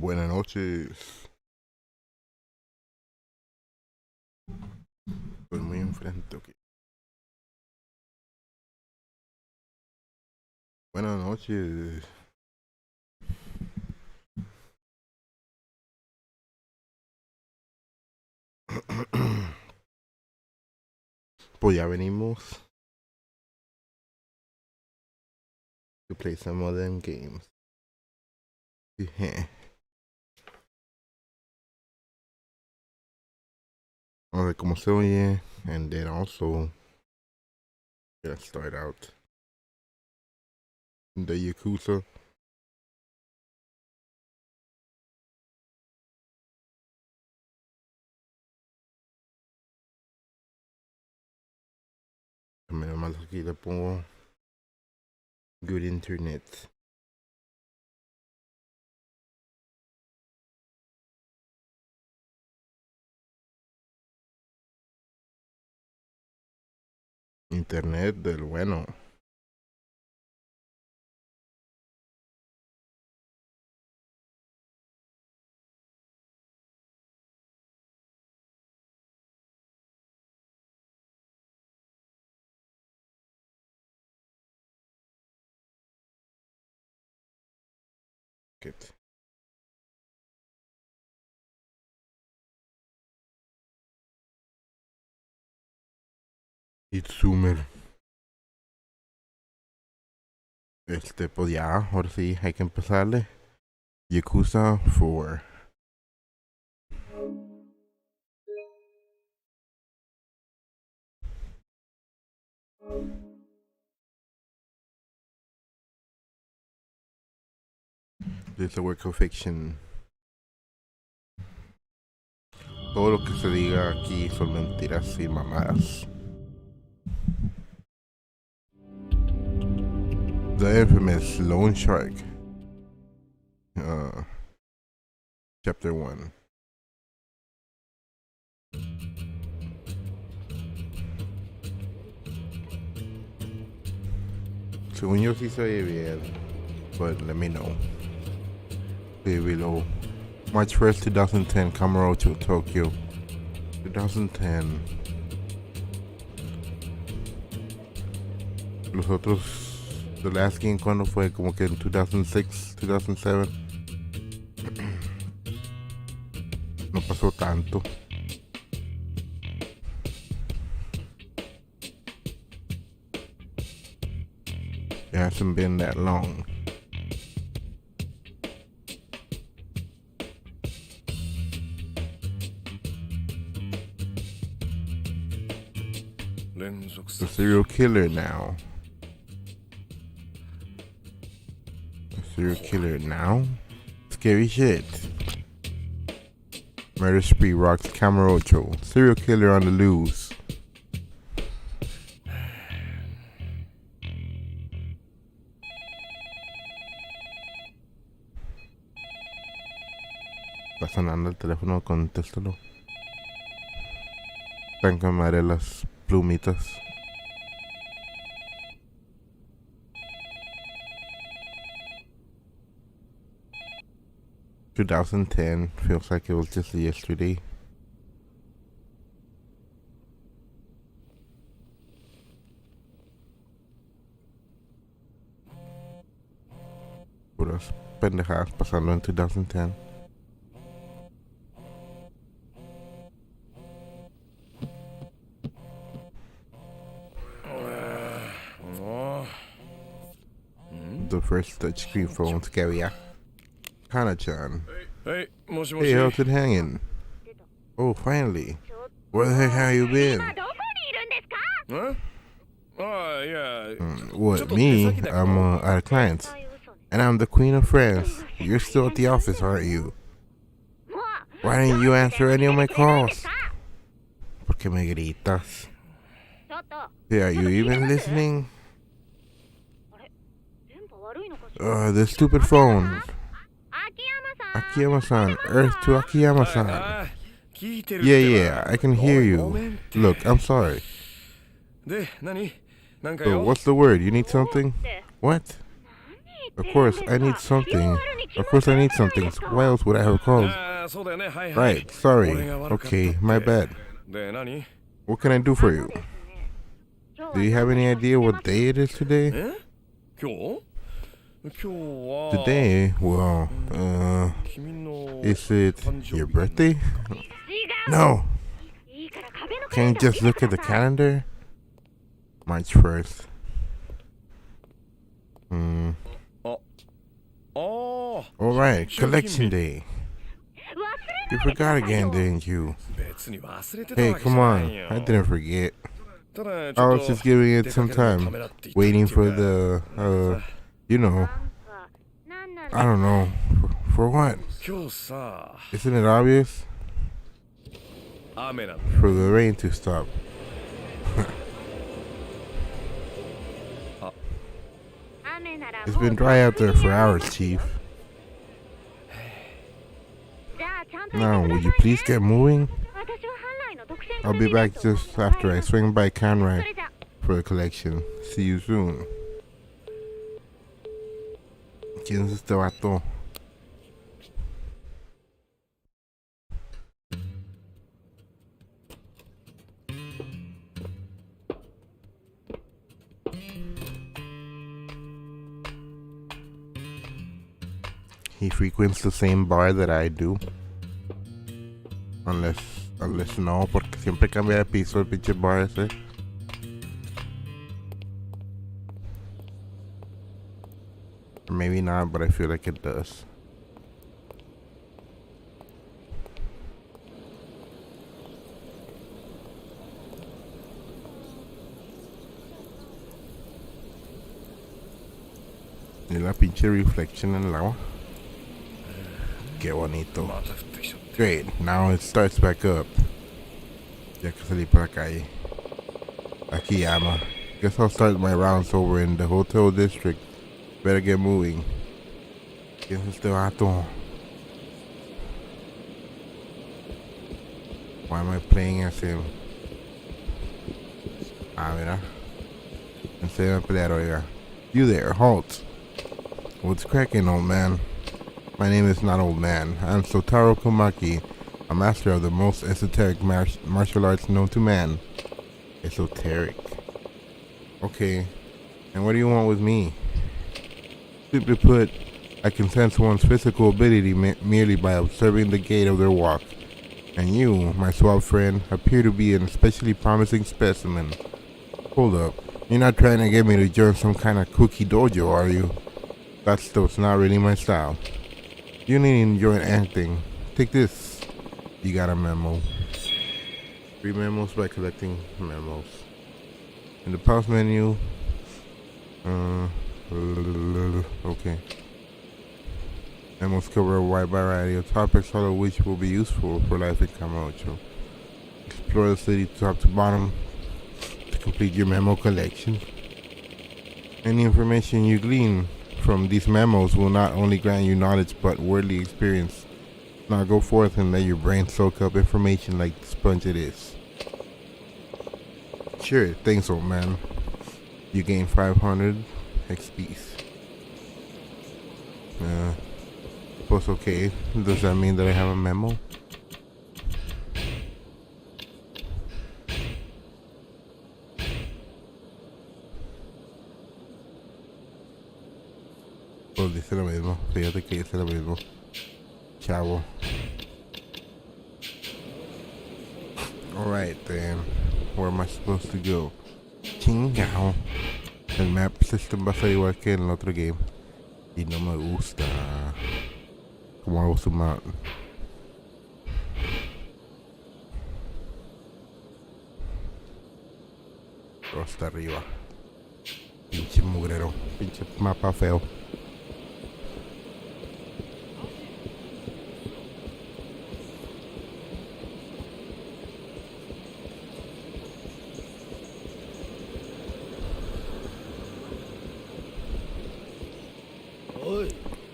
Buenas noches. Estoy muy enfrente, ok. Buenas noches. Pues ya venimos to play some modern games. A ver cómo se oye. And then also, let's start out the Yakuza. Menos mal aquí le pongo good internet. Internet del bueno. Good. It's Zoomer. Pues ya, ahora sí, hay que empezarle. Yakuza 4. This is a work of fiction. Todo lo que se diga aquí son mentiras y mamadas. The infamous Loan Shark. Chapter 1. Según yo sí se oye bien, but let me know. See below. March 1st, 2010, Kamurocho, Tokyo. 2010. Los otros, the last game, ¿cuándo fue? Como que en 2006, 2007. No pasó tanto. It hasn't been that long. The serial killer now. The serial killer now? Scary shit. Murder spree rocks Kamurocho. Serial killer on the loose. Está sonando el teléfono, contéstalo. Están cámara las plumitas. ...2010 feels like it was just yesterday. Puras pendejadas pasando en 2010. The first touchscreen phones que había. Hana-chan. Hey, Hey, how's it hanging? Oh, finally. Where the heck have you been? Huh? Oh, yeah. What, me? I'm out of clients. And I'm the queen of friends. You're still at the office, aren't you? Why didn't you answer any of my calls? ¿Por qué me gritas? Hey, are you even listening? The stupid phone. Akiyama-san, Earth to Akiyama-san. Yeah, I can hear you. Look, I'm sorry. So, what's the word? You need something? What? Of course, I need something. Of course, I need something. So why else would I have called? Right, sorry. Okay, my bad. What can I do for you? Do you have any idea what day it is today? Today? Well, is it your birthday? No. Can you just look at the calendar? March 1st. Alright, collection day. You forgot again, didn't you? Hey, come on. I didn't forget. I was just giving it some time. Waiting for the, you know. I don't know. For what? Isn't it obvious? For the rain to stop. It's been dry out there for hours, Chief. Now, would you please get moving? I'll be back just after I swing by Conrad for the collection. See you soon. ¿Quién es este vato? He frequents the same bar that I do. Unless no, porque siempre cambia de piso el pinche bar ese. Or maybe not, but I feel like it does. Y la pinche reflection en el agua. Qué bonito. Great, now it starts back up. Ya que salí por la calle. Aquí ama. Guess I'll start my rounds over in the hotel district. Better get moving. ¿Quién es este vato? Why am I playing as him? Ah, mira. Enséñame a pelear, oiga. You there, halt. What's cracking, old man? My name is not old man. I'm Sotaro Komaki, a master of the most esoteric martial arts known to man. Esoteric. Okay, and what do you want with me? Simply put, I can sense one's physical ability merely by observing the gait of their walk. And you, my suave friend, appear to be an especially promising specimen. Hold up, you're not trying to get me to join some kind of cookie dojo, are you? That stuff's not really my style. You needn't enjoy anything. Take this. You got a memo. 3 memos by collecting memos. In the pause menu, okay. Memos cover a wide variety of topics, all of which will be useful for life in Camacho. Explore the city top to bottom to complete your memo collection. Any information you glean from these memos will not only grant you knowledge but worldly experience. Now go forth and let your brain soak up information like the sponge it is. Sure, thanks, old man. You gain 500 XPs. Pues okay. Does that mean that I have a memo? Pues dice lo mismo. Fíjate que dice lo mismo. Chavo. Alright then. Where am I supposed to go? Chingao. El map system va a ser igual que en el otro game. Y no me gusta. ¿Cómo hago su map? Pero hasta arriba. Pinche mugrero. Pinche mapa feo.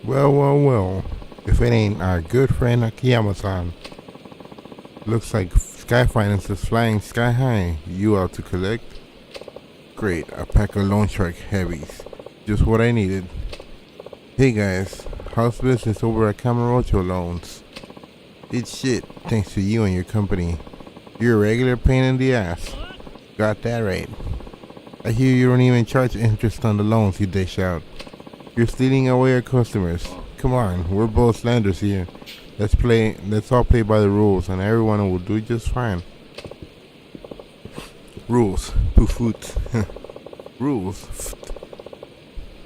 Well. If it ain't our good friend Akiyama-san. Looks like Sky Finance is flying sky high. You out to collect? Great, a pack of loan shark heavies. Just what I needed. Hey guys, how's business over at Camarocho Loans? It's shit, thanks to you and your company. You're a regular pain in the ass. Got that right. I hear you don't even charge interest on the loans you dish out. You're stealing away our customers. Come on, we're both lenders here. Let's all play by the rules and everyone will do just fine. Rules. Poofoot. Rules.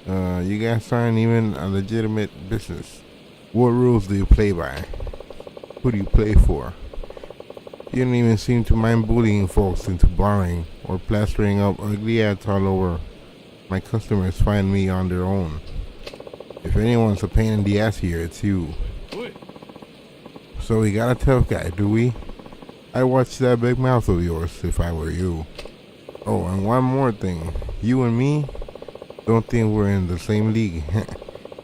You guys aren't even a legitimate business. What rules do you play by? Who do you play for? You don't even seem to mind bullying folks into borrowing or plastering up ugly ads all over. My customers find me on their own. If anyone's a pain in the ass here, it's you. So we got a tough guy, do we? I'd watch that big mouth of yours if I were you. Oh, and one more thing. You and me don't think we're in the same league.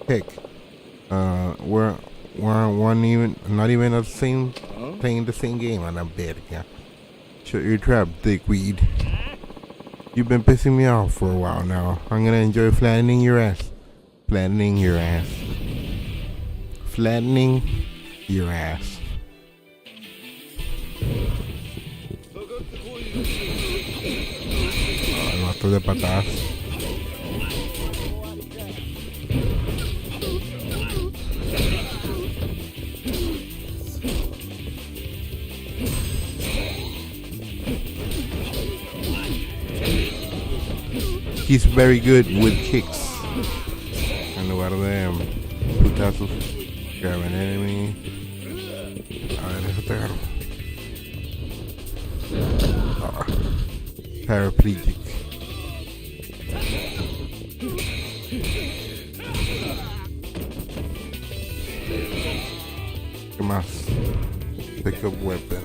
Heck, we're not even the same, playing the same game on a bed. Yeah. Shut your trap, dickweed. You've been pissing me off for a while now. I'm gonna enjoy flattening your ass. Flattening your ass. Flattening your ass. El vato de patadas. He's very good with kicks. En lugar de putazos. Grab an enemy. A ver, déjate agarro. Paraplegic. ¿Qué más? Pick up weapon.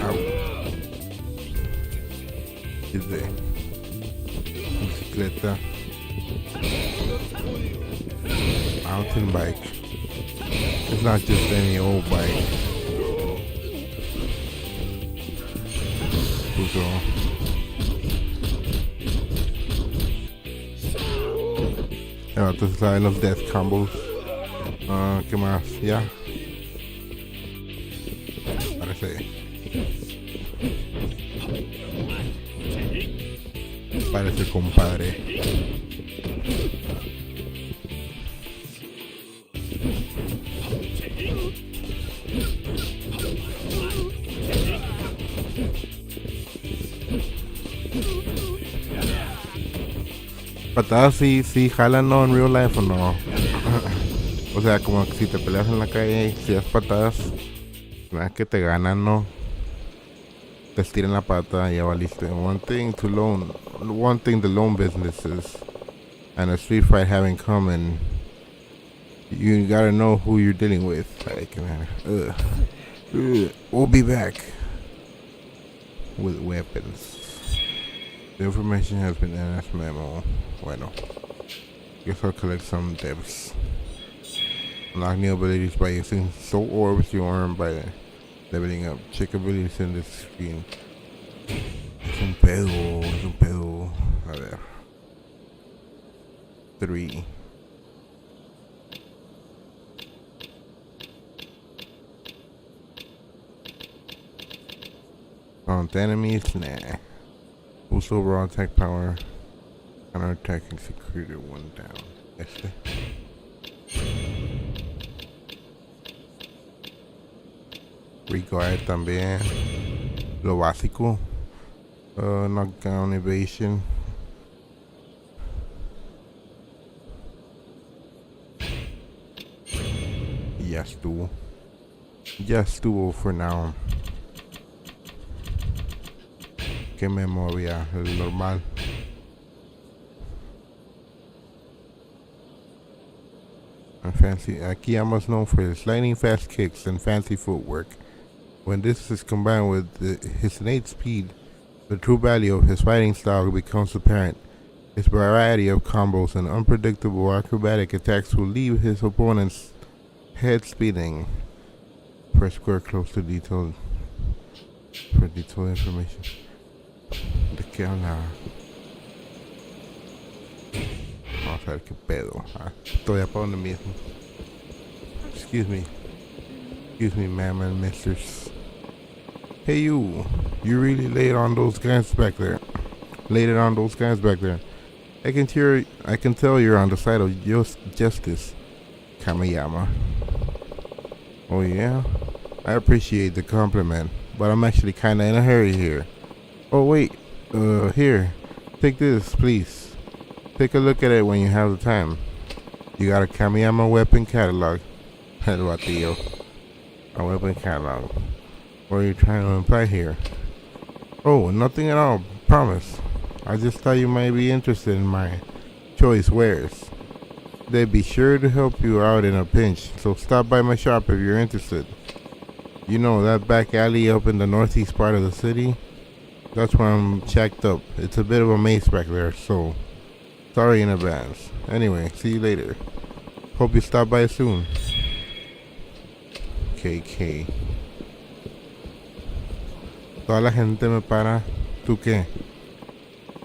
Ow. Dice. Bicicleta. Mountain bike. It's not just any old bike. Puso. Entonces saben los death combos. ¿Qué más? Ya. Parece. Parece compadre. Patadas sí jalan, ¿no? En real life o no. O sea, como que si te peleas en la calle y si das patadas, nada que te ganan, ¿no? Te estiran la pata y ya valiste. One thing the loan businesses and a street fight have in common, you gotta know who you're dealing with. Like, man, we'll be back with weapons. The information has been in this memo. Bueno, guess I'll collect some devs. Unlock new abilities by using soul orbs you earn by leveling up. Check abilities in this screen. Es un pedo. A ver. 3. Taunt enemies? Nah. Boost overall attack power. Counter attacking security 1 down. Este. Reguard también. Lo básico. Knockdown evasion. Y ya estuvo. Ya estuvo for now. ¿Qué memo había? El normal. Fancy. Akiya's known for his lightning fast kicks and fancy footwork. When this is combined with his innate speed, the true value of his fighting style becomes apparent. His variety of combos and unpredictable acrobatic attacks will leave his opponent's head spinning. Press square close to detailed for detailed information. ¿De qué habla? Vamos a ver qué pedo. Estoy up on the mismo. Excuse me. Excuse me, ma'am and misters. Hey, you. You really laid on those guys back there. Laid it on those guys back there. I can tell you're on the side of justice, Kamiyama. Oh, yeah? I appreciate the compliment, but I'm actually kinda in a hurry here. Oh, wait. Here. Take this, please. Take a look at it when you have the time. You got a Kamiyama weapon catalog. Hello, tío. A weapon catalog. What are you trying to imply here? Oh, nothing at all. Promise. I just thought you might be interested in my choice wares. They'd be sure to help you out in a pinch, so stop by my shop if you're interested. You know, that back alley up in the northeast part of the city? That's where I'm checked up. It's a bit of a maze back there, so sorry in advance. Anyway, see you later. Hope you stop by soon. KK. Toda la gente me para. ¿Tú qué?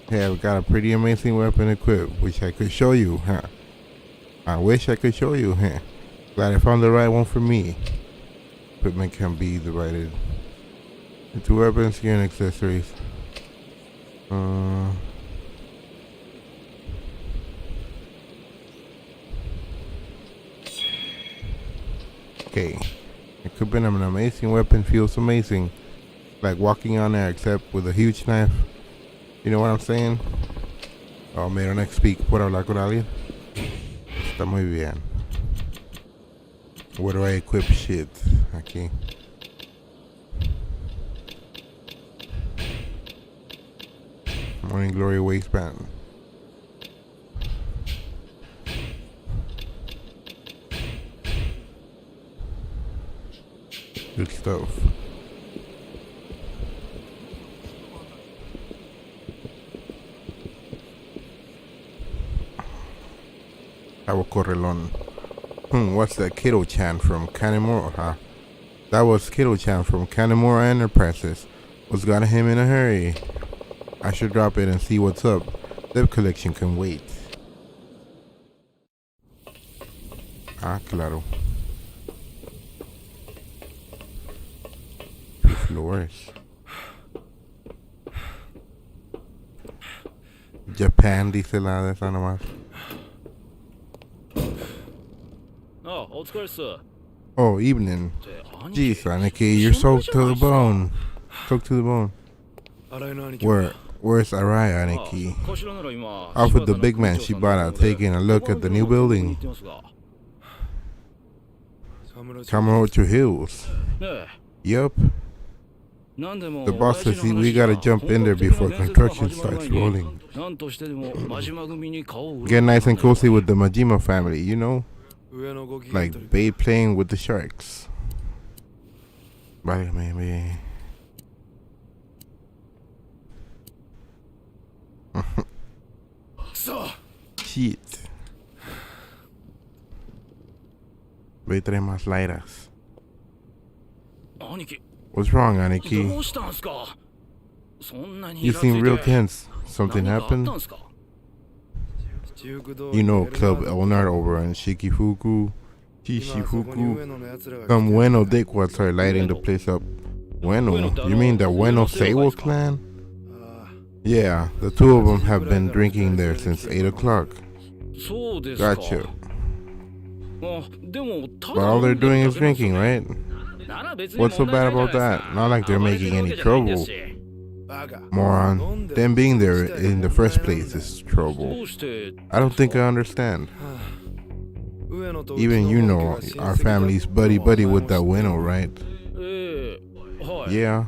Hey, I've got a pretty amazing weapon equipped, which I could show you, huh? I wish I could show you, huh? Glad I found the right one for me. Equipment can be divided into weapons, gear, and accessories. Okay. Equipping an amazing weapon feels amazing. Like walking on air, except with a huge knife. You know what I'm saying? Oh, me don't speak. ¿Puedo hablar con alguien? Está muy bien. Where do I equip shit? Aquí. Morning Glory waistband. Good stuff. Cabo Correlon. What's that Kiddo-chan from Kanemaru, huh? That was Kiddo-chan from Kanemaru Enterprises. What's got him in a hurry? I should drop it and see what's up. The collection can wait. Ah, claro. 2 floors. Japan, dice la de esa nomás. Oh, evening. Jeez, Aniki, you're soaked to the bone. Soaked to the bone. Where's Arai, Aniki? Off with the big man Shibata, taking a look at the new building. Kamurocho Hills. Yup. The boss says we gotta jump in there before construction starts rolling. Get nice and cozy with the Majima family, you know? Like Babe playing with the sharks. Vale, maybe. Shit. Ve trae más lairas. What's wrong, Aniki? You seem real tense. Something happened? You know, Club Elnar over in Shishifuku. Some Bueno dickwats are lighting the place up. Bueno? You mean the Bueno Seiwo clan? Yeah, the two of them have been drinking there since 8 o'clock. Gotcha. But all they're doing is drinking, right? What's so bad about that? Not like they're making any trouble. Moron, them being there in the first place is trouble. I don't think I understand. Even you know our family's buddy-buddy with that Ueno, right? Yeah.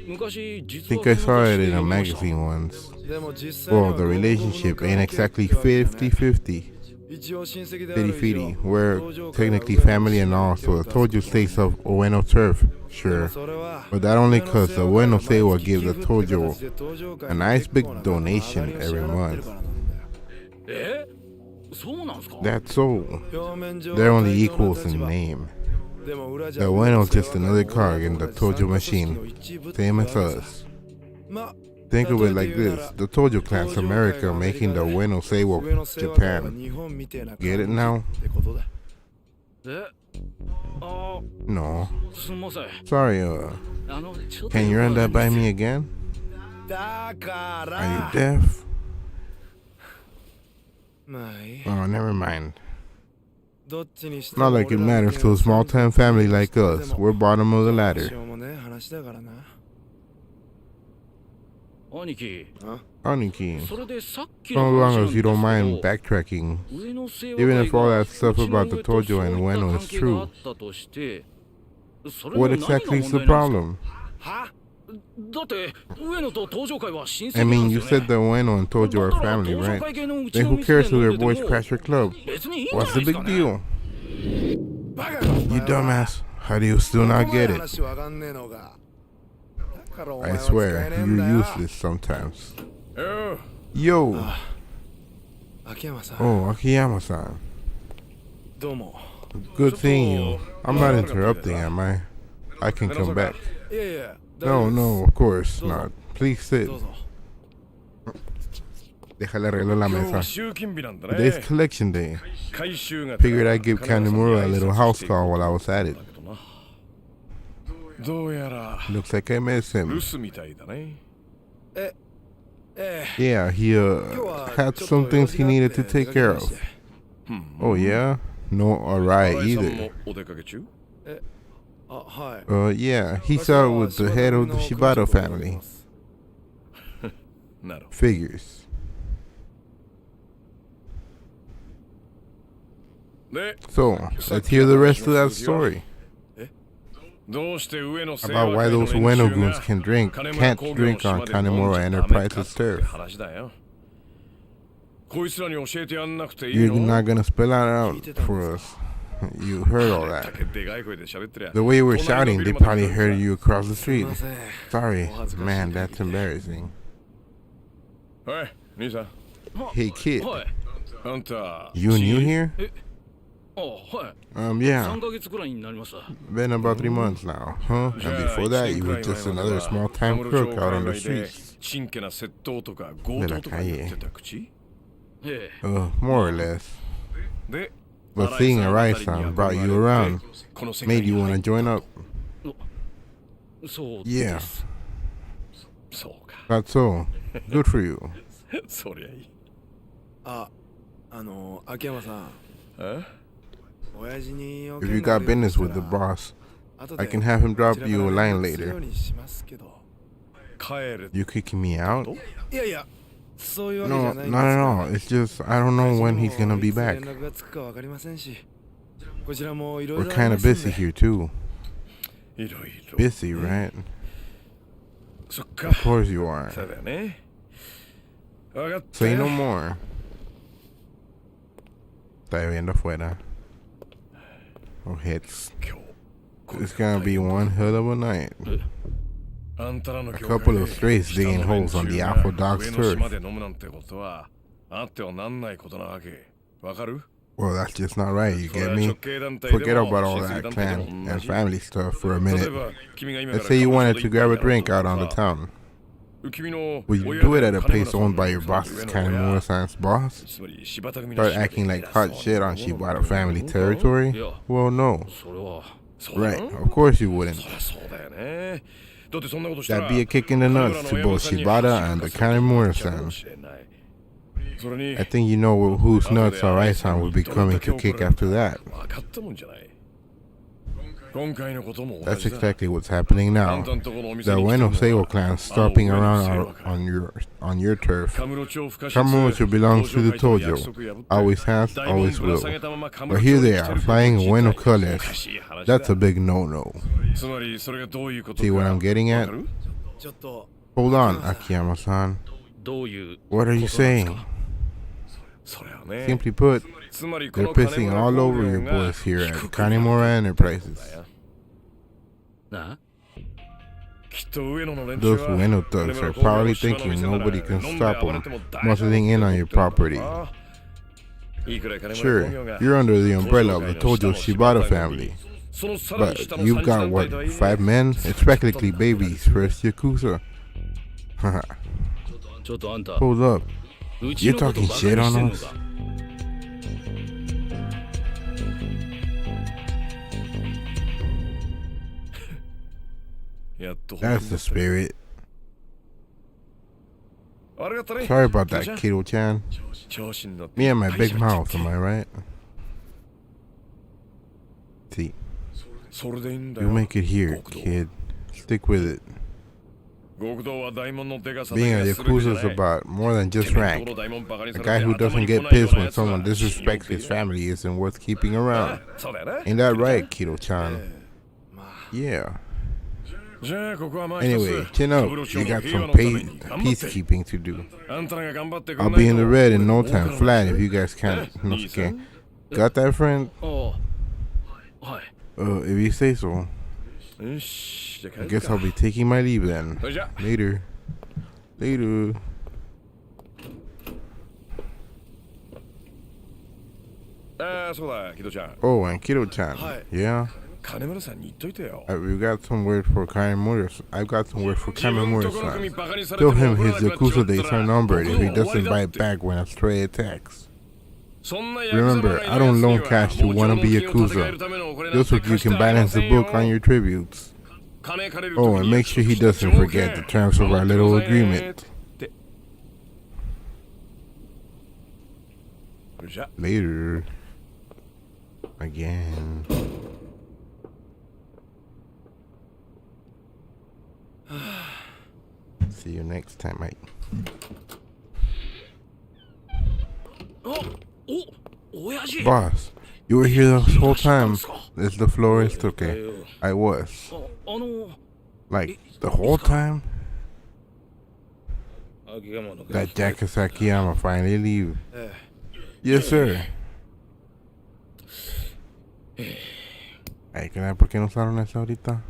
Think I saw it in a magazine once. Well, the relationship ain't exactly 50-50. Fitty-fitty. We're technically family and all, so the Tojo stays of Ueno turf, sure. But that only cause the Ueno Seiwa give the Tojo a nice big donation every month. That's so. They're only equals in name. The Ueno's just another cog in the Tojo machine, same as us. Think of it like this. The Tojo clan's America making the Ueno Seiwa Japan. Get it now? No. Sorry, can you run that by me again? Are you deaf? Oh, never mind. Not like it matters to a small-time family like us. We're bottom of the ladder. Aniki, so long as you don't mind backtracking, even if all that stuff about the Tojo and Ueno is true, what exactly is the problem? I mean, you said the Ueno and Tojo are family, right? Then who cares who their boys crash your club? What's the big deal? You dumbass. How do you still not get it? I swear, you're useless sometimes. Yo! Oh, Akiyama-san. Good seeing you. I'm not interrupting, am I? I can come back. No, of course not. Please sit. Déjale arreglo la mesa. Today's collection day. Figured I'd give Kanemaru a little house call while I was at it. Looks like I missed him. Yeah, he had some things he needed to take care of. Oh yeah? No alright either. Yeah, he's out with the head of the Shibata family. Figures. So, let's hear the rest of that story. About why those Ueno goons can't drink on Kanemaru Enterprises turf. You're not gonna spell that out for us. You heard all that. The way you were shouting, they probably heard you across the street. Sorry, man, that's embarrassing. Hey kid, you new here? Yeah. Been about 3 months now, huh? And before that, you were just another small-time crook out on the streets. De la calle. More or less. But seeing Arai-san brought you around, made you want to join up. Yeah. That's so. Good for you. If you got business with the boss, I can have him drop you a line later. You kicking me out? No, not at all. It's just, I don't know when he's gonna be back. We're kinda busy here too. Busy, right? Of course you are. Say no more. Está lloviendo afuera. Oh, hits. It's gonna be one hell of a night. A couple of strays digging holes on the Alpha Dog's turf. Well, that's just not right, you get me? Forget about all that clan and family stuff for a minute. Let's say you wanted to grab a drink out on the town. Would you do it at a place owned by your boss's Kanemaru-san's boss? Start acting like hot shit on Shibata family territory? Well, no. Right, of course you wouldn't. That'd be a kick in the nuts to both Shibata and the Kanemaru-san. I think you know whose nuts Arai-san would be coming to kick after that. That's exactly what's happening now. The Ueno Seiwa clan stomping around on your turf. Kamurocho belongs to the Tojo. Always has, always will. But here they are, flying Ueno colors. That's a big no-no. See what I'm getting at? Hold on, Akiyama-san. What are you saying? Simply put, they're pissing all over your boys here at Kanemaru Enterprises. Those Ueno thugs are probably thinking nobody can stop them muscling in on your property. Sure, you're under the umbrella of the Tojo Shibata family. But you've got, what, 5 men? It's practically baby's first Yakuza. Hold up. You're talking shit on us? That's the spirit. Sorry about that, Kiddo-chan. Me and my big mouth, am I right? See, you make it here, kid. Stick with it. Being a Yakuza is about more than just rank. A guy who doesn't get pissed when someone disrespects his family isn't worth keeping around. Ain't that right, Kiddo-chan? Yeah. Anyway, chin up. You got some peacekeeping to do. I'll be in the red in no time flat if you guys can't. Okay. Got that, friend? If you say so. I guess I'll be taking my leave then. Later. Later. Oh, and Kiddo-chan. Yeah? We got some word for Kanemura. I've got some word for Kanemura-san. Tell him his Yakuza days are numbered if he doesn't bite back when a stray attacks. Remember, I don't loan cash to wannabe Yakuza. Just so you can balance the book on your tributes. Oh, and make sure he doesn't forget the terms of our little agreement. Later. Again. See you next time, mate. Boss, you were here this whole time. Is the florist okay? I was. Like, the whole time? That Yakuza Akiyama finally leave. Yes, sir. Ay, ¿por qué no usaron eso ahorita?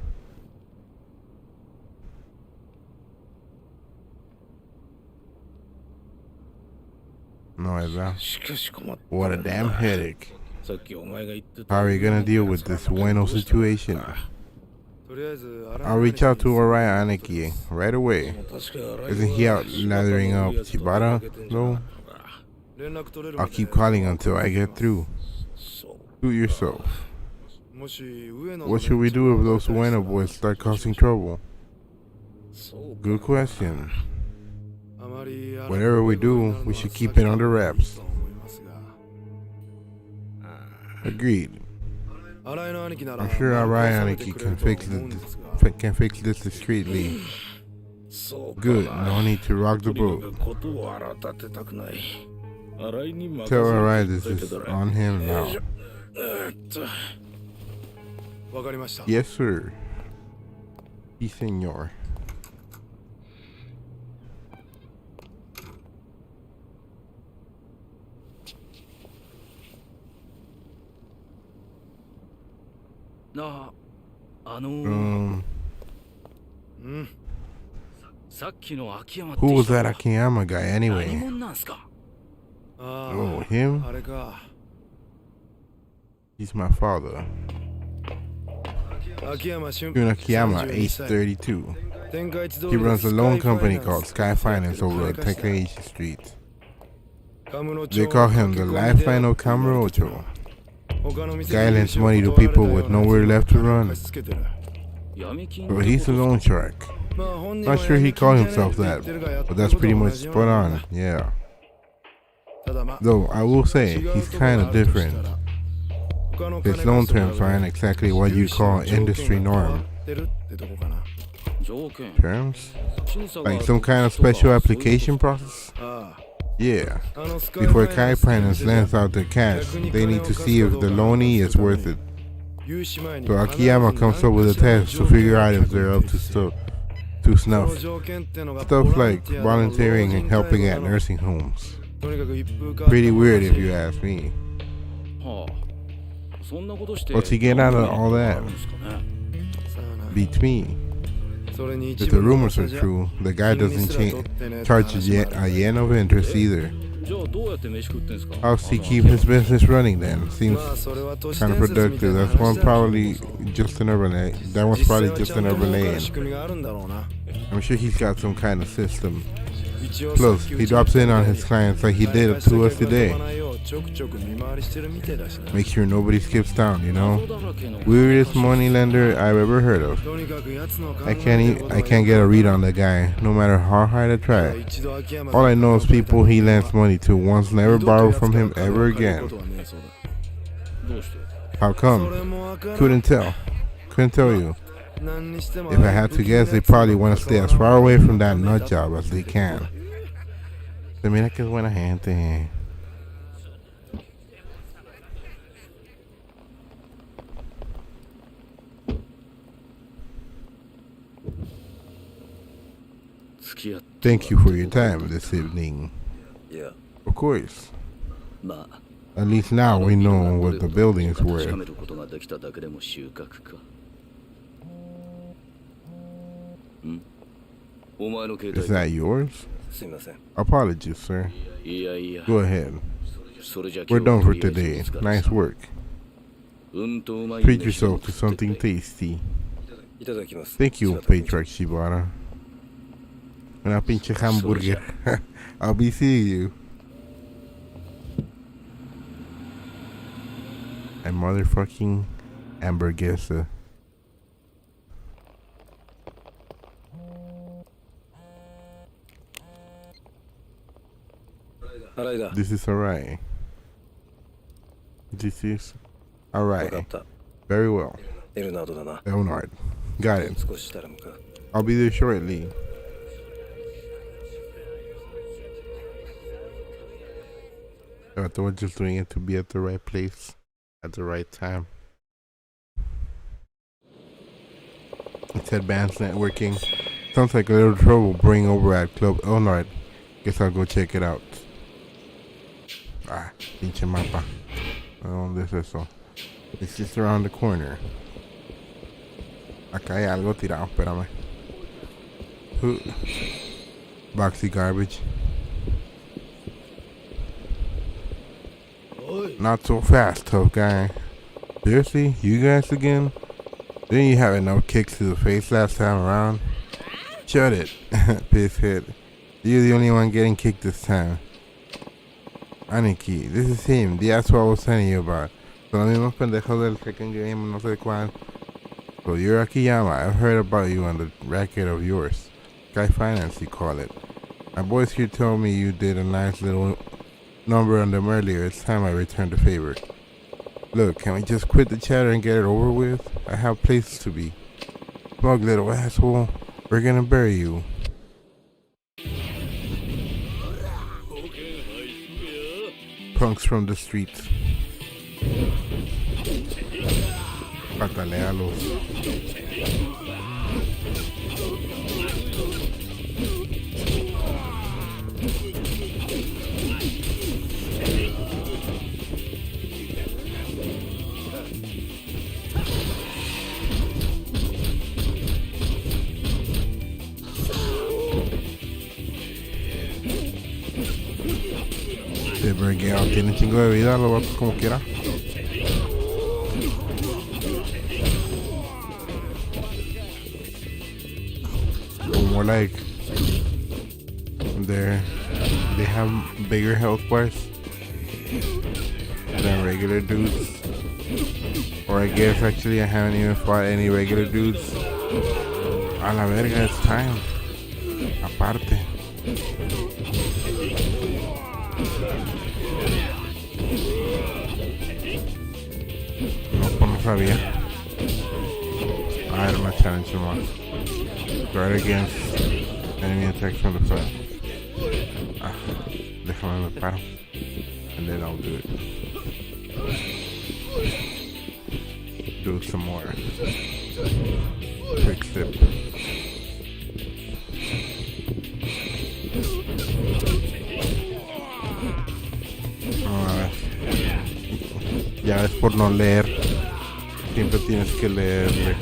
No, ¿verdad? What a damn headache. How are you gonna deal with this bueno situation? I'll reach out to Orion Aniki right away. Isn't he out lathering up Chibata, though? I'll keep calling until I get through. Suit yourself. What should we do if those Ueno boys start causing trouble? Good question. Whatever we do, we should keep it under wraps. Agreed. I'm sure Orion Aniki can fix this discreetly. Good, no need to rock the boat. Tell Orion this is on him now. Yes, sir. Sí, señor. Who was that Akiyama guy anyway? Oh, him? He's my father. Shun Akiyama, age 32. He runs a loan company called Sky Finance over at Takaishi Street. They call him the Lifeline of Kamurocho. Guy lends money to people with nowhere left to run. But he's a loan shark. Not sure he called himself that, but that's pretty much spot on, yeah. Though, I will say, he's kinda different. His loan terms aren't exactly what you'd call industry norm. Terms? Like some kind of special application process? Yeah. Before Kai Finance lends out the cash, they need to see if the loanee is worth it. So Akiyama comes up with a test to figure out if they're up to snuff. Stuff like volunteering and helping at nursing homes. Pretty weird if you ask me. What's he getting out of all that? Beats me. If the rumors are true, the guy doesn't charge a yen of interest either. How's he keep his business running then? Seems kind of productive. That's one probably just an urban lane. That one's probably just an urban lane. I'm sure he's got some kind of system. Plus, he drops in on his clients like he did to us today. Make sure nobody skips town, you know? Weirdest money lender I've ever heard of. I can't get a read on the guy, no matter how hard I try. All I know is people he lends money to once never borrow from him ever again. How come? Couldn't tell you. If I had to guess, they probably want to stay as far away from that nut job as they can. Se mira que es buena gente. Thank you for your time this evening. Yeah. Of course. At least now we know what the building is worth. Is that yours? Apologies, sir. Go ahead. We're done for today. Nice work. Treat yourself to something tasty. Thank you, Patriarch Shibata. Una pinche hamburger. I'll be seeing you. And motherfucking hamburguesa. This is alright. This is alright. Very well. Leonard. Got it. I'll be there shortly. I thought I was just doing it to be at the right place at the right time. It's advanced networking. Sounds like a little trouble brewing over at Club Leonard. Guess I'll go check it out. Ah, pinche mapa. ¿Dónde es eso? It's just around the corner. Acá hay algo tirado, espérame. Boxy garbage. Not so fast, tough guy. Seriously? You guys again? Didn't you have enough kicks to the face last time around? Shut it, pisshead. You're the only one getting kicked this time. Aniki, this is him. That's what I was telling you about. Son los mismos pendejos del second game, no sé cuál. So you're Akiyama. I've heard about you on the racket of yours. Sky Finance, you call it. My boys here told me you did a nice little number on them earlier. It's time I returned the favor. Look, can we just quit the chatter and get it over with? I have places to be. Smug little asshole. We're gonna bury you. Punks from the streets. Patalealos. Este bregueado tiene un chingo de vida, lo va como quiera. More like they have bigger health bars than regular dudes. Or I guess actually I haven't even fought any regular dudes. A la verga, it's time. Aparte. No sabía. I had my challenge tomorrow. Guard against enemy attacks from the front. Ah, déjame me paro. And then I'll do it. Do some more. Quick sip. Ya es por no leer. Siempre tienes que leerle.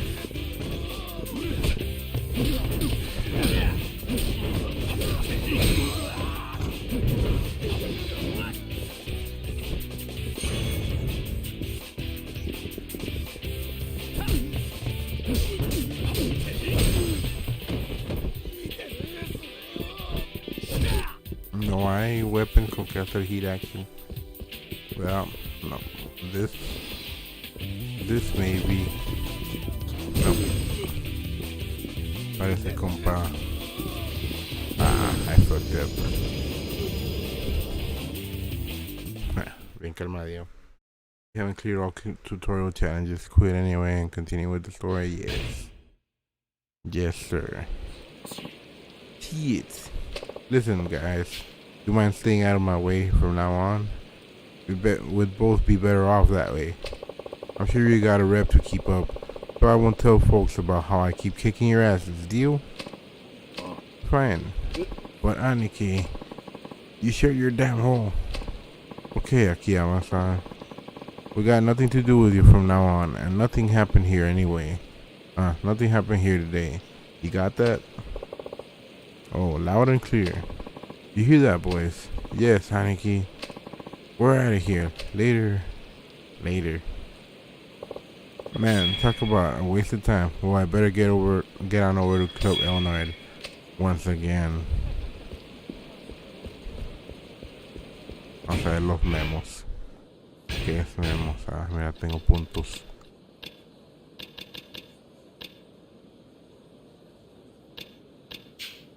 weapon con que hacer heat action. Well, no. This may be. No. Parece compa. I fucked up. Bien calmadillo. You haven't cleared all tutorial challenges. Quit anyway and continue with the story. Yes. Yes, sir. Shit. Listen, guys. You mind staying out of my way from now on? We'd both be better off that way. I'm sure you got a rep to keep up, so I won't tell folks about how I keep kicking your asses. Deal? Fine. But Aniki, you shut your damn hole. Okay, Akiyama-san. We got nothing to do with you from now on, and nothing happened here anyway. Nothing happened here today. You got that? Oh, loud and clear. You hear that, boys? Yes, Aniki. We're out of here. Later. Man, talk about a waste of time. Well, I better get on over to Club Illinois once again. Vamos a ver los memos. ¿Qué es memos? Mira, tengo puntos.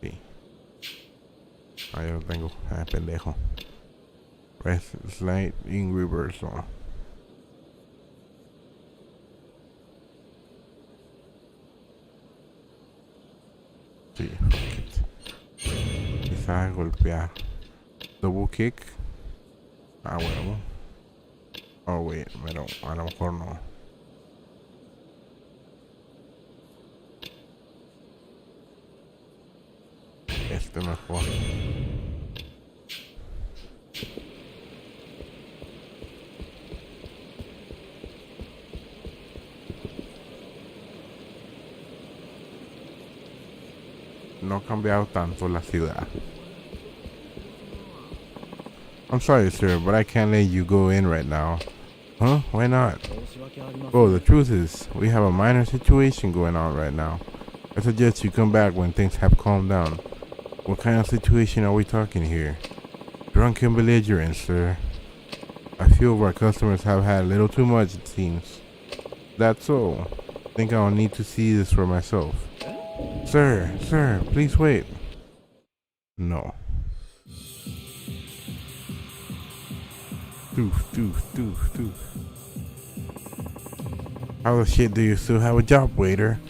Sí. Yo lo tengo. Pendejo. Slide in reversal. Sí, fuck it. Quizás golpear. Double kick. Huevo. Oh, wait, a lo mejor no. Mejor. No ha cambiado tanto la ciudad. I'm sorry, sir, but I can't let you go in right now. Huh? Why not? Oh, the truth is, we have a minor situation going on right now. I suggest you come back when things have calmed down. What kind of situation are we talking here? Drunken belligerence, sir. A few of our customers have had a little too much, it seems. That's so. I think I'll need to see this for myself. Sir, please wait. No. Doof. How the shit do you still have a job, waiter?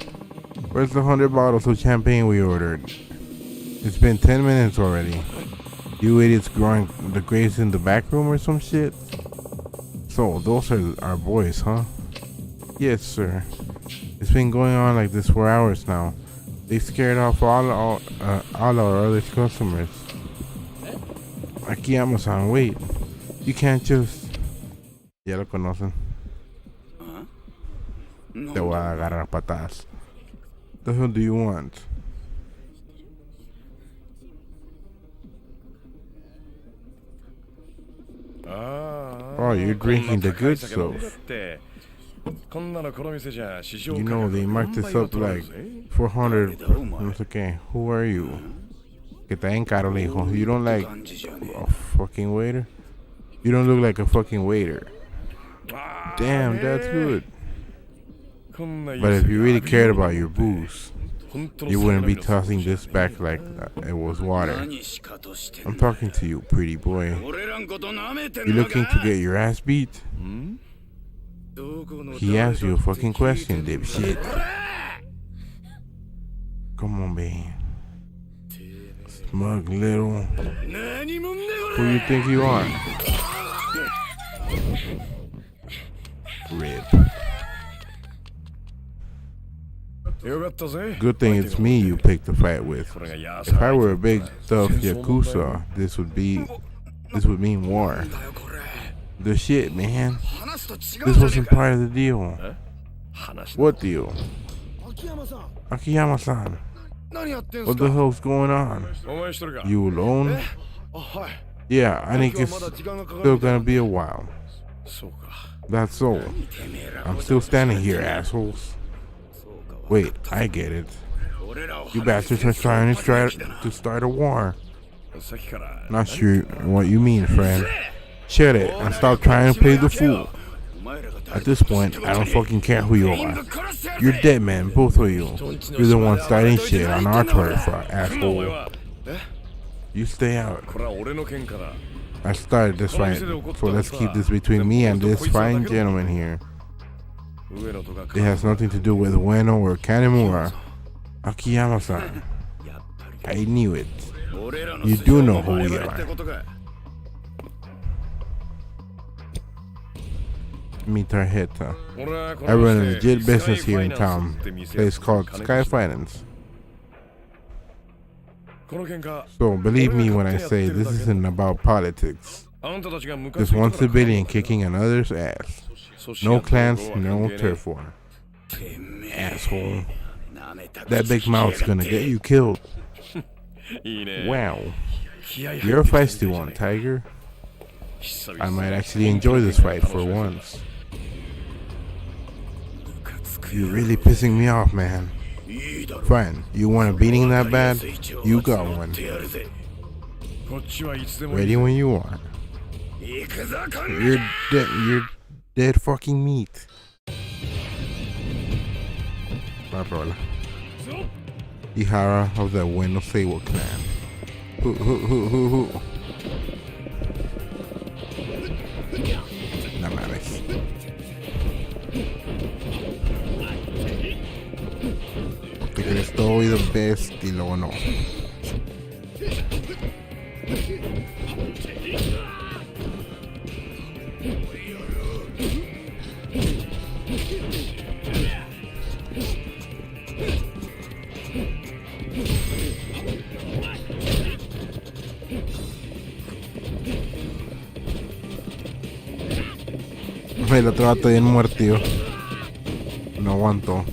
Where's the 100 bottles of champagne we ordered? It's been 10 minutes already. You idiots growing the grapes in the back room or some shit? So, those are our boys, huh? Yes, sir. It's been going on like this for hours now. They scared off all our other customers. Akiyama-san, wait. You can't just... Ya lo conocen. Te voy a agarrar a patadas. The hell do you want? Oh, you're drinking the good stuff. You know, they marked this up like 400. It's okay. Who are you? Que está en caro, le dijo. You don't like a fucking waiter? You don't look like a fucking waiter. Damn, that's good. But if you really cared about your booze, you wouldn't be tossing this back like it was water. I'm talking to you, pretty boy. You looking to get your ass beat? He asked you a fucking question, dipshit. Come on, man. Smug little. Who you think you are? Rip. Good thing it's me you picked the fight with. If I were a big tough Yakuza, this would mean war. The shit, man. This wasn't part of the deal. What deal? Akiyama-san. What the hell's going on? You alone? Yeah, I think it's still gonna be a while. That's so. I'm still standing here, assholes. Wait, I get it. You bastards are trying to start a war. Not sure what you mean, friend. Shut it and stop trying to play the fool. At this point, I don't fucking care who you are. You're dead, man, both of you. You're the one starting shit on our turf, asshole. You stay out. I started this fight, so let's keep this between me and this fine gentleman here. It has nothing to do with Ueno or Kanemura. Akiyama-san. I knew it. You do know who we are. Mitarheta. I run a legit business here in town. Place called Sky Finance. So believe me when I say this isn't about politics. Just one civilian kicking another's ass. No clans, no turf war. Asshole. That big mouth's gonna get you killed. Wow. You're a feisty one, Tiger. I might actually enjoy this fight for once. You're really pissing me off, man. Fine, you want a beating that bad? You got one. Ready when you are. You're dead fucking meat. Barrola. Ihara of the Ueno Seiwa clan. Who. No mames. Te crees todo y the best y luego no. El otro vato bien muerto. No aguanto.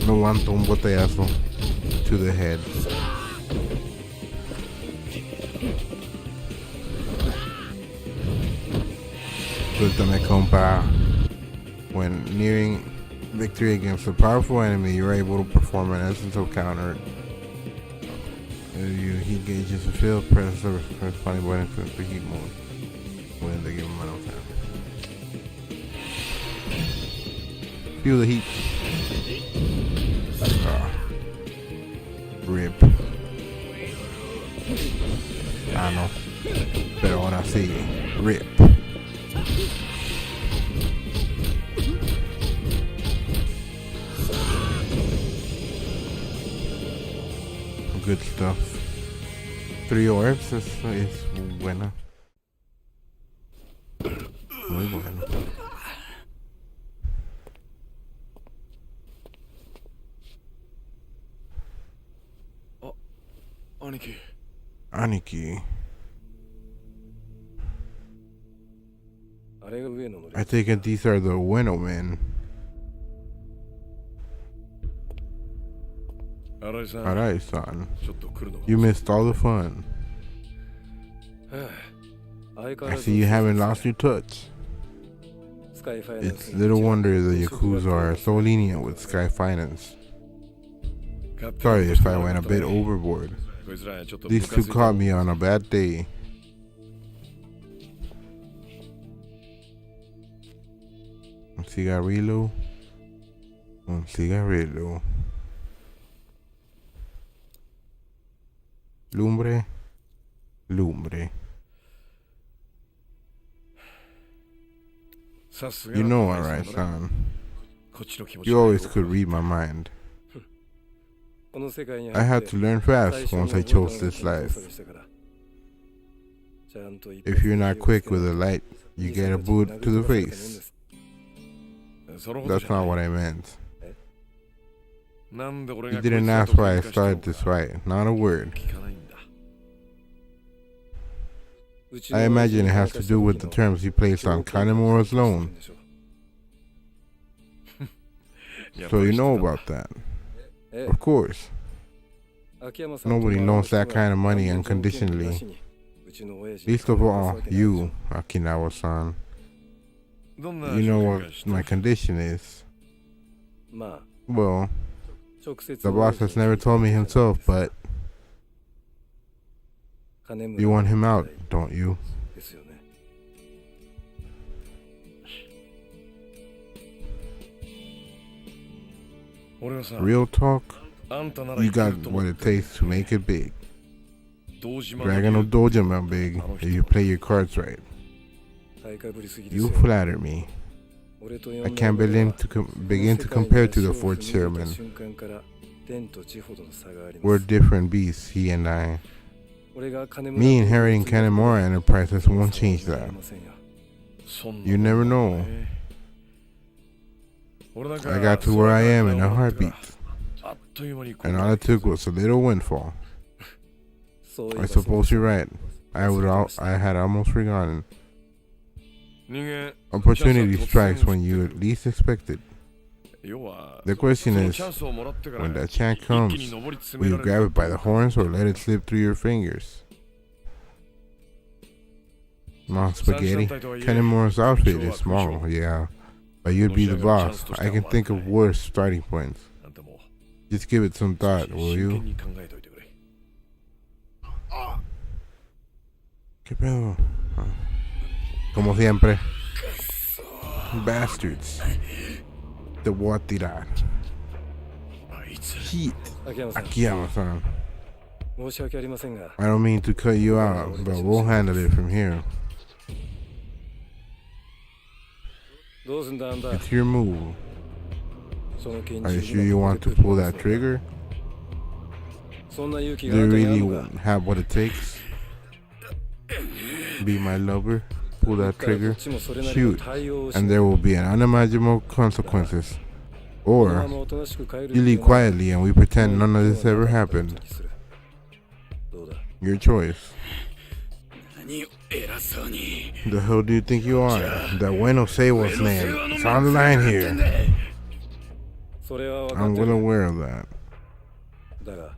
No aguanto un botellazo to the head. Suéltame, compa. When nearing victory against a powerful enemy, you're able to perform an essence of counter. He gauges the field, press the corresponding button to the heat mode when they give him amount of time. Feel the heat. Rip. Ah, no. Pero ahora sí. Rip. Good stuff. 3 orbs es buena. Muy bueno. Aniki. I take it these are the Ueno men. Arai-san, you missed all the fun. I see you haven't lost your touch. It's little wonder the Yakuza are so lenient with Sky Finance. Sorry if I went a bit overboard. These two caught me on a bad day. Un cigarrillo. Un cigarrillo. Lumbre. Lumbre. You know, alright, son. You always could read my mind. I had to learn fast once I chose this life. If you're not quick with a light, you get a boot to the face. That's not what I meant. You didn't ask why I started this fight, not a word. I imagine it has to do with the terms you placed on Kanemura's loan. So you know about that. Of course. Nobody loans that kind of money unconditionally. Least of all, you, Okinawa-san. You know what my condition is. Well, The boss has never told me himself, but you want him out, don't you? Real talk, you got what it takes to make it big. Dragon no Dojima big if you play your cards right. You flatter me. I can't begin to compare to the fourth chairman. We're different beasts, he and I. Me inheriting Kanemura Enterprises won't change that. You never know. I got to where I am in a heartbeat. And all it took was a little windfall. I suppose you're right. I had almost forgotten. Opportunity strikes when you least expect it. The question is, when that chance comes, will you grab it by the horns or let it slip through your fingers? Mom Spaghetti, Kanemura's outfit is small, yeah, but you'd be the boss. I can think of worse starting points. Just give it some thought, will you? ¿Qué pedo? Como siempre. Bastards. Te voy a tirar. Shit. Akiyama-san. I don't mean to cut you out, but we'll handle it from here. It's your move. Are you sure you want to pull that trigger? Do you really have what it takes? Be my lover, pull that trigger, shoot, and there will be unimaginable consequences. Or, you leave quietly and we pretend none of this ever happened. Your choice. The hell do you think you are? That bueno say what's name. It's on the line here. I'm well aware of that.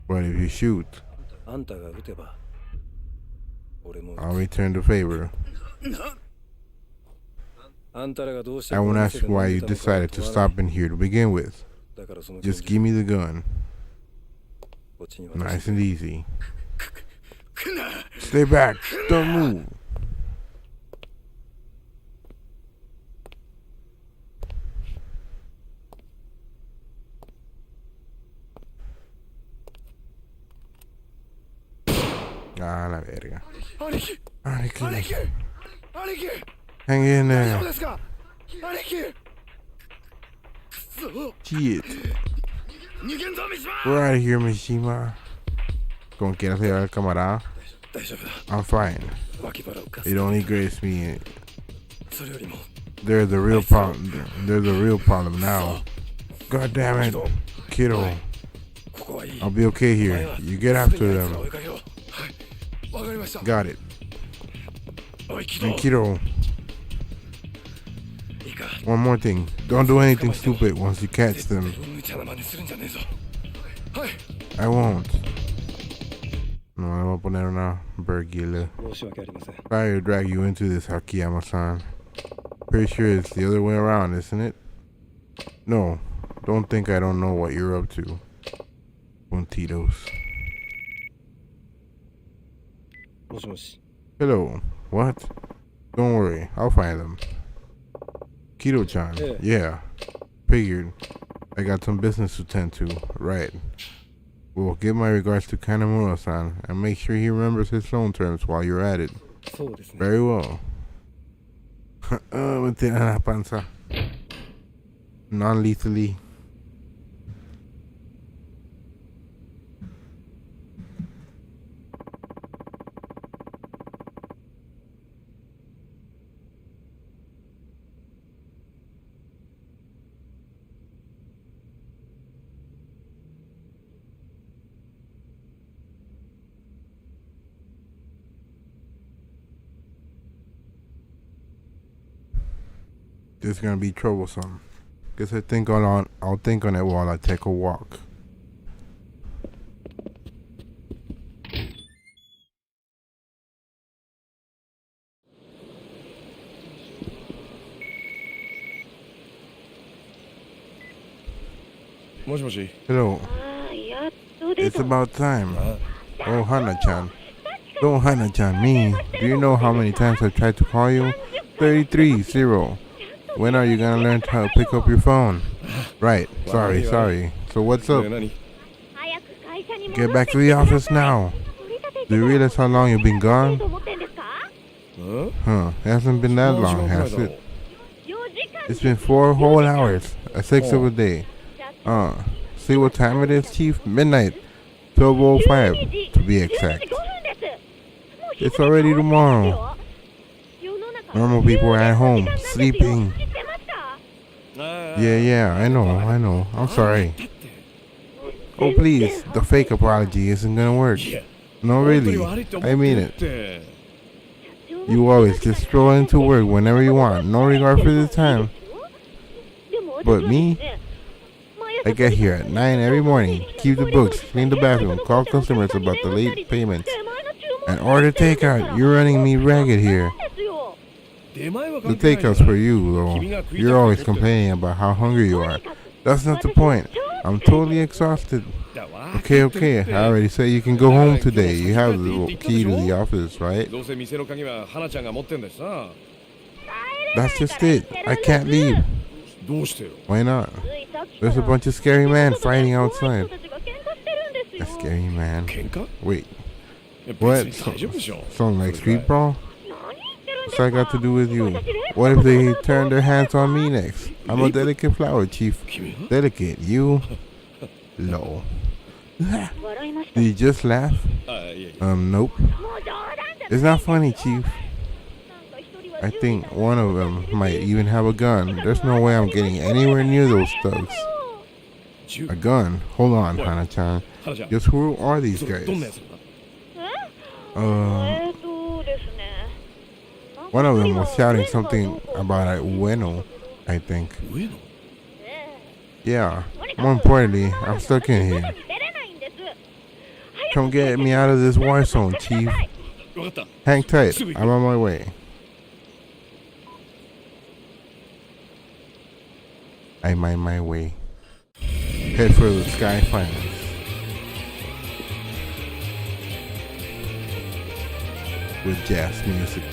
But if you shoot, I'll return the favor. I won't ask why you decided to stop in here to begin with. Just give me the gun. Nice and easy. Stay back. Don't move. Ah, la verga. Hang in there. Shit. We're out of here, Mishima. ¿Con quién se lleva el camarada? I'm fine. It only grates me. They're the real problem. They're the real problem now. God damn it, kiddo. I'll be okay here. You get after them. Got it. And kiddo. One more thing. Don't do anything stupid once you catch them. I won't. No, le voy a poner una vergüenza. Sorry to drag you into this, Akiyama-san. Pretty sure it's the other way around, isn't it? No, don't think I don't know what you're up to. Puntitos. Hello. What? Don't worry, I'll find them. Kido-chan. Yeah. Figured. I got some business to tend to. Right. Well, give my regards to Kanemura-san and make sure he remembers his own terms while you're at it. Very well. Me tiran la panza. Non-lethally. This is gonna be troublesome. Guess I'll think on it while I take a walk. Hello. It's about time. Oh, Hana-chan. Don't Hana-chan me. Do you know how many times I've tried to call you? 33-0. When are you gonna learn how to pick up your phone? Right. Sorry. So what's up? Get back to the office now. Do you realize how long you've been gone? It hasn't been that long, has it? It's been 4 whole hours. A sixth of a day. See what time it is, Chief? Midnight. 12:05 to be exact. It's already tomorrow. Normal people are at home, sleeping. Yeah, I know. I'm sorry. Oh, please, the fake apology isn't gonna work. No, really, I mean it. You always just stroll into work whenever you want, no regard for the time. But me? I get here at 9 every morning, keep the books, clean the bathroom, call customers about the late payments, and order takeout. You're running me ragged here. The takeout's for you, though. You're always complaining about how hungry you are. That's not the point. I'm totally exhausted. Okay, I already said you can go home today. You have the key to the office, right? That's just it. I can't leave. Why not? There's a bunch of scary men fighting outside. A scary man? Wait. What? Something like street brawl? What's that got to do with you? What if they turn their hands on me next? I'm a delicate flower, Chief. Delicate? You? Low. Did you just laugh? Nope. It's not funny, Chief. I think one of them might even have a gun. There's no way I'm getting anywhere near those thugs. A gun? Hold on, Hana-chan. Just who are these guys? One of them was shouting something about a bueno, I think. Yeah. More importantly, I'm stuck in here. Come get me out of this war zone, Chief. Hang tight. I'm on my way. I'm on my way. Head for the Sky Finance. With jazz music.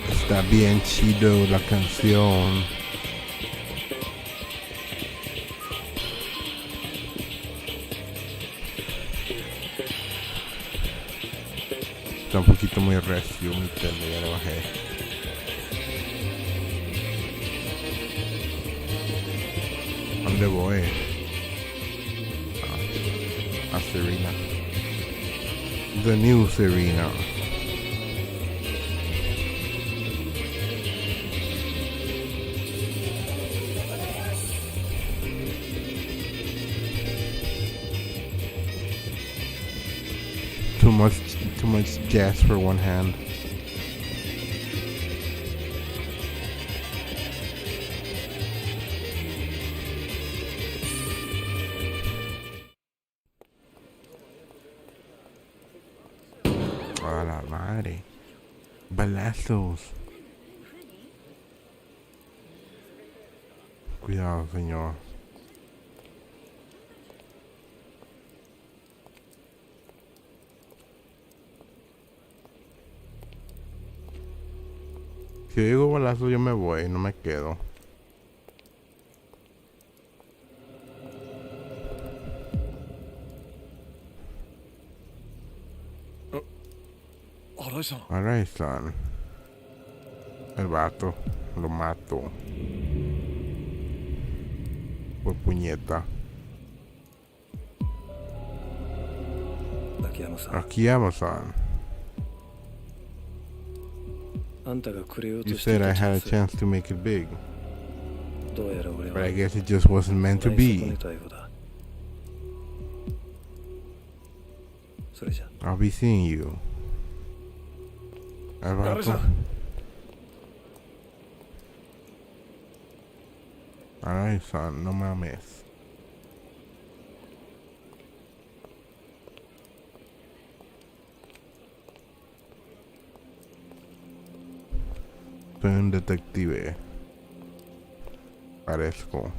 Está bien chido la canción. Está un poquito muy recio mi tele, ya lo bajé. ¿Dónde voy? A Serena. The new Serena. Too much jazz for one hand. A la madre. Balazos. Cuidado, señor. Si digo balazo yo me voy, no me quedo. Araisan. El vato. Lo mato. Por puñeta. Aquí Amazon. You said I had a chance to make it big. But I guess it just wasn't meant to be. I'll be seeing you. Al vato. Alright, son, no mames. Soy un detective. Parezco.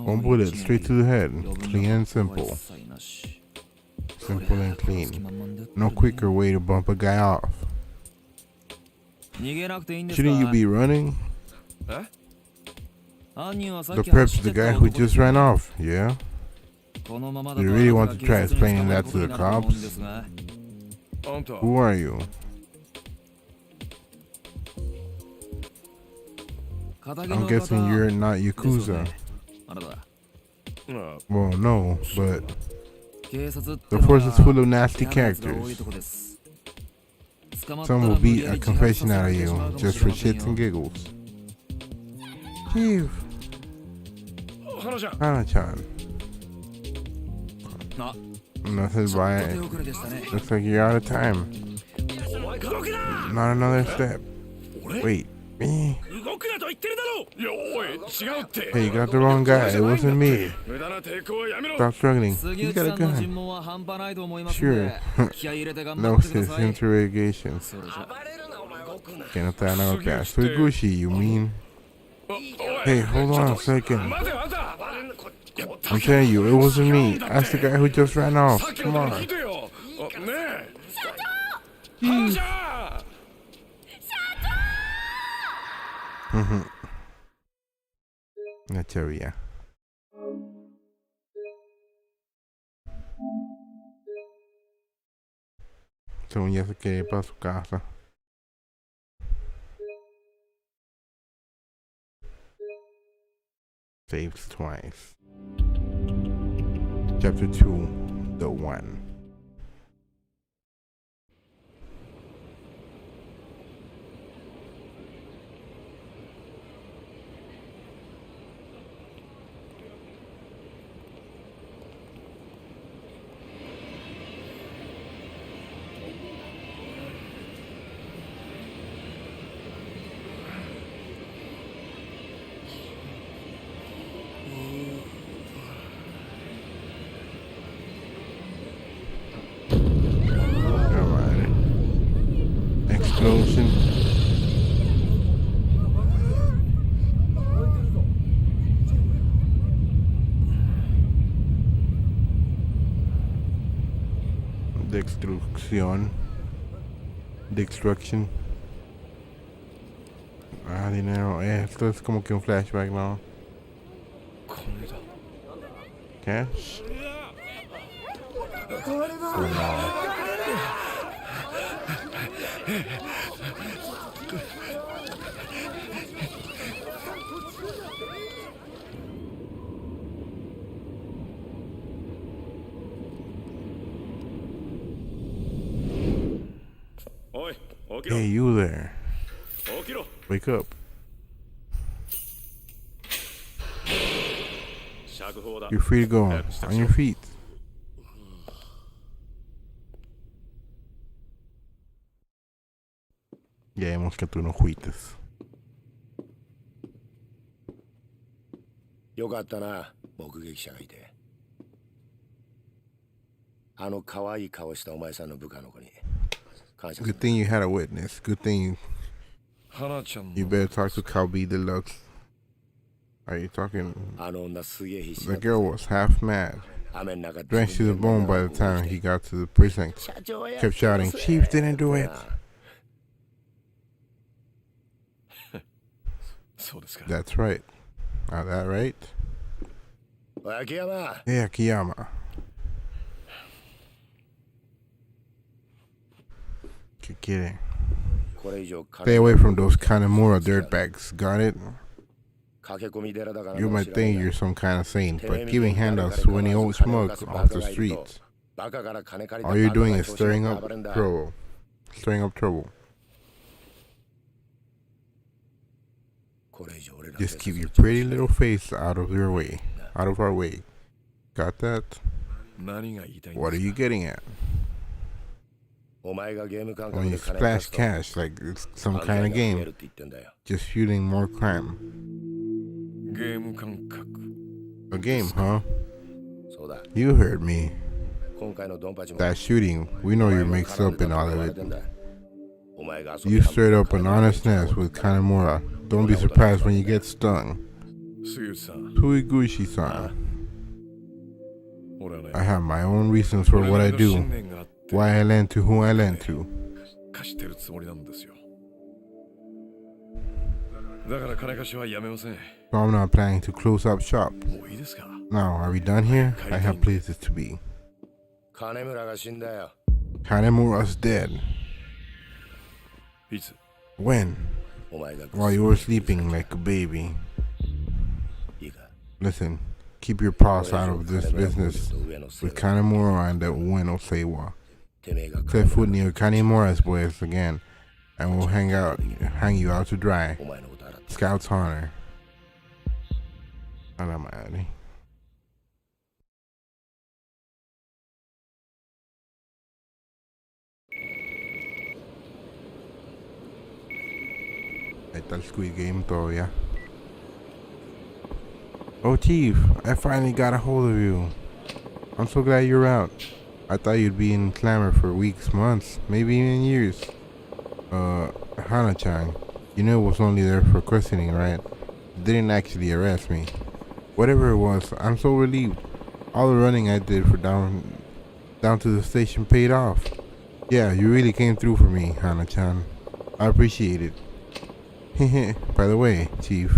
One bullet straight to the head. Clean and simple. Simple and clean. No quicker way to bump a guy off. Shouldn't you be running? The perp's the guy who just ran off, yeah? You really want to try explaining that to the cops? Who are you? I'm guessing you're not Yakuza. Well, no, but the force is full of nasty characters. Some will beat a confession out of you just for shits and giggles. Chief. Hana-chan. Nothing by it. Looks like you're out of time. Not another step. Wait, me? Hey, you got the wrong guy. It wasn't me. Stop struggling. He's got a gun. Sure. No, sis, interrogation. Que no te van a golpear. Soy Gucci, you mean? Hey, hold on a second. I'm telling you, it wasn't me. Ask the guy who just ran off. Come on. Una chavilla. Según ya se quiere ir para su casa. Saves twice. Chapter 2, The One. Explosion. Destrucción. Destruction. Ah, dinero. Esto es como que un flashback, ¿no? Cash. Oh, no. Hey, you there. Wake up. You're free to go. On your feet. Ya vemos que tú no juites. よかったな、目撃者がいて。あの可愛い顔したお前さんの部下の子に。Good thing you had a witness. Good thing you better talk to Calbi Deluxe. Are you talking? The girl was half mad. Drenched to the bone by the time he got to the precinct. Kept shouting, Chief didn't do it. That's right. Not that right? Hey, Akiyama. Keep kidding. Stay away from those Kanemura dirtbags, got it? You might think you're some kind of saint, but giving handouts to any old smug off the streets. All you're doing is stirring up trouble. Stirring up trouble. Just keep your pretty little face out of your way. Out of our way. Got that? What are you getting at? When you splash cash like it's some kind of game, just fueling more crime. A game, huh? You heard me. That shooting, we know you're mixed up in all of it. You straight up an honestness with Kanemura. Don't be surprised when you get stung. Suiguchi-san. I have my own reasons for what I do. Why I lend to who I lend to. So I'm not planning to close up shop. Now, are we done here? I have places to be. Kanemura's dead. When? While you were sleeping like a baby. Listen, keep your paws out of this business with Kanemura and the Ueno Seiwa. Set foot near Kanemura's place again, and we'll hang you out to dry. Scout's honor. A la madre. Ahí está el Squid Game todavía. Oh, Chief, I finally got a hold of you. I'm so glad you're out. I thought you'd be in clamor for weeks, months, maybe even years. Hana-chan, you know it was only there for questioning, right? You didn't actually arrest me. Whatever it was, I'm so relieved. All the running I did for down to the station paid off. Yeah, you really came through for me, Hana-chan. I appreciate it. By the way, Chief,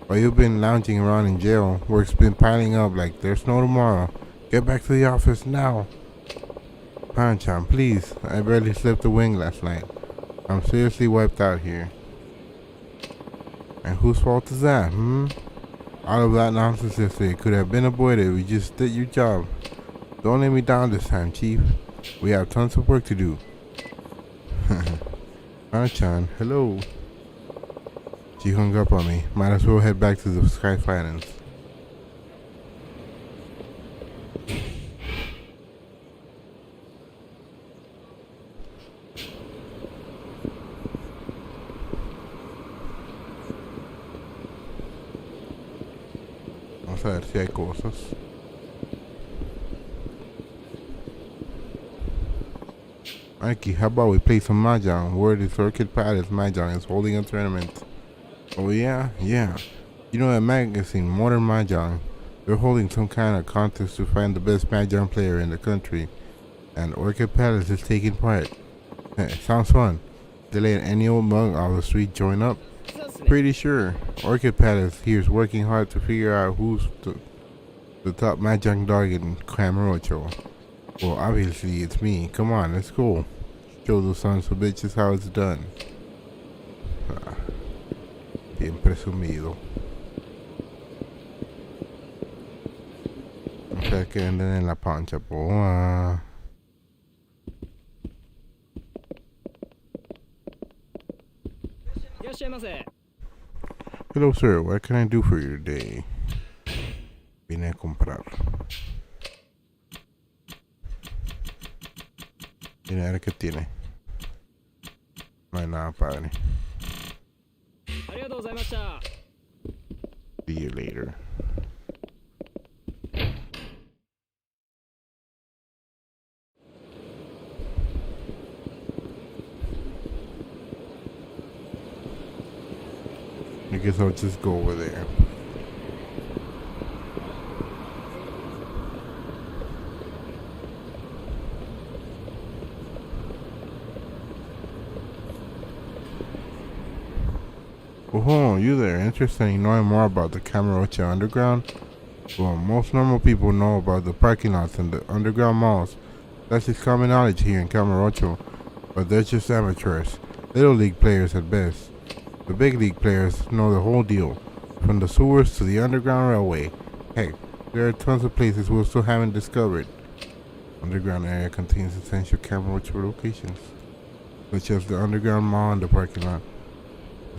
while you've been lounging around in jail, work's been piling up like there's no tomorrow. Get back to the office now. Han-chan, please. I barely slept a wink last night. I'm seriously wiped out here. And whose fault is that, All of that nonsense yesterday could have been avoided if you just did your job. Don't let me down this time, Chief. We have tons of work to do. Han-chan, hello. She hung up on me. Might as well head back to the Sky Finance. Vamos a ver si hay cosas. Mikey, how about we play some Mahjong? Word is Orchid Palace Mahjong is holding a tournament. Oh yeah? Yeah. You know that magazine, Modern Mahjong, they're holding some kind of contest to find the best Mahjong player in the country. And Orchid Palace is taking part. Sounds fun. They let any old mug off the street join up? Pretty sure. Orchid Palace here is working hard to figure out who's the top Mahjong dog in Camarocho. Well, obviously it's me. Come on, let's go. Show those sons of bitches how it's done. Bien presumido. O sea que venden en la pancha, po. Hello, sir. What can I do for you today? Vine a comprar. Vine a ver qué tiene. No hay nada, padre. See you later. I guess I'll just go over there. Oh, you there. Interested in knowing more about the Camarocha Underground? Well, most normal people know about the parking lots and the underground malls. That's just common knowledge here in Camarocho. But they're just amateurs. Little league players at best. The big league players know the whole deal. From the sewers to the underground railway. Heck, there are tons of places we still haven't discovered. Underground area contains essential Camarocho locations, such as the underground mall and the parking lot.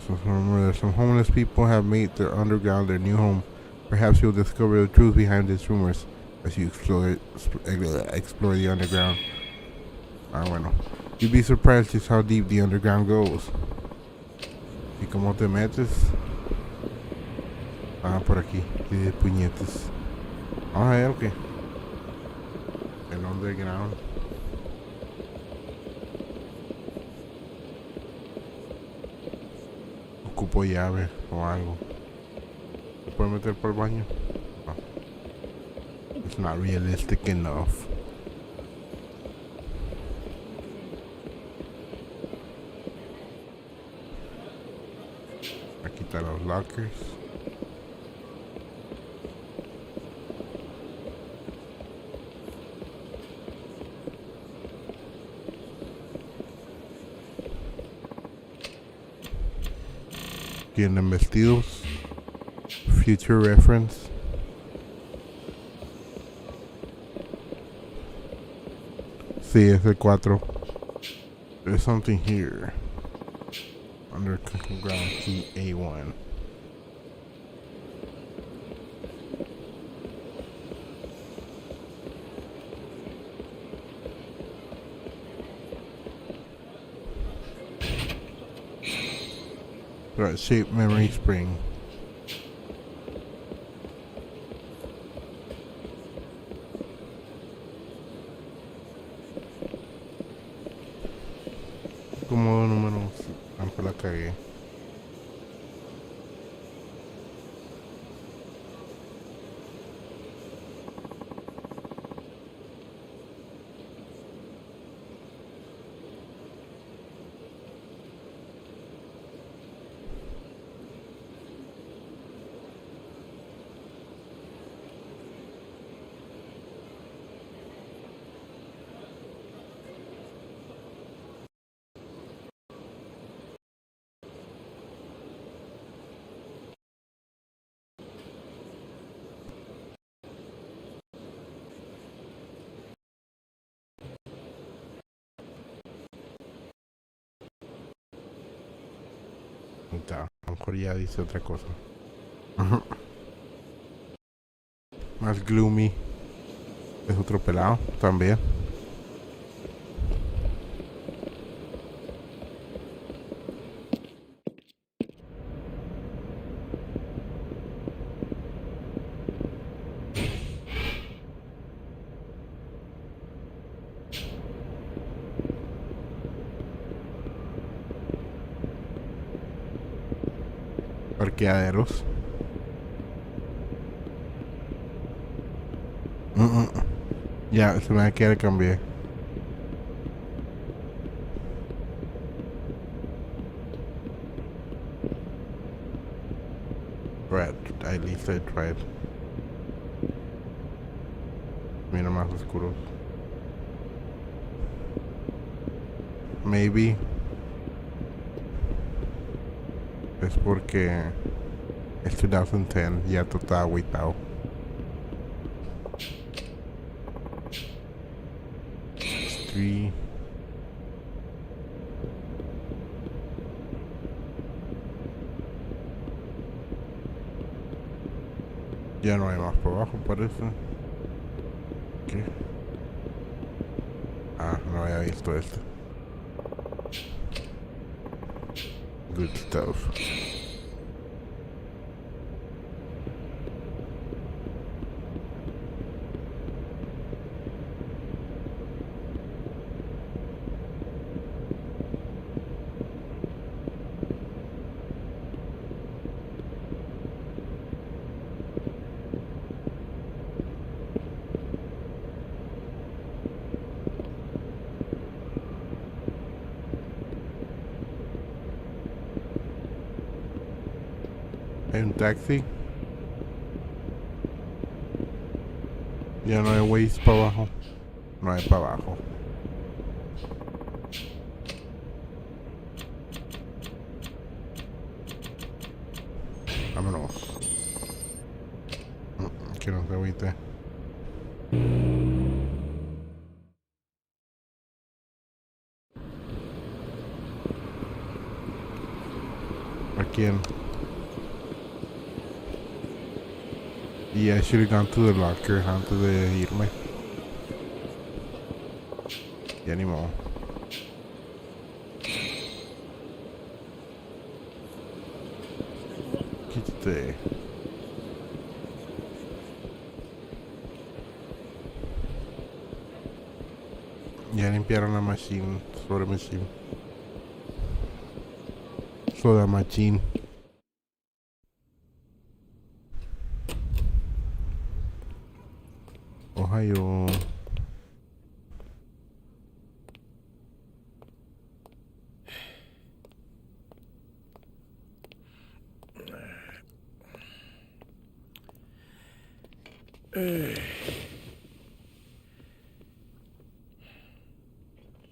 Some homeless people have made their underground their new home. Perhaps you'll discover the truth behind these rumors. as you explore the underground. Ah, bueno. You'd be surprised just how deep the underground goes. ¿Y cómo te metes? Ah, por aquí. Qué puñetes. Vamos a ver, ok. El underground. Ocupo llave o algo. ¿Se puede meter por el baño? No. It's not realistic enough. Aquí están los lockers. Tienen vestidos. Future reference. Sí, es el 4. There's something here. Underground key A1. Right, shape memory spring. Como número, aunque la cagué. A lo mejor ya dice otra cosa. Más gloomy. Es otro pelado también. Parqueaderos. Ya, se me va a quedar cambié. Right, at least I tried. Mira, más oscuros. Maybe es porque es 2010, ya todo está agüitado. Three. Ya no hay más por abajo, parece. ¿Qué? Ah, no había visto esto. Good stuff. Hay un taxi. Ya no hay ways para abajo. No hay para abajo. Vámonos. Que no se agüite. ¿A quién? Yeah, I should have gone to the locker antes de irme. Ya ni modo. Quítate. Ya limpiaron la machine. Soda machine. Soda machine. Ohio.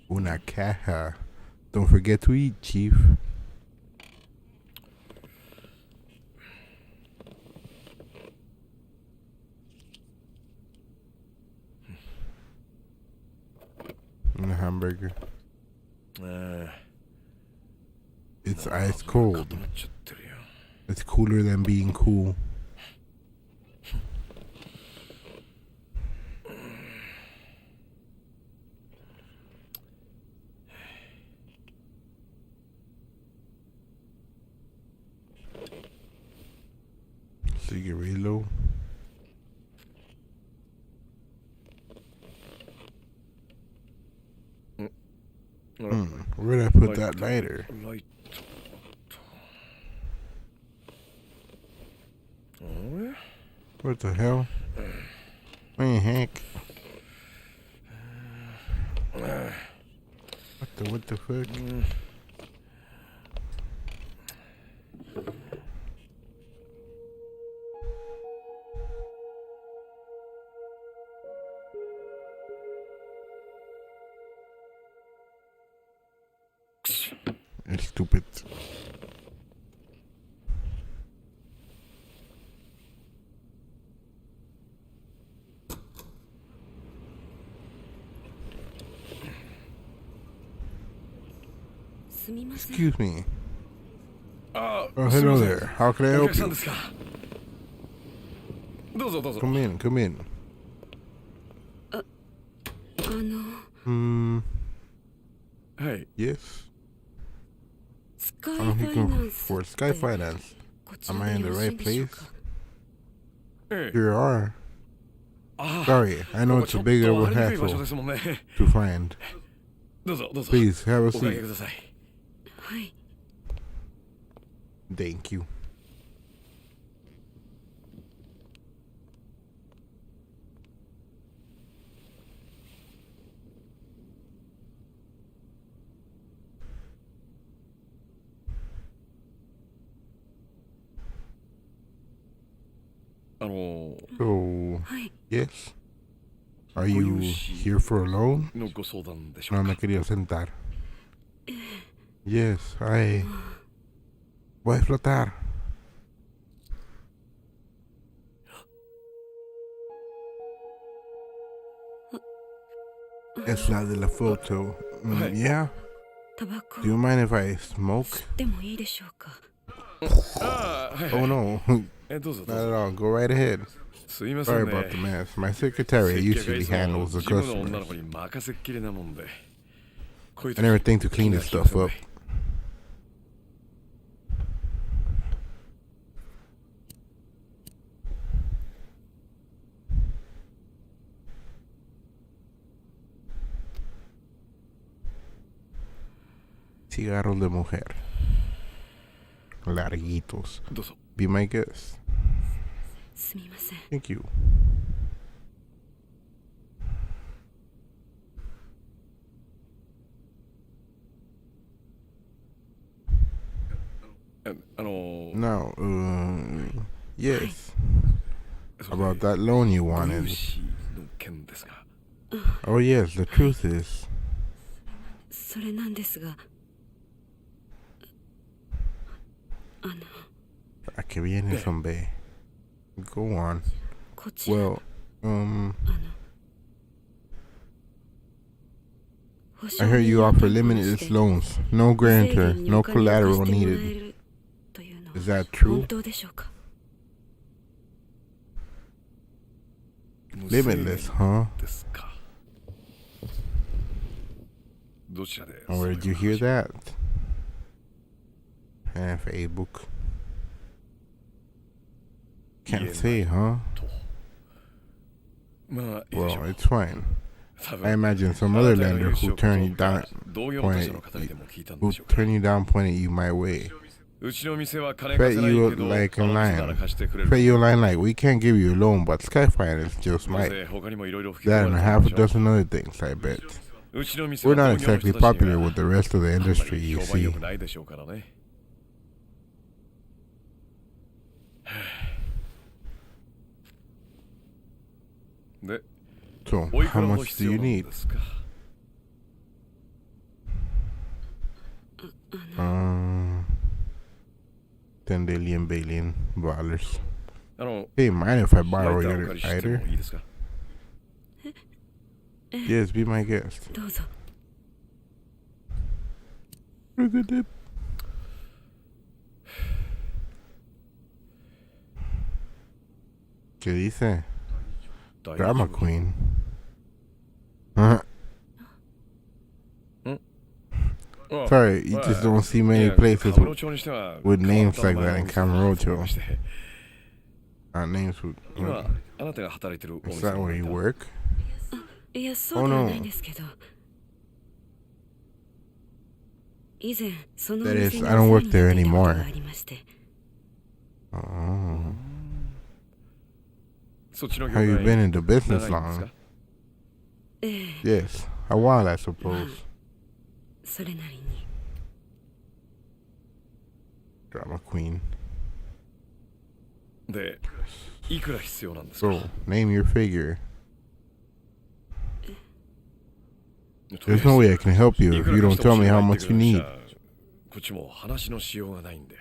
Una caja. Don't forget to eat, Chief. And a hamburger. It's ice cold. It's cooler than being cool. Cigarillo. Where did I put that lighter? What the hell? Man, heck. What the fuck? Stupid. Excuse me. Oh, hello there. How can I help you? Come in, come in. Hey. Yes. I'm looking for Sky Finance. Am I in the right place? Hey. You are. Sorry, I know it's a big of a hassle to find. Please, have a seat. Thank you. So, yes. Are you here for a loan? No me quería sentar. Yes, voy a explotar. Es la de la foto. Yeah. Do you mind if I smoke? Oh no. Not at all. Go right ahead. Sorry about the mess. My secretary usually handles the customers. I never think to clean this stuff up. Cigarros de mujer. Larguitos. Be my guest. Thank you. Now, yes. About that loan you wanted. Oh yes, the truth is. ¿A qué vienes, hombre? Go on. Well, I heard you offer limitless loans, no guarantor, no collateral needed. Is that true? Limitless, huh? ですか。どちらで Where did you hear that? Half a book. Can't say, huh? まあいいでしょ Well, う。 it's fine. 多 I 分 imagine some あ other なたが lender 融 who 資を turn you 断った down, 同業他社の方にでも聞いたんで who しょうか。 turn you down, pointed you my way. うちの店は金 Fed 貸せない you けど like a 他の店なら lion. 貸してくれる。 Fed you a line like, we can't give you a loan, but Sky Finance just どう might. せ他にもいろいろ吹き込 That ま and れ a てる half で a しょ。 dozen other things, I bet. うちの店 We're は not 同業の exactly 人たちに popular は with the rest of the あんま industry, り you 評判良 see. くないでしょうからね。で、 So, おいく how らほど much 必 do 要 you なん need? ですか。 $10 billion. あの、 Hey, mind if I ライ borrow ターお your 借りして lighter? もいいですか。 Yes, be my guest. どうぞ。 ¿Qué dice? 大丈 Drama 夫。 queen. Huh? あ Sorry, you just don't see many いや places 株の町にしては with 変わ names った名 like 前 that のお in 店が Camarocho. して Names with. 今あなたが働いてるお Is 店 that の where you ライター work? いや、そうではないんですけど。以前、そのお That 店 is, に I don't お work 世 there 話になったこと anymore. がありまして。 Oh. そっちの業 Have you 界 been into 長い business んです long? か。ええ、 Yes, a while, I suppose. それなりに。 Drama queen. で、いくら必要なんですか。 So, name your figure. とりあえ There's ず no way I can help you い if くら you か don't してほ tell しい me と how 言って much く you れ need. るしこっちも話のしようがないんで。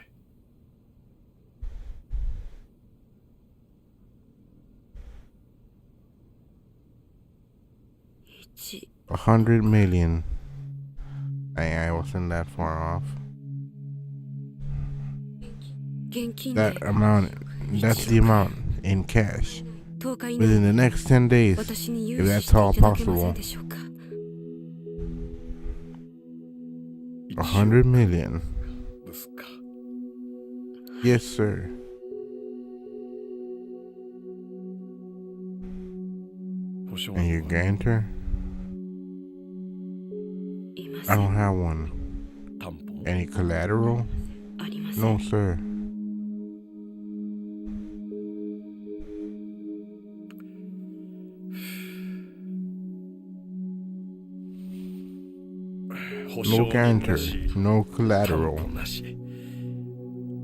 100 million. I wasn't that far off. 現金で That amount, that's the amount in cash. 10日以 Within 内 the に next 10 days, 私に if 融資 that's して all いただけませ possible. んでしょうか。 100 million. ですか。 Yes, sir. 保証 And your guarantor? いま I せ don't ん。 have one. 担保 Any collateral? ありません。 No, sir. 保 No 証人 guarantor. なし No 担 collateral. 保なし。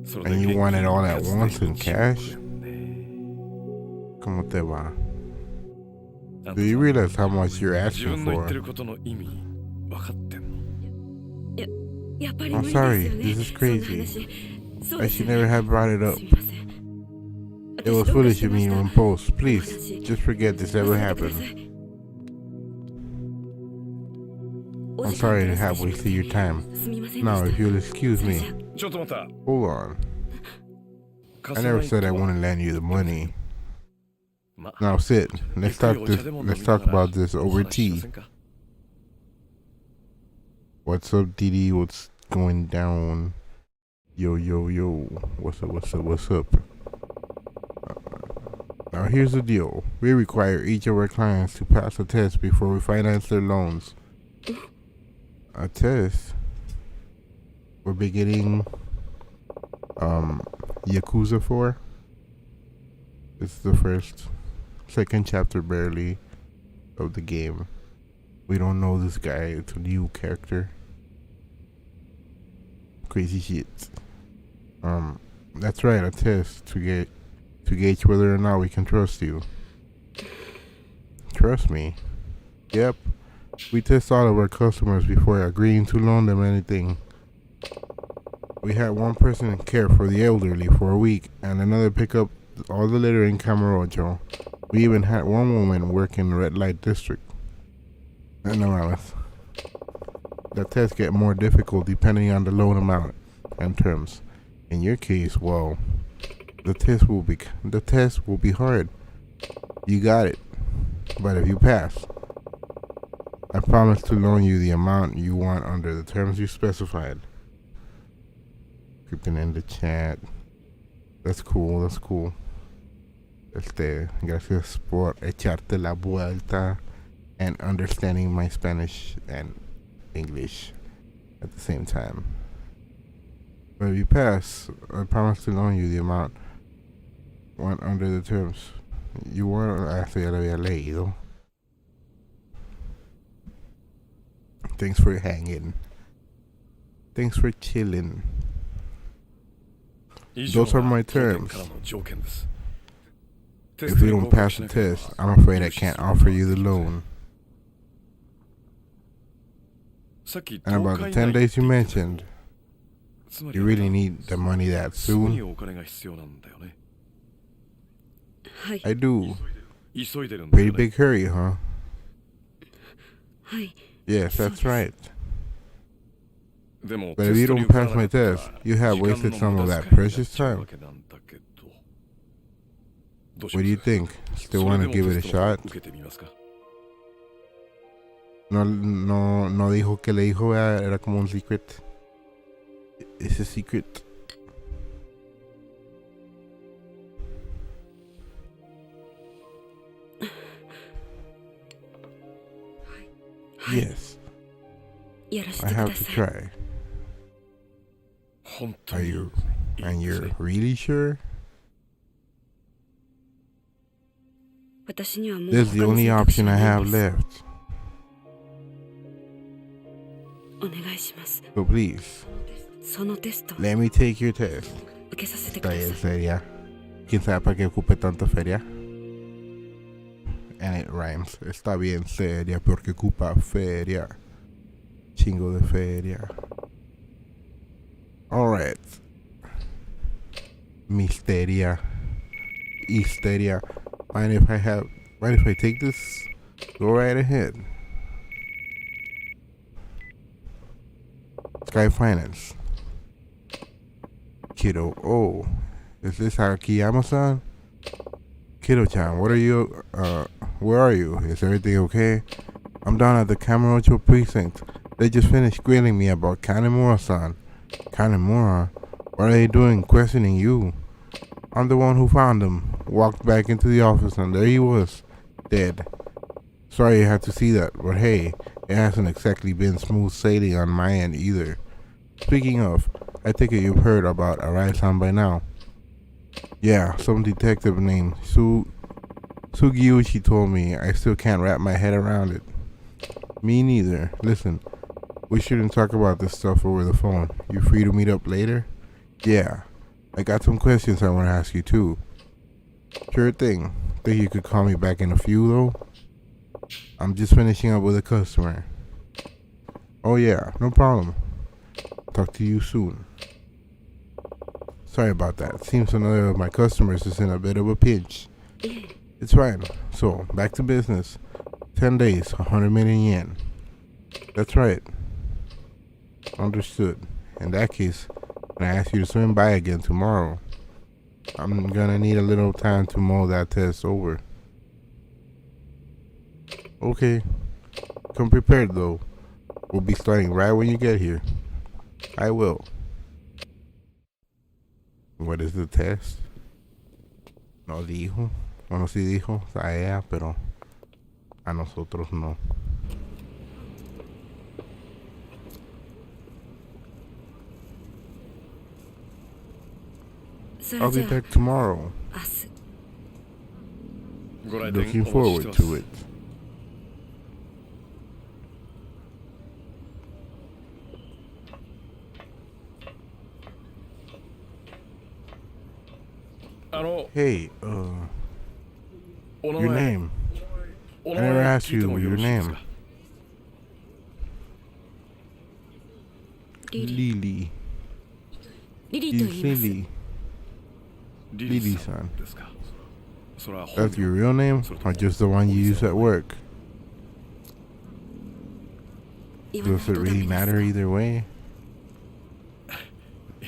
それ And で you 現 want it 金 all at 一括 once で in 1億 cash? 円ね。 ¿Cómo te va? あんた Do you realize how much you're 自分 asking の言って for? ることの意味分かってんの。やっぱり I'm 無理ですよ sorry. ね。 This is そんな crazy. 話。そう I です should よね。 never have brought it up. すみません。 It was 私どうか foolish し of ま me し to た。 impose. Please, この話 just forget this 忘 ever れてくださ happened. い。お I'm 時間 sorry 取 to らせ have てしま wasted っ your て time. すみませんで Now, し if た。 you'll excuse それ me, じゃ ちょっと待った。 hold on. 貸 I せな never い said と I は wouldn't lend you the money. ま Now sit. Let's talk ゆっくりお this. 茶でも飲み Let's な talk がら about this お over 話ししま tea. せんか。 What's up, DD? What's going down? Yo, yo, yo. What's up? What's up? What's up? Now here's the deal. We require each of our clients to pass a test before we finance their loans. A test? We're beginning Yakuza 4. This is the second chapter barely of the game. We don't know this guy. It's a new character. Crazy shit. That's right, a test to gauge whether or not we can trust you. Trust me? Yep. We test all of our customers before agreeing to loan them anything. We had one person care for the elderly for a week and another pick up all the litter in Camarocho. We even had one woman work in the red light district. No, Alice. The tests get more difficult depending on the loan amount and terms. In your case, well, the test will be hard. You got it. But if you pass, I promise to loan you the amount you want under the terms you specified. Creeping in the chat. That's cool, that's cool. Gracias por echarte la vuelta and understanding my Spanish and English at the same time. But if you pass, I promise to loan you the amount want under the terms you want. Actually, ya lo había leído. Thanks for hanging. Thanks for chilling. Those are my terms. If you don't pass the test, I'm afraid I can't offer you the loan. And about the 10 days you mentioned, you really need the money that soon? I do. Pretty big hurry, huh? Yes, that's right. But if you don't pass my test, you have wasted some of that precious time. What do you think? Still want to give it a shot? No dijo que le dijo era como un secret. It's a secret. Yes. I have to try. Are you? And you're really sure? This is the only option I have left. So please, let me take your test. Está bien seria. ¿Quién sabe para qué ocupe tanta feria? And it rhymes. Está bien seria porque ocupa feria. Chingo de feria. Alright. Misteria. Hysteria. Mind if I take this? Go right ahead. Sky Finance. Kiddo. Oh. Is this Akiyama-san? Kiddo-chan, where are you? Is everything okay? I'm down at the Kamurocho precinct. They just finished grilling me about Kanemura-san. Kanemura? What are they doing questioning you? I'm the one who found him. Walked back into the office and there he was, dead. Sorry you had to see that, but hey, it hasn't exactly been smooth sailing on my end either. Speaking of, I think you've heard about Arai-san by now. Yeah, some detective named Sugiuchi told me. I still can't wrap my head around it. Me neither. Listen, we shouldn't talk about this stuff over the phone. You free to meet up later? Yeah. I got some questions I want to ask you too. Sure thing. Think you could call me back in a few though? I'm just finishing up with a customer. Oh yeah, no problem. Talk to you soon. Sorry about that. Seems another of my customers is in a bit of a pinch. It's fine. So, back to business. 10 days, 100 million yen. That's right. Understood. In that case, can I ask you to swing by again tomorrow? I'm gonna need a little time to mull that test over. Okay. Come prepared though. We'll be starting right when you get here. I will. What is the test? No dijo. Bueno, sí dijo a ella, pero a nosotros no. I'll be back tomorrow. Looking forward to it. Hey, your name. I never asked you your name. Lily. Lily. Lily-san. That's your real name, or just the one you use at work? Does it really matter either way?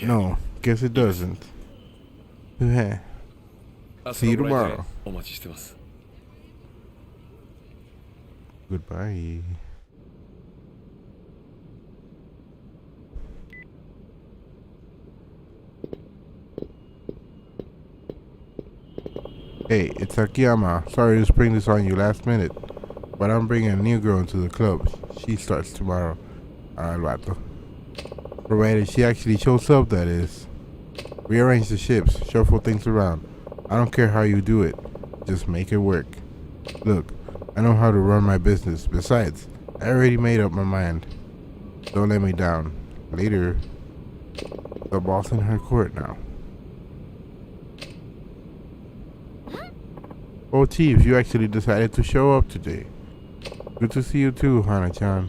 No, guess it doesn't. See you tomorrow. Goodbye. Hey, it's Akiyama. Sorry to spring this on you last minute, but I'm bringing a new girl into the club. She starts tomorrow. Al rato. Provided she actually shows up, that is. Rearrange the ships, shuffle things around. I don't care how you do it. Just make it work. Look, I know how to run my business. Besides, I already made up my mind. Don't let me down. Later. The boss in her court now. Oh, Chief, you actually decided to show up today. Good to see you too, Hana-chan.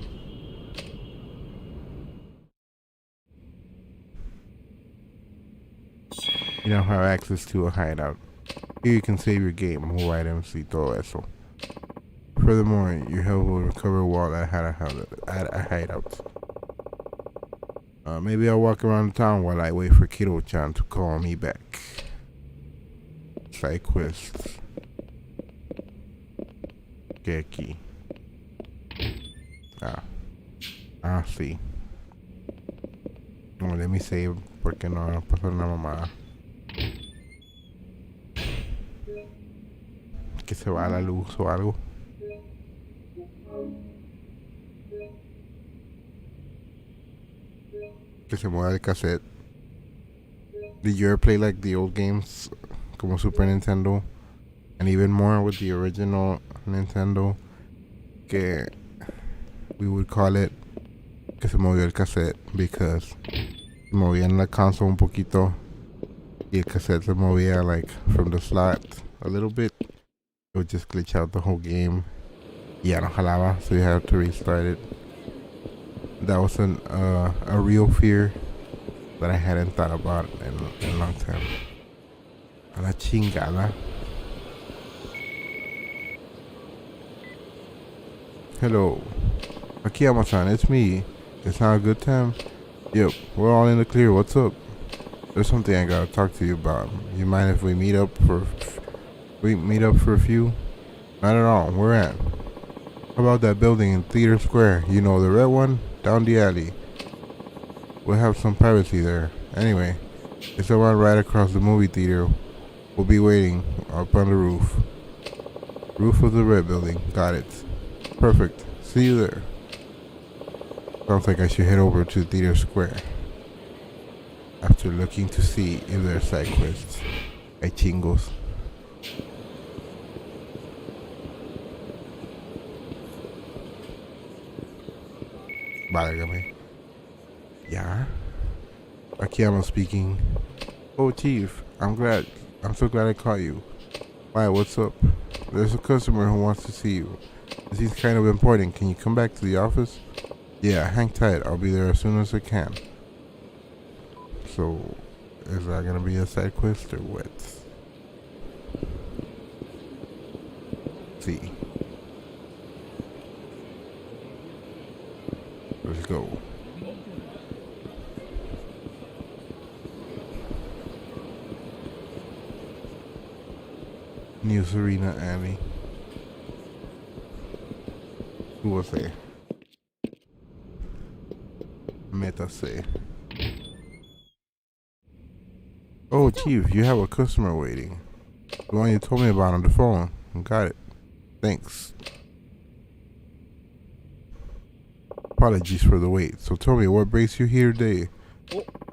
You now have access to a hideout. Here you can save your game, move items, y todo eso. Furthermore, your health will recover while I had a hideout. Maybe I'll walk around town while I wait for Kiro-chan to call me back. Side quests. ¿Qué aquí? Sí. No, let me save porque no pasó una mamada. Que se va la luz o algo. Que se mueva el cassette. Did you ever play like the old games como Super Nintendo and even more with the original Nintendo, que we would call it que se movió el cassette because se movía en la console un poquito y el cassette se movía like from the slot a little bit. It would just glitch out the whole game. Ya no jalaba, so you have to restart it. That was a real fear that I hadn't thought about in a long time. A la chingada. Hello. Akiyama-san, it's me. It's not a good time? Yep, we're all in the clear. What's up? There's something I gotta talk to you about. You mind if we meet up for a few? Not at all. Where at? How about that building in Theater Square? You know, the red one? Down the alley. We'll have some privacy there. Anyway, it's the one right across the movie theater. We'll be waiting up on the roof. Roof of the red building. Got it. Perfect. See you there. Sounds like I should head over to Theater Square after looking to see if there are side quests. Hay chingos. Válgame. Yeah? Akiyama speaking. Oh, Chief, I'm so glad I caught you. Why, what's up? There's a customer who wants to see you. This seems kind of important. Can you come back to the office? Yeah, hang tight. I'll be there as soon as I can. So, is that gonna be a side quest or what? Let's see. Let's go. New Serena Alley. Who was there? Meta say. Oh, Chief, you have a customer waiting. The one you told me about on the phone. Got it. Thanks. Apologies for the wait. So tell me, what brings you here today?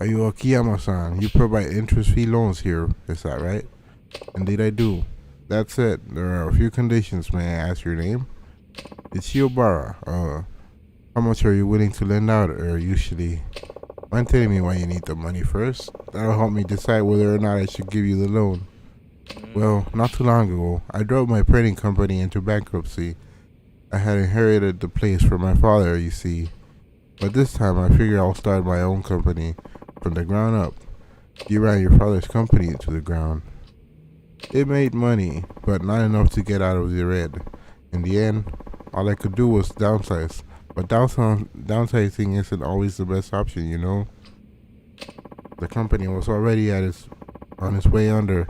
Are you Akiyama-san? You provide interest-free loans here, is that right? Indeed I do. That's it. There are a few conditions. May I ask your name? It's Shiobara. How much are you willing to lend out, or usually? Mind telling me why you need the money first? That'll help me decide whether or not I should give you the loan. Well, not too long ago, I drove my printing company into bankruptcy. I had inherited the place from my father, you see. But this time I figure I'll start my own company from the ground up. You ran your father's company to the ground. It made money, but not enough to get out of the red. In the end, all I could do was downsize. But downsizing isn't always the best option, you know? The company was already on its way under.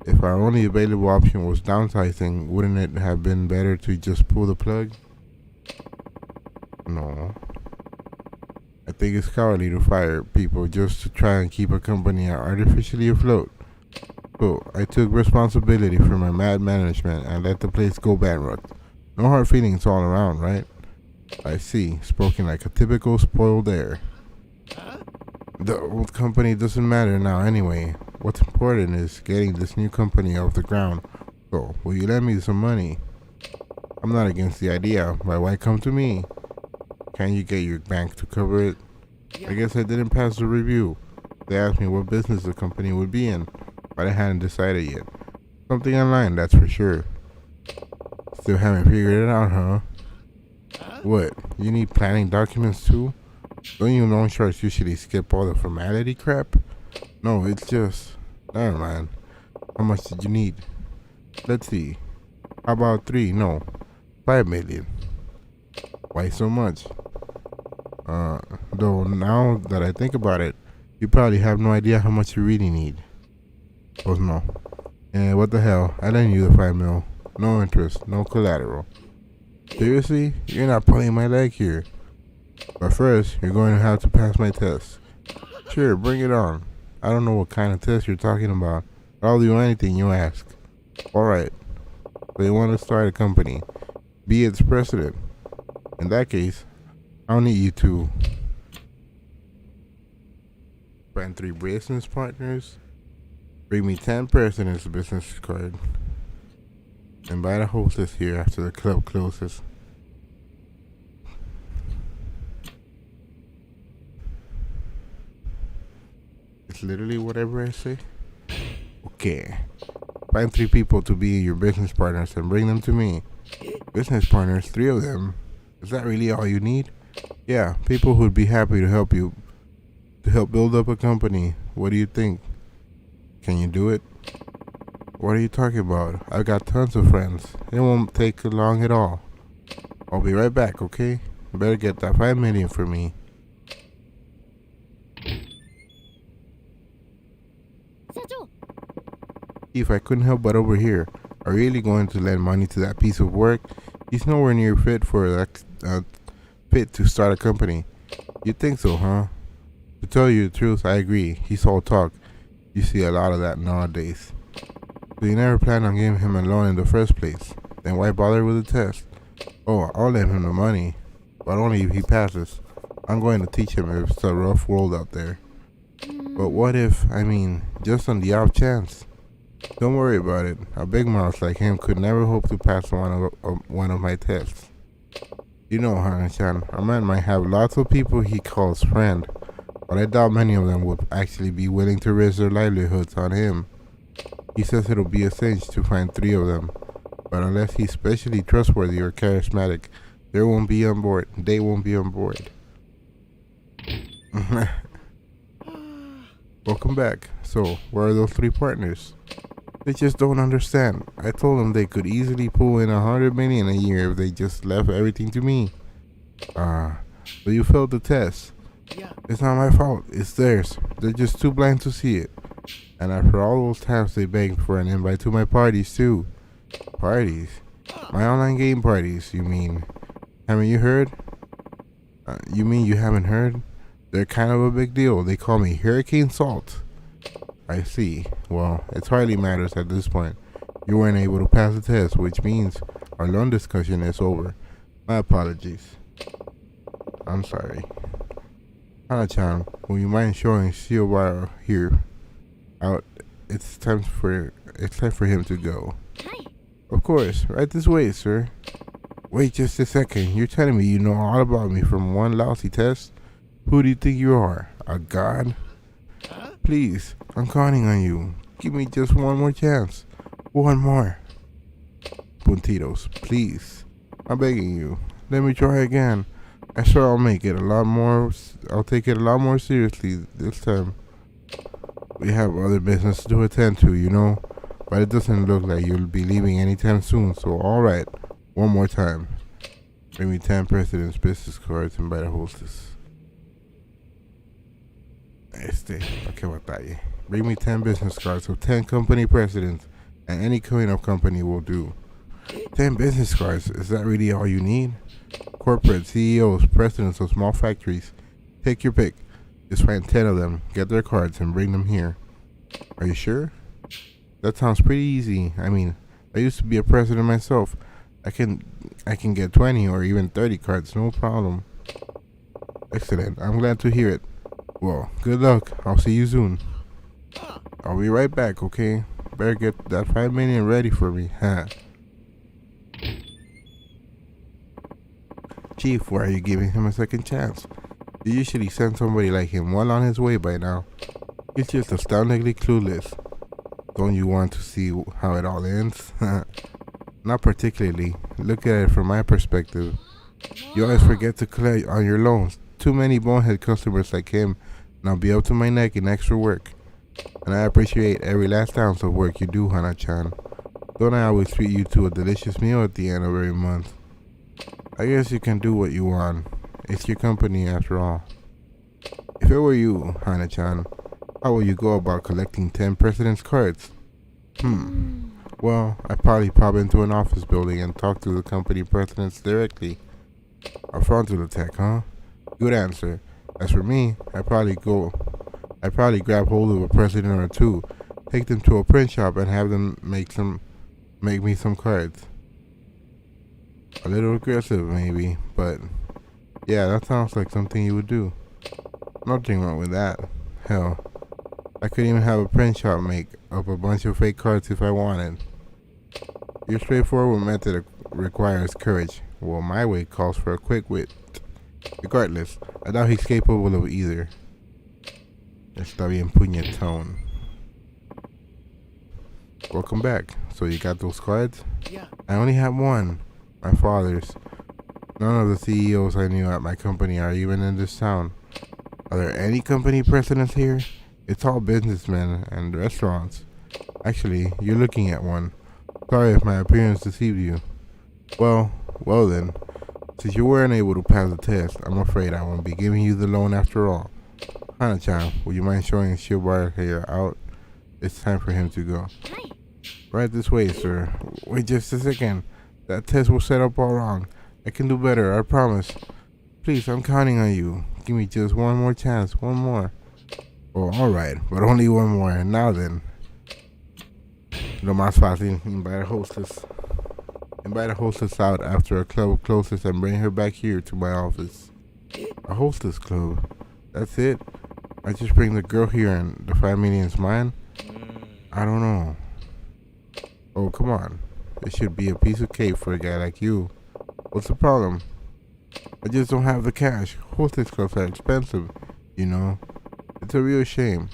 If our only available option was downsizing, wouldn't it have been better to just pull the plug? No. I think it's cowardly to fire people just to try and keep a company artificially afloat. So I took responsibility for my mad management and let the place go bankrupt. No hard feelings all around, right? I see, spoken like a typical spoiled heir. The old company doesn't matter now anyway. What's important is getting this new company off the ground. So, will you lend me some money? I'm not against the idea, but why come to me? Can you get your bank to cover it? I guess I didn't pass the review. They asked me what business the company would be in, but I hadn't decided yet. Something online, that's for sure. Still haven't figured it out, huh? What? You need planning documents too? Don't you loan sharks usually skip all the formality crap? No, it's just... Never mind. How much did you need? Let's see. How about 3? No. 5 million. Why so much? Though now that I think about it, you probably have no idea how much you really need. Oh no. And what the hell? I lent you the 5 mil. No interest, no collateral. Seriously? You're not pulling my leg here. But first, you're going to have to pass my test. Sure, bring it on. I don't know what kind of test you're talking about. I'll do anything you ask. Alright. So you want to start a company. Be its president. In that case, I'll need you to find 3 business partners. Bring me 10 president's business card. Invite a hostess here after the club closes. It's literally whatever I say. Okay. Find 3 people to be your business partners and bring them to me. Business partners, 3 of them. Is that really all you need? Yeah, people who'd be happy to help you, to help build up a company. What do you think? Can you do it? What are you talking about? I've got tons of friends. It won't take long at all. I'll be right back, okay? You better get that 5 million for me. If I couldn't help but overhear, are you really going to lend money to that piece of work? He's nowhere near fit for that, fit to start a company. You think so, huh? To tell you the truth, I agree. He's all talk. You see a lot of that nowadays. So you never planned on giving him a loan in the first place. Then why bother with the test? Oh, I'll lend him the money, but only if he passes. I'm going to teach him if it's a rough world out there. But what if, just on the off chance? Don't worry about it. A big mouth like him could never hope to pass one of my tests. You know, Hana-chan, a man might have lots of people he calls friend, but I doubt many of them would actually be willing to risk their livelihoods on him. He says it'll be a cinch to find 3 of them, but unless he's especially trustworthy or charismatic, they won't be on board. Welcome back. So, where are those 3 partners? They just don't understand. I told them they could easily pull in 100 million a year if they just left everything to me. So you failed the test. It's not my fault, it's theirs. They're just too blind to see it. And after all those times they begged for an invite to my parties too. Parties? My online game parties, you mean? Haven't you heard? You mean you haven't heard? They're kind of a big deal. They call me Hurricane Salt. I see. Well, it hardly matters at this point. You weren't able to pass the test, which means our loan discussion is over. My apologies. I'm sorry. Hana-chan, will you mind showing Shiobara here out? It's time for him to go. Of course, right this way, sir. Wait just a second. You're telling me you know all about me from one lousy test? Who do you think you are? A god? Please, I'm counting on you. Give me just one more chance. One more. Puntitos, please. I'm begging you. Let me try again. I swear I'll take it a lot more seriously this time. We have other business to attend to, you know. But it doesn't look like you'll be leaving anytime soon, so alright. One more time. Bring me 10 president's business cards and by the hostess. Pa' que batalle. Bring me 10 business cards of 10 company presidents and any cleanup company will do. 10 business cards, is that really all you need? Corporate CEOs, presidents of small factories. Take your pick. Just find 10 of them, get their cards, and bring them here. Are you sure? That sounds pretty easy. I mean, I used to be a president myself. I can get 20 or even 30 cards, no problem. Excellent. I'm glad to hear it. Well, good luck. I'll see you soon. I'll be right back, okay? Better get that 5 million ready for me. Chief, why are you giving him a second chance? You usually send somebody like him well on his way by now. He's just astoundingly clueless. Don't you want to see how it all ends? Not particularly. Look at it from my perspective. You always forget to collect on your loans. Too many bonehead customers like him, and I'll be up to my neck in extra work. And I appreciate every last ounce of work you do, Hana-chan. Don't I always treat you to a delicious meal at the end of every month? I guess you can do what you want. It's your company after all. If it were you, Hana-chan, how will you go about collecting 10 president's cards? Well, I'd probably pop into an office building and talk to the company presidents directly. A frontal attack, huh? Good answer. As for me, I'd probably grab hold of a president or two, take them to a print shop and have them make me some cards. A little aggressive, maybe, but yeah, that sounds like something you would do. Nothing wrong with that. Hell, I could even have a print shop make up a bunch of fake cards if I wanted. Your straightforward method requires courage, while my way calls for a quick wit. Regardless, I doubt he's capable of either. Está bien puñetón. Welcome back. So you got those cards? Yeah. I only have one. My father's. None of the CEOs I knew at my company are even in this town. Are there any company presidents here? It's all businessmen and restaurants. Actually, you're looking at one. Sorry if my appearance deceived you. Well then. Since you weren't able to pass the test, I'm afraid I won't be giving you the loan after all. Hana-chan, would you mind showing Shiobara here out? It's time for him to go. Right this way, sir. Wait just a second. That test was set up all wrong. I can do better, I promise. Please, I'm counting on you. Give me just one more chance, one more. Oh, alright, but only one more. Now then. Lo más fácil, invite a hostess out after a club closes and bring her back here to my office. A hostess club? That's it? I just bring the girl here and the 5 million's mine? I don't know. Oh, come on. It should be a piece of cake for a guy like you. What's the problem? I just don't have the cash. Hostess clubs are expensive, you know. It's a real shame.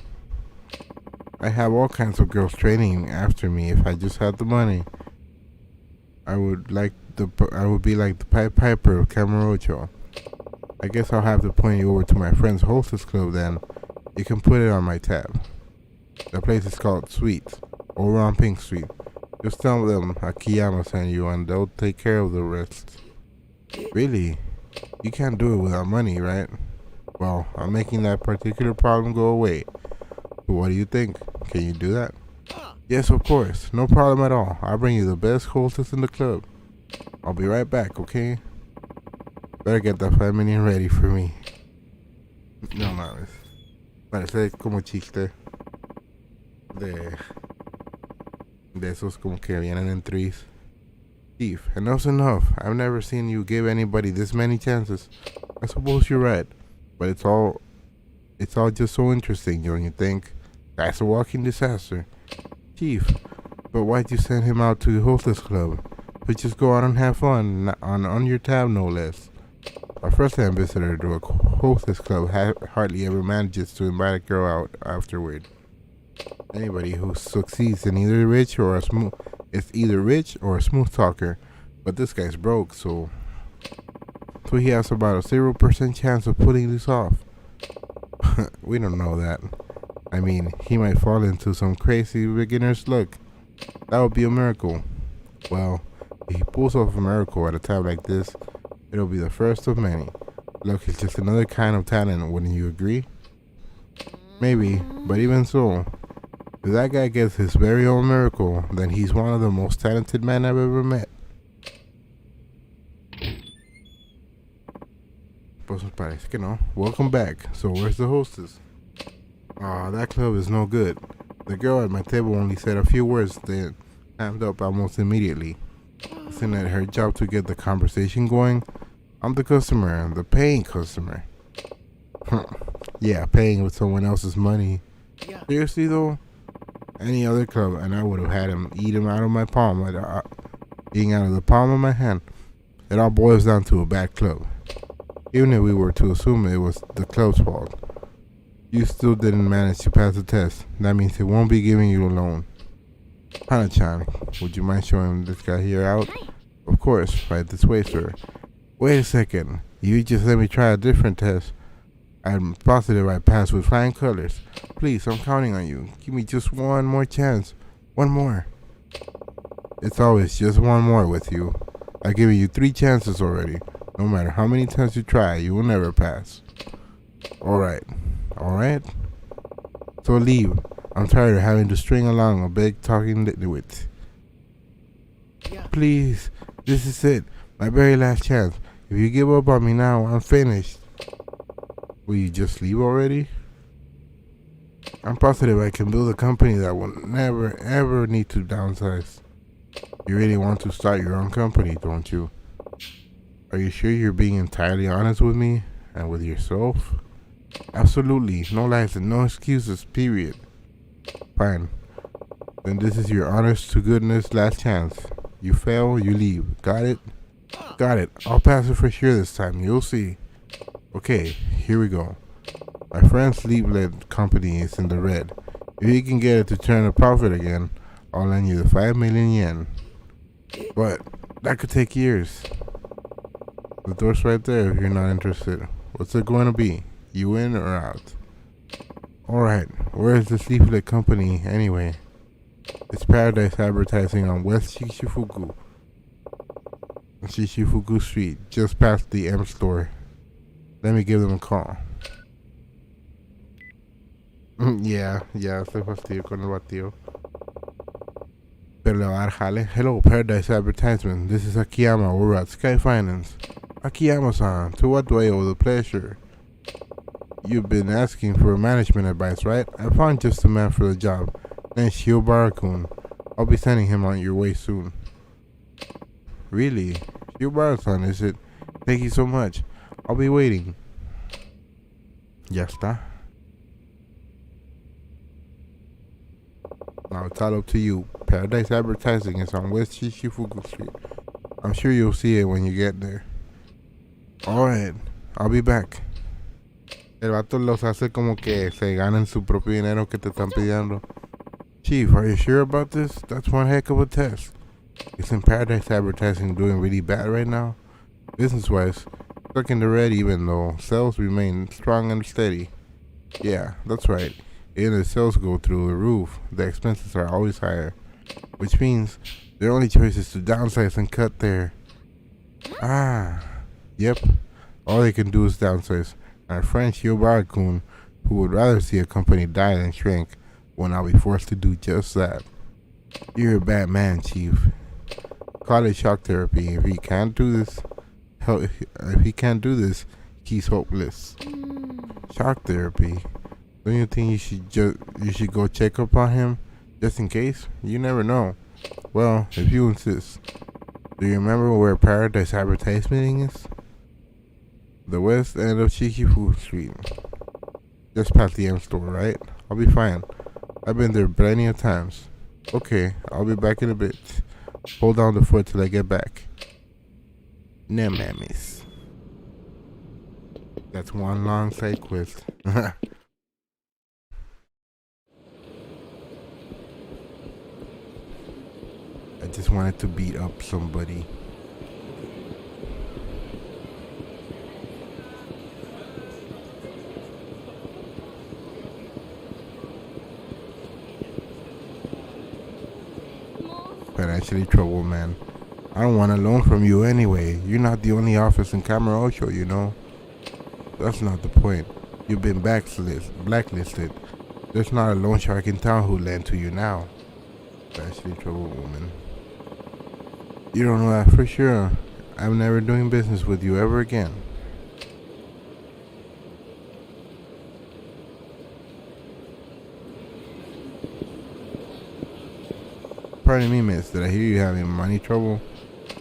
I have all kinds of girls training after me if I just had the money. I would be like the Pied Piper of Camarocho. I guess I'll have to point you over to my friend's hostess club then. You can put it on my tab. The place is called Sweets, over on Pink Street. Just tell them Akiyama sent you and they'll take care of the rest. Really? You can't do it without money, right? Well, I'm making that particular problem go away. So what do you think? Can you do that? Yes, of course. No problem at all. I'll bring you the best hostess in the club. I'll be right back, okay? Better get that 5 million ready for me. No mames. Parece como chiste de esos como que vienen en threes. Chief, enough's enough. I've never seen you give anybody this many chances. I suppose you're right, but it's all just so interesting, don't you think? That's a walking disaster. Chief, but why'd you send him out to the hostess club? But just go out and have fun, on your tab no less. Our first-time visitor to a hostess club hardly ever manages to invite a girl out afterward. Anybody who succeeds in either rich or a smooth talker, but this guy's broke, so he has about a 0% chance of pulling this off. We don't know that. I mean, he might fall into some crazy beginner's luck. That would be a miracle. Well, if he pulls off a miracle at a time like this, it'll be the first of many. Luck is just another kind of talent, wouldn't you agree? Maybe, but even so, If that guy gets his very own miracle, then he's one of the most talented men I've ever met. Pues parece que no. Welcome back. So where's the hostess? Aw, that club is no good. The girl at my table only said a few words, then hammed up almost immediately. Isn't it her job to get the conversation going? I'm the customer, the paying customer. Yeah, paying with someone else's money. Seriously though? Any other club and I would have had him eat him out of my palm, eating out of the palm of my hand. It all boils down to a bad club. Even if we were to assume it was the club's fault, you still didn't manage to pass the test. That means it won't be giving you a loan. Hana-chan, would you mind showing this guy here out? Of course, right this way, sir. Wait a second. You just let me try a different test. I'm positive I passed with flying colors. Please, I'm counting on you. Give me just one more chance. One more. It's always just one more with you. I've given you 3 chances already. No matter how many times you try, you will never pass. Alright. Alright? So leave. I'm tired of having to string along a big talking nitwit. Please. This is it. My very last chance. If you give up on me now, I'm finished. Will you just leave already? I'm positive I can build a company that will never ever need to downsize. You really want to start your own company, don't you? Are you sure you're being entirely honest with me and with yourself? Absolutely. No lies and no excuses, period. Fine. Then this is your honest to goodness last chance. You fail, you leave. Got it? Got it. I'll pass it for sure this time. You'll see. Okay, here we go. My friend's leave-led company is in the red. If he can get it to turn a profit again, I'll lend you the 5 million yen. But that could take years. The door's right there if you're not interested. What's it going to be? You in or out? Alright, where is this leaflet company anyway? It's Paradise Advertising on West Shishifuku Street, just past the M store. Let me give them a call. Yeah, estoy fastidio con el batido. Pero le va a dar jale. Hello, Paradise Advertisement. This is Akiyama. We're at Sky Finance. Akiyama-san, to what do I owe the pleasure? You've been asking for management advice, right? I found just the man for the job. Name's Shiobara-kun. I'll be sending him on your way soon. Really? Shiobara-san, is it? Thank you so much. I'll be waiting. Ya está. Now it's all up to you. Paradise Advertising is on West Shishifuku Street. I'm sure you'll see it when you get there. Alright, I'll be back. El vato los hace como que se ganan su propio dinero que te están pidiendo. Chief, are you sure about this? That's one heck of a test. Isn't Paradise Advertising doing really bad right now? Business-wise, stuck in the red even though sales remain strong and steady. Yeah, that's right. Even if sales go through the roof, the expenses are always higher. Which means their only choice is to downsize and cut their... Yep. All they can do is downsize. Our friend Shiobara-kun, who would rather see a company die than shrink, will now be forced to do just that. You're a bad man, Chief. Call it shock therapy. If he can't do this, he's hopeless. Shock therapy. Don't you think you should go check up on him, just in case? You never know. Well, if you insist. Do you remember where Paradise Advertising is? The west end of Shishifuku Street. Just past the M store, right? I'll be fine. I've been there plenty of times. Okay, I'll be back in a bit. Hold down the fort till I get back. No mammies. That's one long side quest. I just wanted to beat up somebody. Financially troubled, man. I don't want a loan from you anyway. You're not the only office in Kamurocho, you know. That's not the point. You've been blacklisted. There's not a loan shark in town who lend to you now. Especially troubled woman. You don't know that for sure. I'm never doing business with you ever again. Pardon me, miss. Did I hear you having money trouble?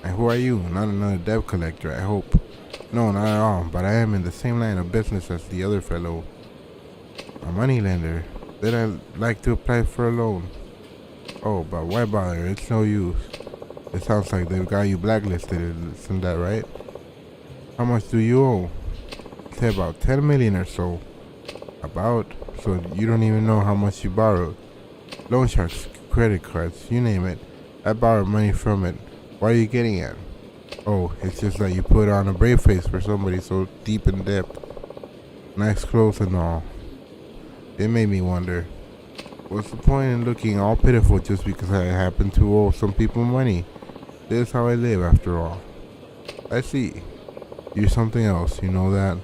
And who are you? Not another debt collector, I hope. No, not at all. But I am in the same line of business as the other fellow. A money lender. Then I'd like to apply for a loan. Oh, but why bother? It's no use. It sounds like they've got you blacklisted, isn't that right? How much do you owe? Say about 10 million or so. About? So you don't even know how much you borrowed. Loan sharks, credit cards, you name it. I borrowed money from it. What are you getting at? Oh, it's just that you put on a brave face for somebody so deep in debt. Nice clothes and all. It made me wonder. What's the point in looking all pitiful just because I happen to owe some people money? This is how I live after all. I see. You're something else, you know that?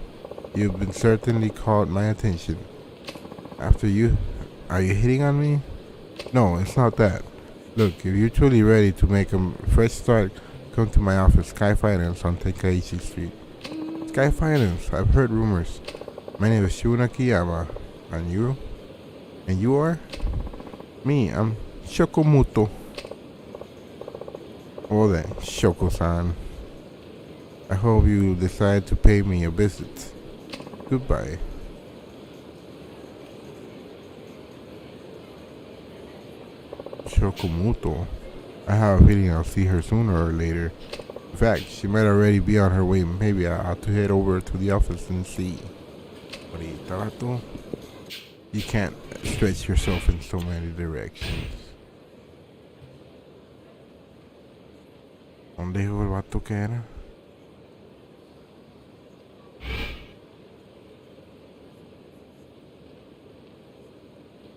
You've been certainly caught my attention. After you... Are you hitting on me? No, it's not that. Look, if you're truly ready to make a fresh start, come to my office, Sky Finance on Tenkaichi Street. Sky Finance, I've heard rumors. My name is Shun Akiyama. And you? And you are? Me, I'm Shokomuto. Oh, then, Shoko-san. I hope you decide to pay me a visit. Goodbye. Shokomuto. I have a feeling I'll see her sooner or later. In fact, she might already be on her way. Maybe I ought to head over to the office and see. Ahorita, you can't stretch yourself in so many directions. ¿Dónde dijo el vato que era?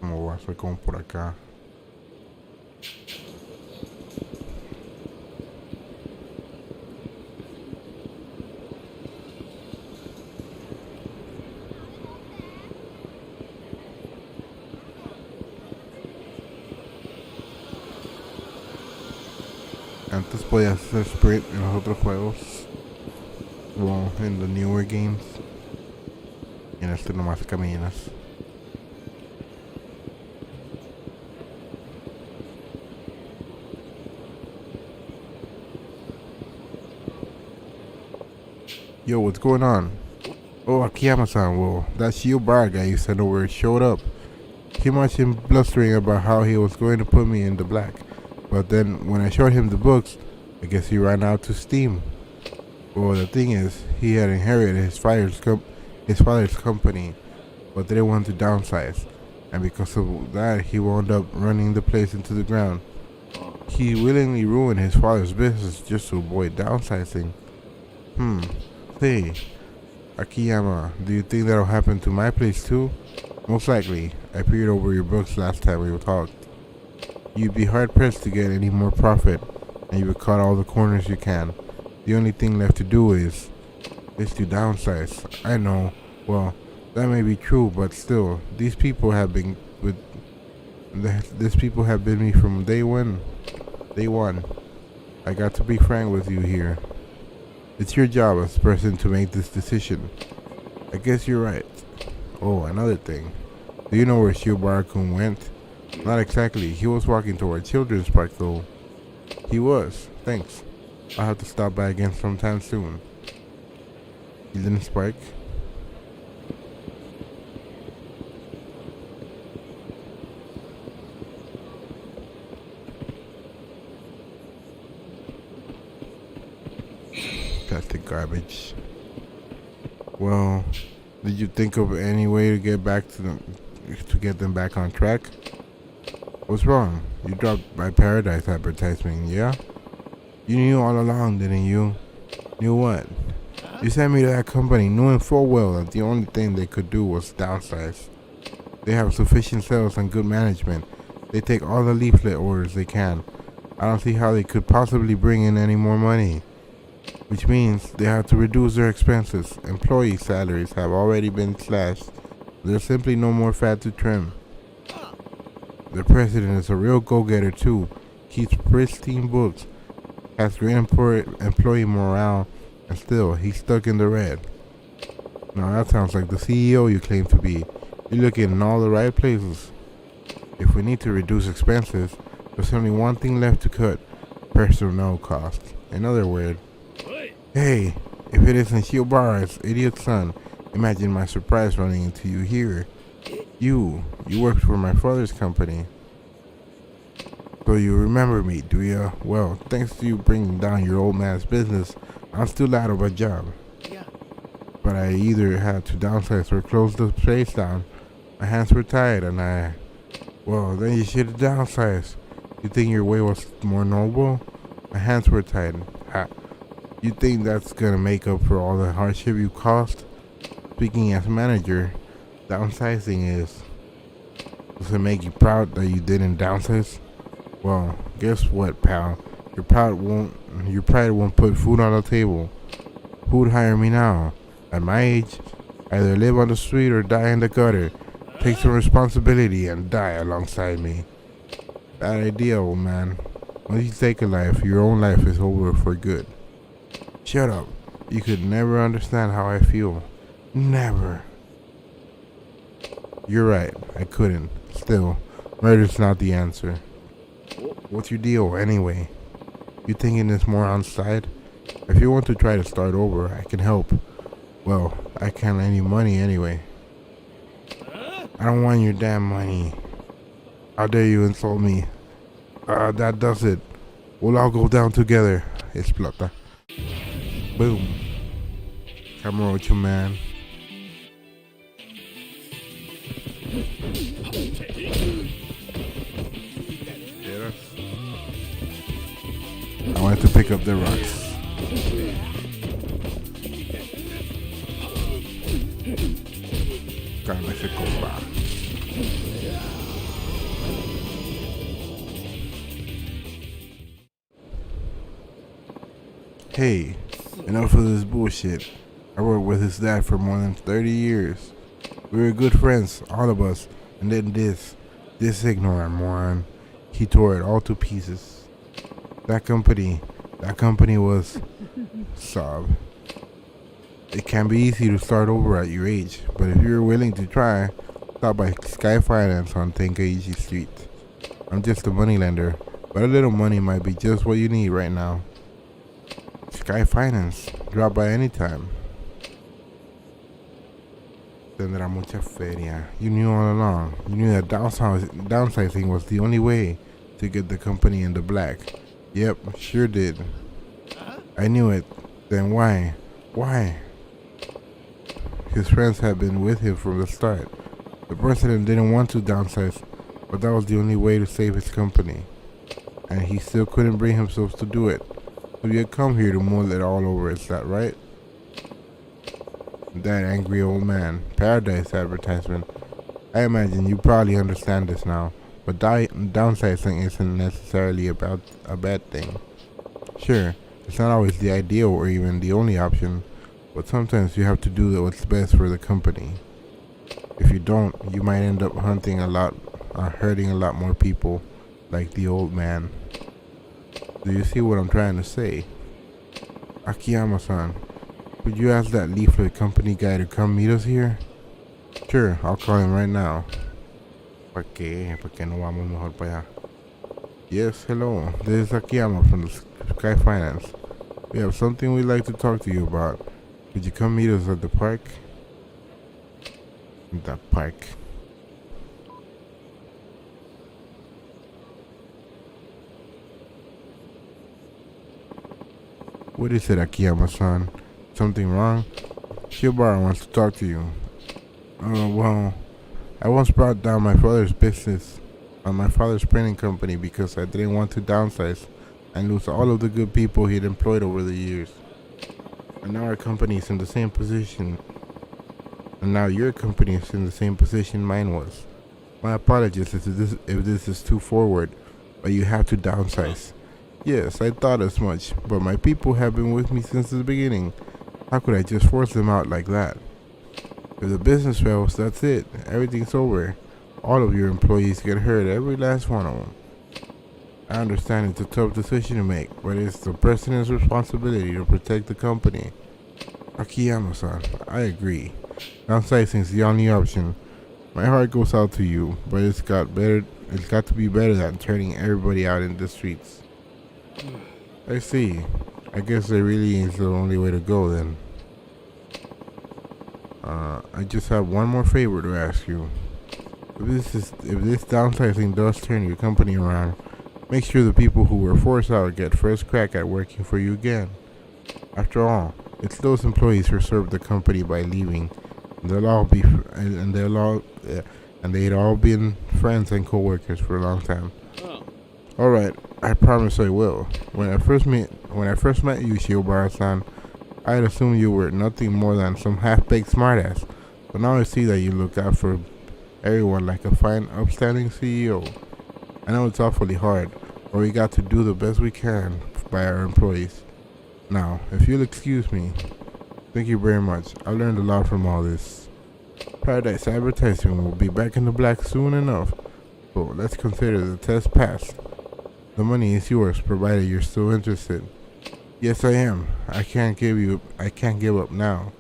¿Cómo va a ser como por acá? Antes podías hacer sprint en los otros juegos. Well, in the newer games. Y en este nomás caminas. Yo, what's going on? Oh, Akiyama-san, well, that shield bar guy you sent over showed up. He mentioned blustering about how he was going to put me in the black. But then, when I showed him the books, I guess he ran out to steam. Well, the thing is, he had inherited his father's company, but didn't want to downsize. And because of that, he wound up running the place into the ground. He willingly ruined his father's business just to avoid downsizing. Hey, Akiyama, do you think that'll happen to my place too? Most likely. I peered over your books last time we talked. You'd be hard-pressed to get any more profit, and you would cut all the corners you can. The only thing left to do is to downsize. I know, well, that may be true, but still, these people have been me from day one. I got to be frank with you here. It's your job as person to make this decision. I guess you're right. Oh, another thing. Do you know where Shiobara-kun went? Not exactly. He was walking toward Children's Park though. He was. Thanks. I'll have to stop by again sometime soon. Children's Park? Plastic garbage. Well, did you think of any way to get them back on track? What's wrong? You dropped my Paradise advertisement, yeah? You knew all along, didn't you? Knew what? You sent me to that company knowing full well that the only thing they could do was downsize. They have sufficient sales and good management. They take all the leaflet orders they can. I don't see how they could possibly bring in any more money. Which means they have to reduce their expenses. Employee salaries have already been slashed. There's simply no more fat to trim. The president is a real go-getter too. Keeps pristine books, has great employee morale, and still, he's stuck in the red. Now that sounds like the CEO you claim to be. You're looking in all the right places. If we need to reduce expenses, there's only one thing left to cut: personnel costs. In other words, hey, if it isn't Shiobara's idiot son, imagine my surprise running into you here. You worked for my father's company. So you remember me, do ya? Well, thanks to you bringing down your old man's business, I'm still out of a job. But I either had to downsize or close the place down. My hands were tied and well, then you should have downsized. You think your way was more noble? My hands were tied. Ha. You think that's gonna make up for all the hardship you caused? Speaking as manager, downsizing is... Does it make you proud that you didn't downsize? Well, guess what, pal? Your pride won't put food on the table. Who'd hire me now? At my age, either live on the street or die in the gutter. Take some responsibility and die alongside me. Bad idea, old man. Once you take a life, your own life is over for good. Shut up. You could never understand how I feel. Never. You're right, I couldn't. Still, murder's not the answer. What's your deal, anyway? You thinking it's more on side? If you want to try to start over, I can help. Well, I can't lend you money anyway. I don't want your damn money. How dare you insult me? That does it. We'll all go down together. Explota. Boom. Camera with you, man. I wanted to pick up the rocks. Cálmese, compa. Hey, enough of this bullshit. I worked with his dad for more than 30 years. We were good friends, all of us, and then this ignorant moron, he tore it all to pieces. That company was sob. It can be easy to start over at your age, but if you're willing to try, stop by Sky Finance on Tenkaichi Street. I'm just a moneylender, but a little money might be just what you need right now. Sky Finance, drop by anytime. Tendrá mucha feria. You knew all along. You knew that downsizing was the only way to get the company in the black. Yep, sure did. I knew it. Then why? Why? His friends had been with him from the start. The president didn't want to downsize, but that was the only way to save his company. And he still couldn't bring himself to do it. So you had come here to mull it all over, is that right? That angry old man. Paradise advertisement. I imagine you probably understand this now, but downsizing isn't necessarily about a bad thing. Sure, it's not always the ideal or even the only option, but sometimes you have to do what's best for the company. If you don't, you might end up hurting a lot more people, like the old man. Do you see what I'm trying to say? Akiyama-san, would you ask that leaflet company guy to come meet us here? Sure, I'll call him right now. ¿Para qué? ¿Por qué no vamos mejor para allá? Yes, hello. This is Akiyama from the Sky Finance. We have something we'd like to talk to you about. Could you come meet us at the park? The park. What is it, Akiyama-san? Something wrong? Shiobara wants to talk to you. Well, I once brought down my father's business on my father's printing company because I didn't want to downsize and lose all of the good people he'd employed over the years. And now our company is in the same position. And now your company is in the same position mine was. My apologies if this is too forward, but you have to downsize. Yes, I thought as much, but my people have been with me since the beginning. How could I just force them out like that? If the business fails, that's it. Everything's over. all of your employees get hurt, every last one of them. I understand it's a tough decision to make, but it's the president's responsibility to protect the company. Akiyama-san, I agree. Downsizing is the only option. My heart goes out to you, but it's got to be better than turning everybody out in the streets. I see. I guess that really is the only way to go then. I just have one more favor to ask you. If this downsizing does turn your company around, make sure the people who were forced out get first crack at working for you again. After all, it's those employees who served the company by leaving. They'd all been friends and co-workers for a long time. All right, I promise I will. When I first met you, Shiobara-san, I had assumed you were nothing more than some half-baked smartass. But now I see that you look out for everyone like a fine, upstanding CEO. I know it's awfully hard, but we got to do the best we can by our employees. Now, if you'll excuse me, thank you very much. I learned a lot from all this. Paradise Advertising will be back in the black soon enough, so let's consider the test passed. The money is yours, provided you're still interested. Yes, I am. I can't give up now.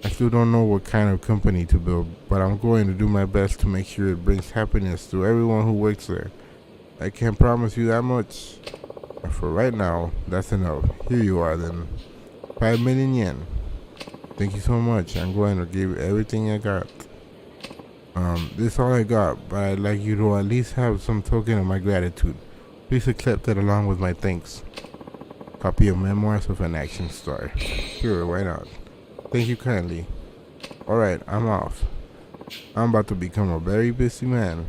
I still don't know what kind of company to build, but I'm going to do my best to make sure it brings happiness to everyone who works there. I can't promise you that much, but for right now, that's enough. Here you are then. 5 million yen. Thank you so much. I'm going to give you everything I got. This is all I got, but I'd like you to at least have some token of my gratitude. Please accept it along with my thanks. Copy of Memoirs of an Action Star. Sure, why not? Thank you kindly. Alright, I'm off. I'm about to become a very busy man.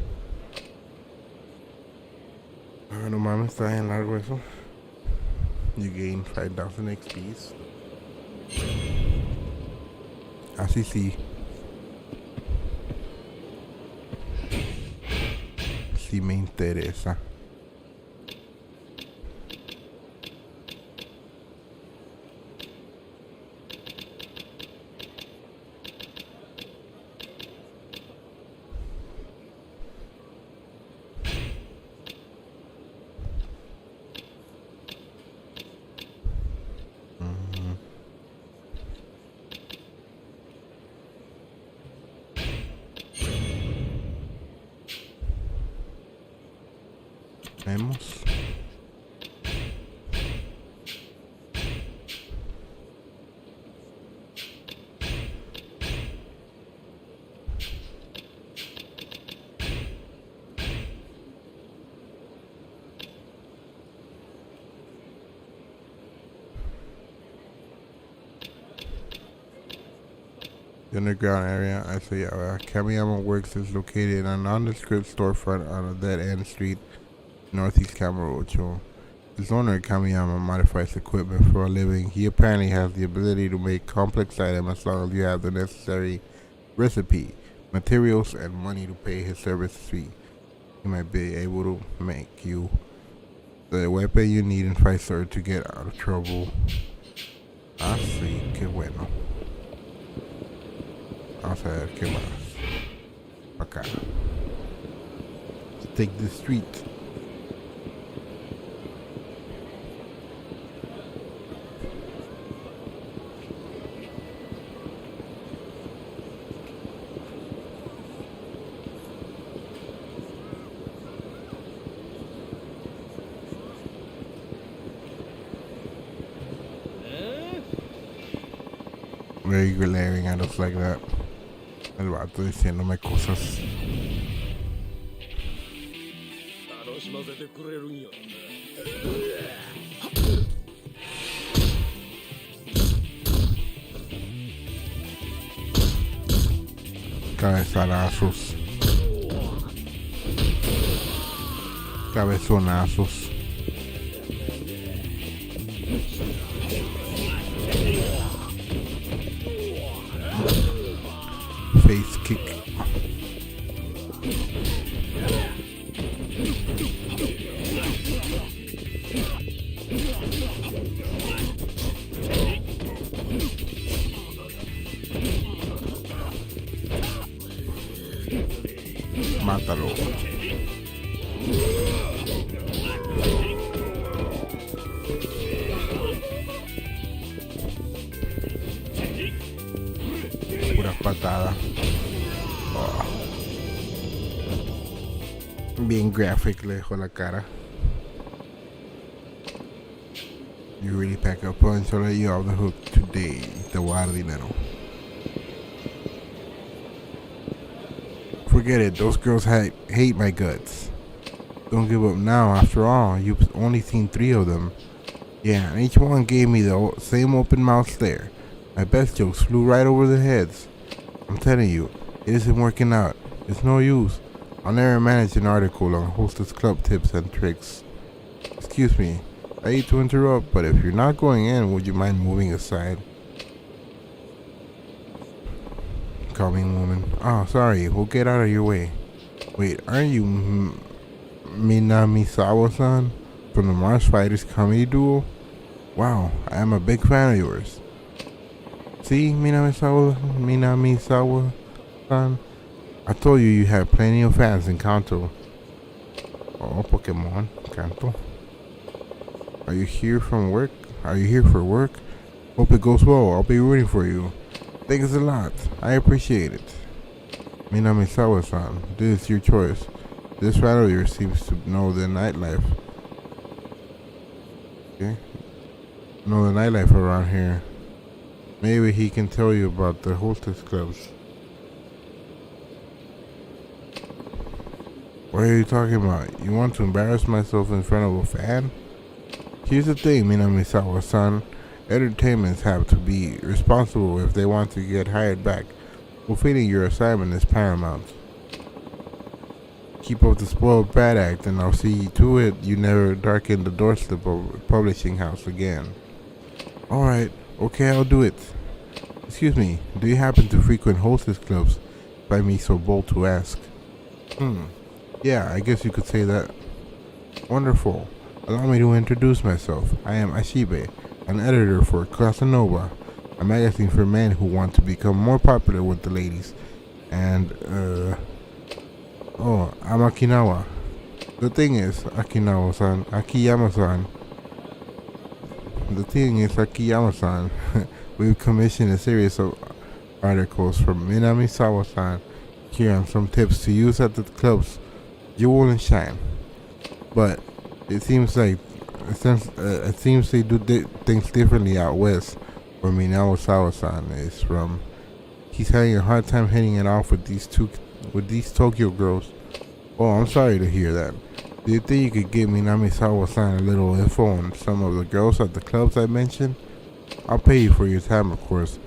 No mames, está bien largo eso. You gain 5,000 XPs. Así sí. Sí me interesa. Vemos. The underground area, I say, Kamiyama Works is located in a nondescript storefront on a dead-end street, northeast Kamurocho. His owner, Kamiyama, modifies equipment for a living. He apparently has the ability to make complex items as long as you have the necessary recipe, materials, and money to pay his service fee. He might be able to make you the weapon you need in fight sword to get out of trouble. Así que bueno. Vamos a ver qué más. Acá. Let's take the street. Very glaring at us like that. El vato diciéndome cosas. Cabezazos. Cabezonazos. Face kick. Mátalo. Pura patada. Oh. Bien graphic le dejó la cara. You really pack a punch, I'll let you off the hook today. Te voy a dar dinero. Forget it, those girls hate my guts. Don't give up now, after all, you've only seen 3 of them. Yeah, and each one gave me the same open mouth stare. My best jokes flew right over their heads. I'm telling you, it isn't working out. It's no use. I'll never manage an article on Hostess Club tips and tricks. Excuse me, I hate to interrupt, but if you're not going in, would you mind moving aside? Calming woman. Oh, sorry, we'll get out of your way. Wait, aren't you Minamisawa-san from the Mars Fighters comedy duo? Wow, I am a big fan of yours. See, Minamisawa-san? I told you had plenty of fans in Kanto. Oh, Pokemon, Kanto. Are you here from work? Are you here for work? Hope it goes well. I'll be rooting for you. Thanks a lot. I appreciate it. Minamisawa-san, this is your choice. This fan of yours seems to know the nightlife. Okay? Know the nightlife around here. Maybe he can tell you about the hostess clubs. What are you talking about? You want to embarrass myself in front of a fan? Here's the thing, Minamisawa-san. Entertainments have to be responsible if they want to get hired back. Fulfilling your assignment is paramount. Keep up the spoiled brat act and I'll see to it you never darken the doorstep of a publishing house again. Alright, okay, I'll do it. Excuse me, do you happen to frequent hostess clubs? If I may so bold to ask. Yeah, I guess you could say that. Wonderful. Allow me to introduce myself. I am Ashibe, an editor for Casanova, a magazine for men who want to become more popular with the ladies. And, I'm Akinawa. The thing is, Akinawa-san, Akiyama-san. The thing is, Akiyama-san, we've commissioned a series of articles from Minamisawa-san here on some tips to use at the clubs. You will shine. But it seems like it seems they do things differently out west, where Minamisawa-san is from. He's having a hard time hitting it off with these Tokyo girls. Oh, I'm sorry to hear that. Do you think you could give Minamisawa-san a little info on some of the girls at the clubs I mentioned? I'll pay you for your time, of course.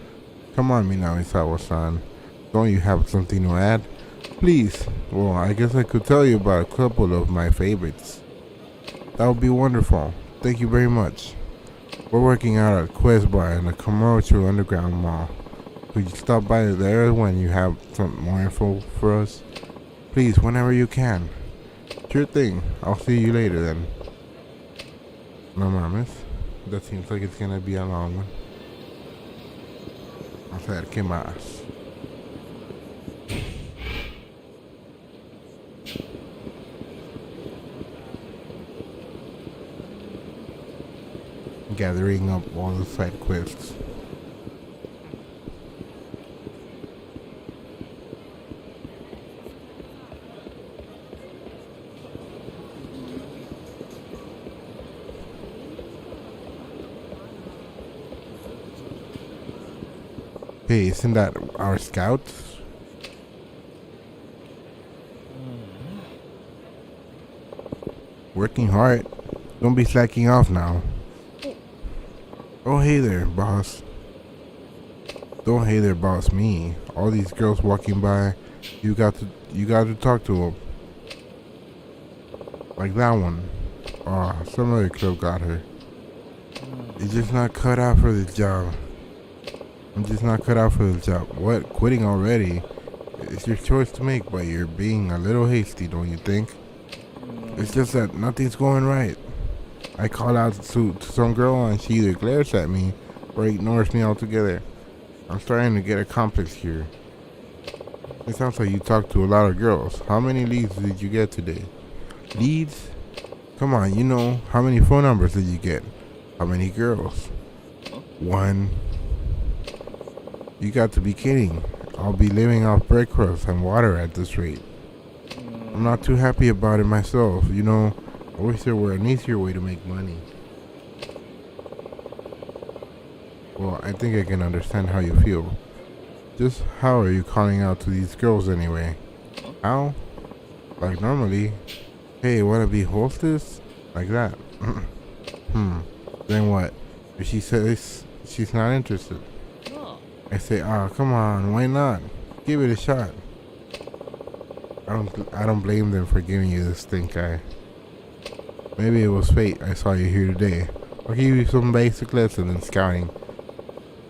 Come on, Minamisawa-san. Don't you have something to add? Please. Well, I guess I could tell you about a couple of my favorites. That would be wonderful. Thank you very much. We're working out at Quest Bar in the Kamurocho Underground Mall. Could you stop by there when you have some more info for us? Please, whenever you can. Sure thing. I'll see you later then. No mames. That seems like it's gonna be a long one. A ver, ¿qué más? Gathering up all the side quests. Hey, isn't that our scouts? Working hard. Don't be slacking off now. Oh, hey there, boss. Don't hey there, boss me. All these girls walking by, you got to talk to them. Like that one. Oh, some other club got her. You're just not cut out for this job. I'm just not cut out for this job. What? Quitting already? It's your choice to make, but you're being a little hasty, don't you think? It's just that nothing's going right. I call out to some girl and she either glares at me or ignores me altogether. I'm starting to get a complex here. It sounds like you talked to a lot of girls. How many leads did you get today? Leads? Come on, you know. How many phone numbers did you get? How many girls? One. You got to be kidding. I'll be living off breadcrumbs and water at this rate. I'm not too happy about it myself. You know, I wish there were an easier way to make money. Well, I think I can understand how you feel. Just how are you calling out to these girls anyway? How? Like normally. Hey, wanna be hostess? Like that. Then what? If she says she's not interested, I say, come on, why not? Give it a shot. I don't blame them for giving you this stink eye. Maybe it was fate I saw you here today. I'll give you some basic lessons in scouting.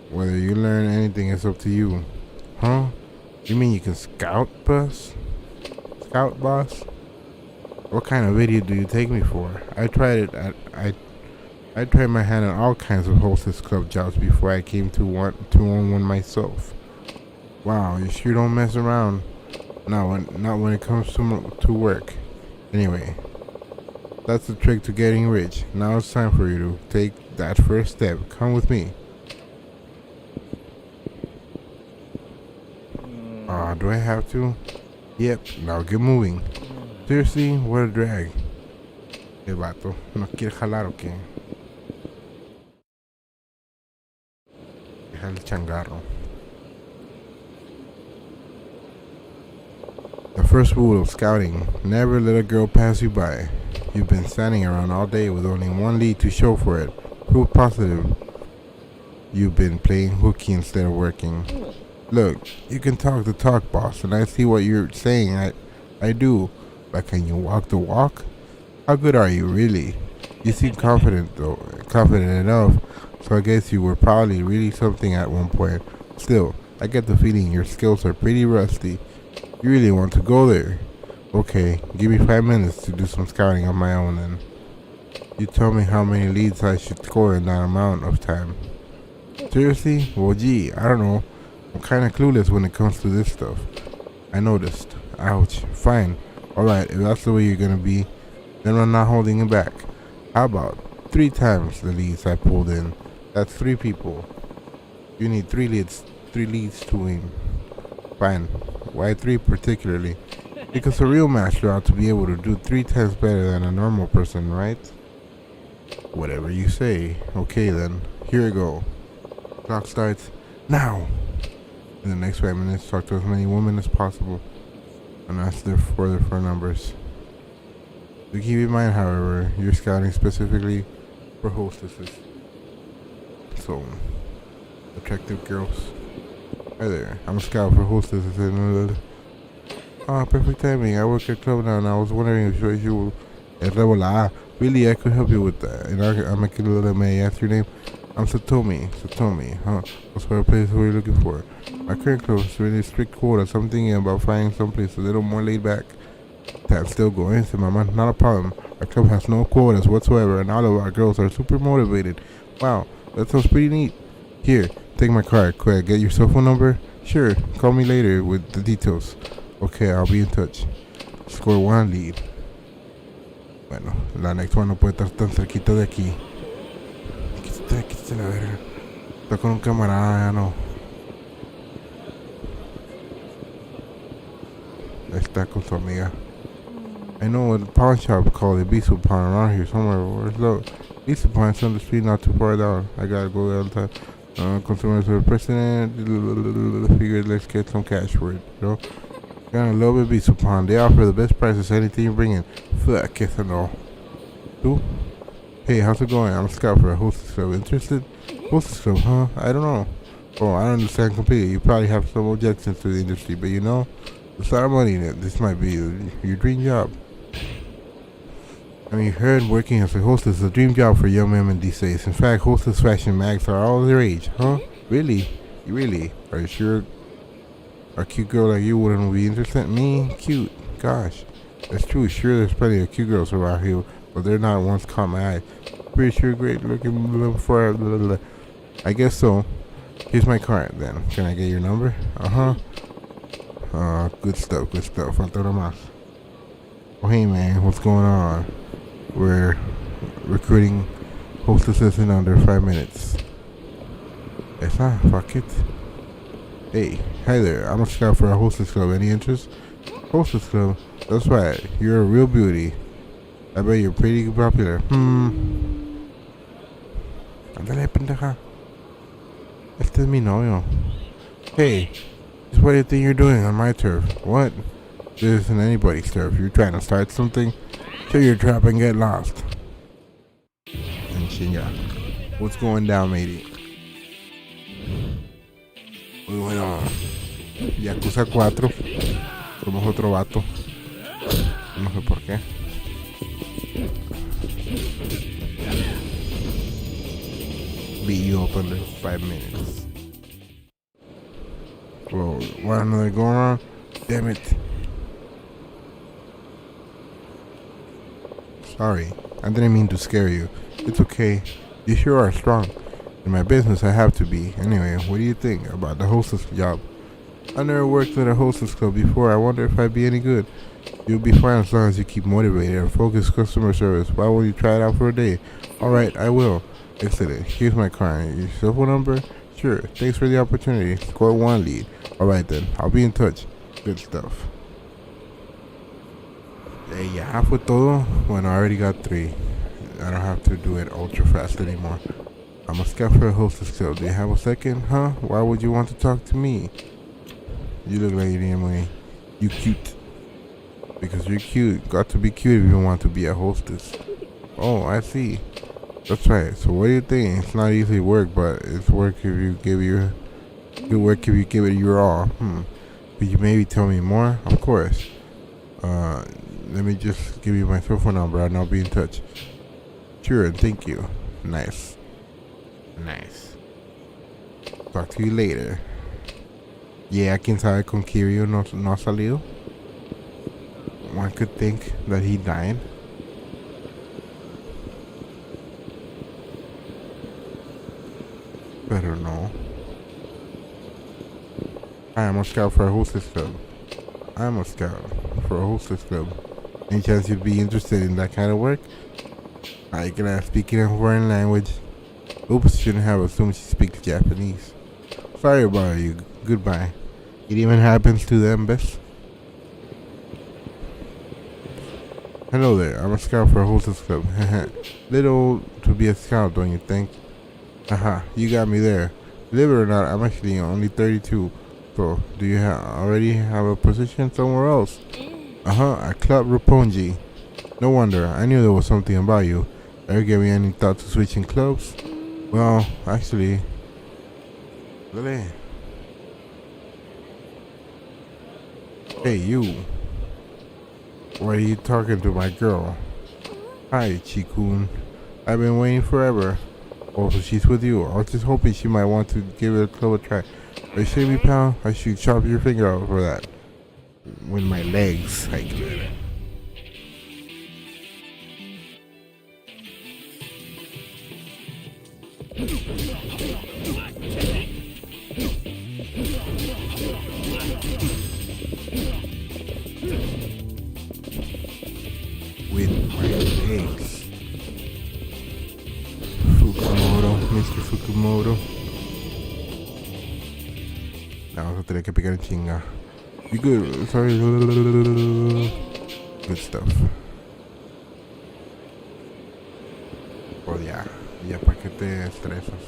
Whether you learn anything is up to you. Huh? You mean you can scout, boss? Scout, boss? What kind of idiot do you take me for? I tried it. I tried my hand at all kinds of hostess club jobs before I came to own one myself. Wow, you sure don't mess around. Not when it comes to work. Anyway, that's the trick to getting rich. Now it's time for you to take that first step. Come with me. Do I have to? Yep, now get moving. Seriously, what a drag. El vato, ¿no quiere jalar o qué? Deja el changarro. The first rule of scouting, never let a girl pass you by. You've been standing around all day with only one lead to show for it. Proof positive you've been playing hooky instead of working. Look, you can talk the talk, boss, and I see what you're saying. I do. But can you walk the walk? How good are you, really? You seem confident, though. Confident enough, so I guess you were probably really something at one point. Still, I get the feeling your skills are pretty rusty. You really want to go there? Okay, give me 5 minutes to do some scouting on my own, then. You tell me how many leads I should score in that amount of time. Seriously? Well, gee, I don't know. I'm kinda clueless when it comes to this stuff. I noticed. Ouch. Fine. Alright, if that's the way you're gonna be, then I'm not holding it back. How about 3 times the leads I pulled in? That's 3 people. You need 3 leads to win. Fine. Why 3 particularly? Because a real master ought to be able to do 3 times better than a normal person, right? Whatever you say. Okay then. Here we go. Clock starts now. In the next 5 minutes, talk to as many women as possible and ask their phone numbers. Do keep in mind, however, you're scouting specifically for hostesses. So, attractive girls. Hi there, I'm a scout for hostesses. Perfect timing. I work at club now, and I was wondering if you really, I could help you with that. And I'm a kid, may I ask your name? I'm Satomi, huh? What sort of place were you looking for? My current club is really strict quota, so I'm thinking about finding someplace a little more laid back. That's still going, said Mama. Not a problem. Our club has no quotas whatsoever, and all of our girls are super motivated. Wow, that sounds pretty neat. Here, take my card. Quick, get your cell phone number? Sure, call me later with the details. Okay, I'll be in touch. Score 1 lead. Bueno, la next one no puede estar tan cerquita de aquí. Quítate la verga. Está con un camarada, ya no. Está con su amiga. I know a pawn shop called the Beast Pawn around here somewhere. Where's the Beast Pawn? It's on the street not too far down. I gotta go there all the time. Consumers are president. Figured let's get some cash for it, you know? Got a little bit Beast Pawn. They offer the best prices anything you bring in. Fuck, yes I know. Who? Hey, how's it going? I'm a scout for a hostess club. Interested? Hostess club, huh? I don't know. Oh, I don't understand completely. You probably have some objections to the industry, but you know, there's a lot of money in it. This might be your dream job. I mean, you heard working as a hostess is a dream job for young women these days. In fact, hostess fashion mags are all their age, huh? Really? Really? Are you sure a cute girl like you wouldn't be interested? Me? Cute? Gosh. That's true. Sure, there's plenty of cute girls around here, but they're not ones caught my eye. Pretty sure great looking for blah, blah, blah. I guess so. Here's my card then. Can I get your number? Good stuff, good stuff. Falta uno más. Oh, hey man, what's going on? We're recruiting hostesses in under 5 minutes. Esa, fuck it. Hey, hi there. I'm a scout for a hostess club. Any interest? Hostess club? That's right. You're a real beauty. I bet you're pretty popular. Ándale, pendeja. Este es mi novio. Hey, just what do you think you're doing on my turf? What? This isn't anybody's turf. You're trying to start something? Show your trap and get lost. And chinga. What's going down, matey? Muy bueno. Yakuza 4. Somos otro vato. No sé por qué. Beat you up under 5 minutes. Whoa, what, another going on? Damn it. Sorry, I didn't mean to scare you. It's okay. You sure are strong. In my business, I have to be. Anyway, what do you think about the hostess job? I never worked at a hostess club before. I wonder if I'd be any good. You'll be fine as long as you keep motivated and focus customer service. Why won't you try it out for a day? Alright, I will. Excellent. Here's my card. Your cell phone number? Sure. Thanks for the opportunity. Score 1 lead. Alright then. I'll be in touch. Good stuff. Ya fue todo. Bueno, I already got 3. I don't have to do it ultra fast anymore. I'm a scout for a hostess club. Do you have a second? Huh? Why would you want to talk to me? You look like you cute. Because you're cute. Got to be cute if you want to be a hostess. Oh, I see. That's right. So what do you think? It's not easy work, but it's work if you give good work if you give it your all. Could you maybe tell me more? Of course. Let me just give you my cell phone number and I'll be in touch. Sure, thank you. Nice. Talk to you later. Yeah, quién sabe con Kiryu no ha salido. One could think that he died. Pero no. I am a scout for a hostess club. Any chance you'd be interested in that kind of work? I can speak in a foreign language. Oops, shouldn't have assumed she speaks Japanese. Sorry about you. Goodbye. It even happens to them best. Hello there. I'm a scout for a hostess club. Little old to be a scout, don't you think? Haha, you got me there. Believe it or not, I'm actually only 32. So, do you already have a position somewhere else? At Club Roppongi. No wonder, I knew there was something about you. Ever gave me any thought to switching clubs? Well, actually... Really? Hey, you. Why are you talking to my girl? Hi, Chikun. I've been waiting forever. Oh, so she's with you. I was just hoping she might want to give it a club a try. Are you shitting me, pal? I should chop your finger out for that. With my legs, I could. With my legs. Fukumoto, Mr. Fukumoto. Vamos a tener que picar en chinga. You good? Sorry. Good stuff. Oh, ya para que te estresas.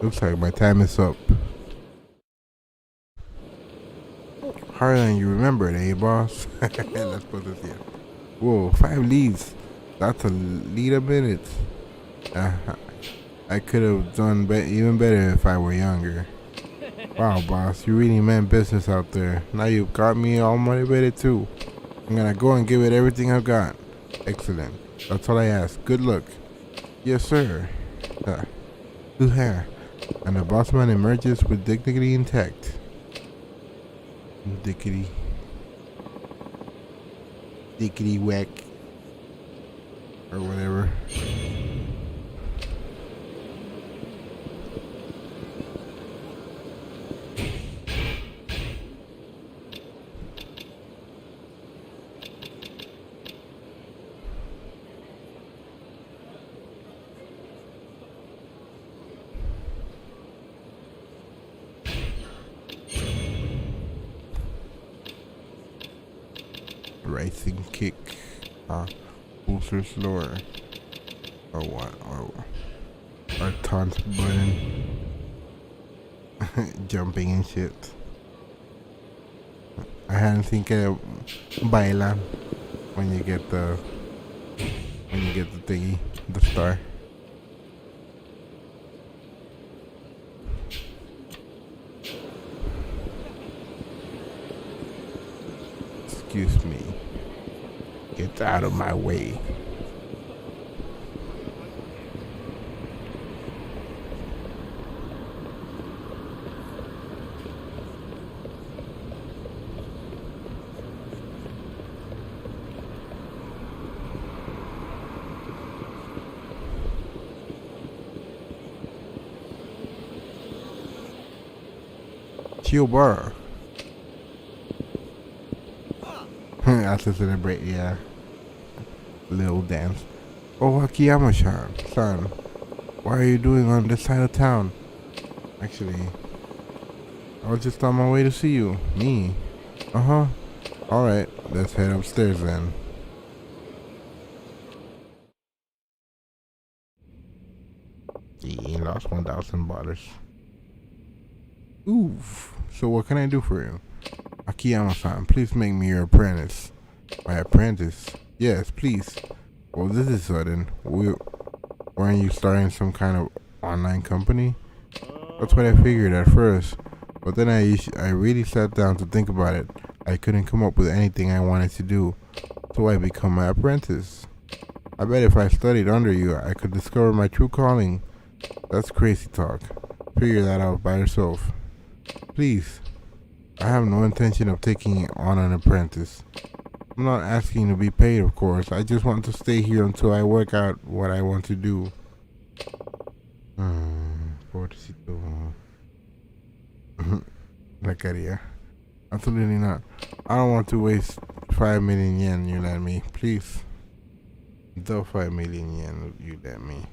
Looks like my time is up. Harder than you remembered, eh, boss? Let's put this here. Whoa, 5 leads. That's a lead a minute. I could have done even better if I were younger. Wow, boss, you really meant business out there. Now you've got me all motivated too. I'm gonna go and give it everything I've got. Excellent. That's all I ask. Good luck. Yes, sir. And the boss man emerges with dignity intact. Dickety whack. Or whatever. Rising kick. Booster slower. Or what? Or taunt button. Jumping and shit. I hadn't seen que baila when you get the thingy, the star. Excuse me. Get out of my way. Chill bar. That's to celebrate, yeah. Little dance. Oh, Akiyama-san, what are you doing on this side of town? Actually, I was just on my way to see you. Me? Uh-huh. Alright, let's head upstairs then. He lost $1,000. Oof. So what can I do for you? Akiyama-san, please make me your apprentice. My apprentice? Yes, please. Well, this is sudden. Weren't you starting some kind of online company? That's what I figured at first. But then I really sat down to think about it. I couldn't come up with anything I wanted to do. So I become my apprentice. I bet if I studied under you, I could discover my true calling. That's crazy talk. Figure that out by yourself. Please. I have no intention of taking on an apprentice. I'm not asking to be paid, of course. I just want to stay here until I work out what I want to do. Pobrecito. La quería. Absolutely not. I don't want to waste 5 million yen you let me. Please. The 5 million yen you let me.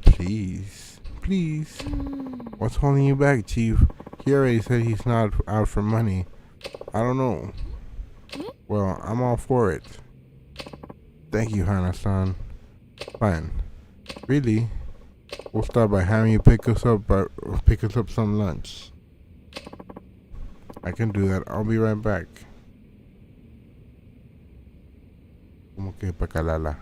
Please. Please. What's holding you back, Chief? He already said he's not out for money. I don't know. Well, I'm all for it. Thank you, Hana-san. Fine. Really? We'll start by having you pick us up some lunch. I can do that. I'll be right back. Como que pacalala.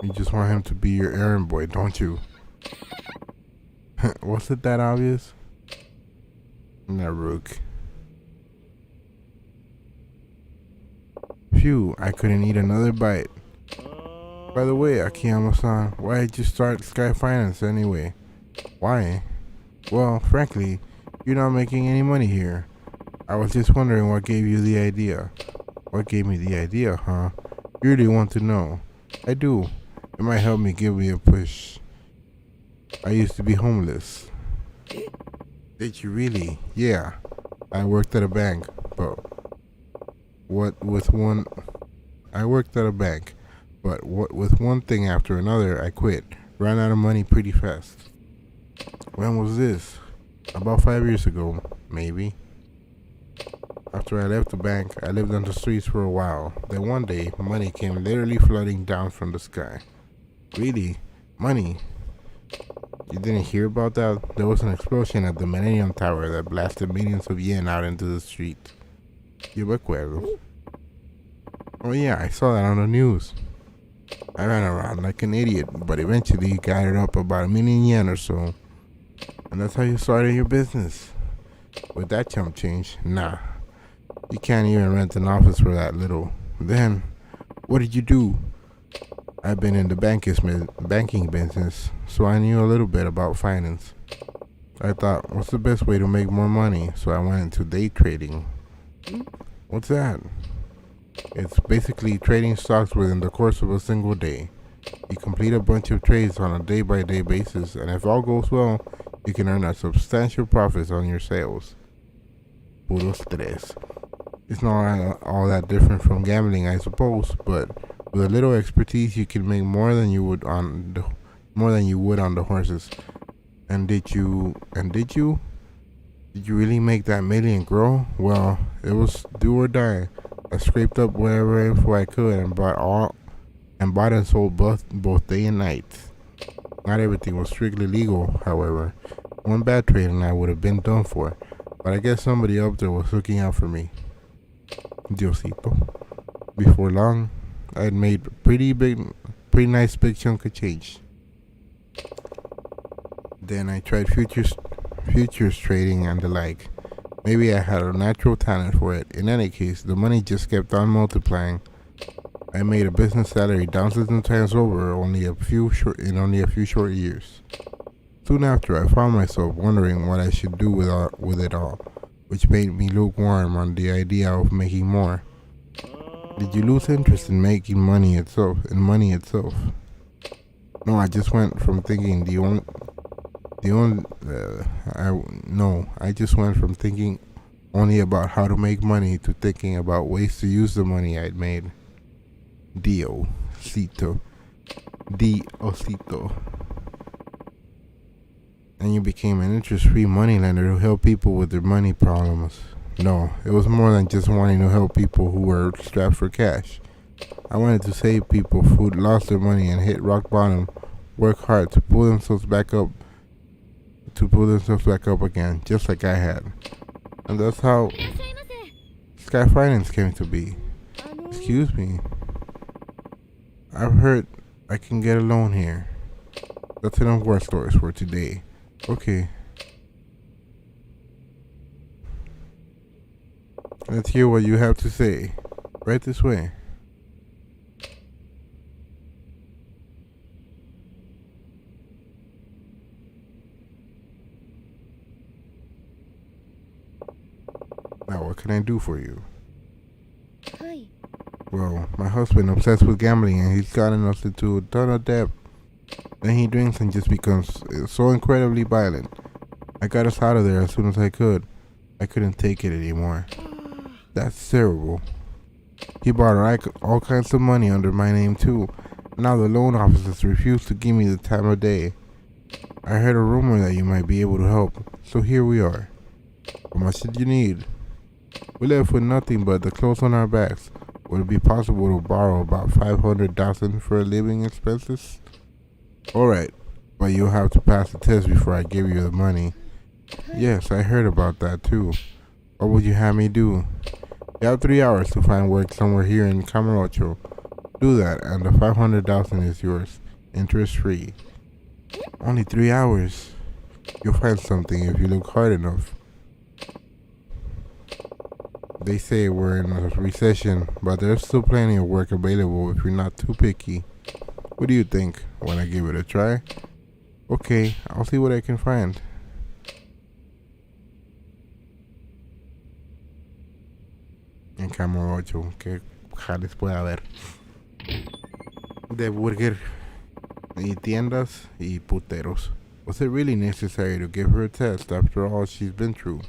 You just want him to be your errand boy, don't you? Was it that obvious? Naruk. Phew, I couldn't eat another bite. By the way, Akiyama-san, why did you start Sky Finance anyway? Why? Well, frankly, you're not making any money here. I was just wondering what gave you the idea. What gave me the idea, huh? You really want to know? I do. It might help me give me a push. I used to be homeless. Did you really? Yeah. I worked at a bank, but what with one thing after another, I quit. Ran out of money pretty fast. When was this? About 5 years ago, maybe. After I left the bank, I lived on the streets for a while. Then one day, money came literally flooding down from the sky. Really? Money? You didn't hear about that? There was an explosion at the Millennium Tower that blasted millions of yen out into the street. Yo me acuerdo. Oh yeah, I saw that on the news. I ran around like an idiot, but eventually gathered up about 1 million yen or so. And that's how you started your business. With that chump change, nah. You can't even rent an office for that little. Then, what did you do? I've been in the banking business, so I knew a little bit about finance. I thought, what's the best way to make more money? So I went into day trading. What's that? It's basically trading stocks within the course of a single day. You complete a bunch of trades on a day-by-day basis, and if all goes well, you can earn a substantial profits on your sales. Puro stress. It's not all that different from gambling, I suppose, but with a little expertise, you can make more than you would on the horses. And did you really make that million grow? Well, it was do or die. I scraped up whatever info I could and bought and sold both day and night. Not everything was strictly legal, however. One bad trade and I would have been done for. But I guess somebody up there was looking out for me. Diosito. Before long, I had made pretty nice big chunk of change. Then I tried futures trading and the like. Maybe I had a natural talent for it. In any case, the money just kept on multiplying. I made a business salary dozens of times over in only a few short years. Soon after, I found myself wondering what I should do with it all, which made me lukewarm on the idea of making more. Did you lose interest in making money itself? No, I just went from thinking I just went from thinking only about how to make money to thinking about ways to use the money I'd made. Diosito. And you became an interest-free moneylender to help people with their money problems. No, it was more than just wanting to help people who were strapped for cash. I wanted to save people who lost their money and hit rock bottom, work hard to pull themselves back up again, just like I had. And that's how Sky Finance came to be. Excuse me. I've heard I can get a loan here. That's enough war stories for today. Okay. Let's hear what you have to say. Right this way. Now, what can I do for you? Well, my husband obsessed with gambling and he's gotten us into a ton of debt. Then he drinks and just becomes so incredibly violent. I got us out of there as soon as I could. I couldn't take it anymore. That's terrible. He bought all kinds of money under my name too. Now the loan officers refuse to give me the time of day. I heard a rumor that you might be able to help, so here we are. How much did you need? We left with nothing but the clothes on our backs. Would it be possible to borrow about $500,000 for living expenses? Alright, but you'll have to pass the test before I give you the money. Yes, I heard about that too. What would you have me do? You have 3 hours to find work somewhere here in Camarocho. Do that and the $500,000 is yours, interest free. Only 3 hours. You'll find something if you look hard enough. They say we're in a recession, but there's still plenty of work available if you're not too picky. What do you think? Wanna give it a try? Okay, I'll see what I can find. En Camarocho, ¿qué jales puede haber? De burger y tiendas y puteros. Was it really necessary to give her a test after all she's been through?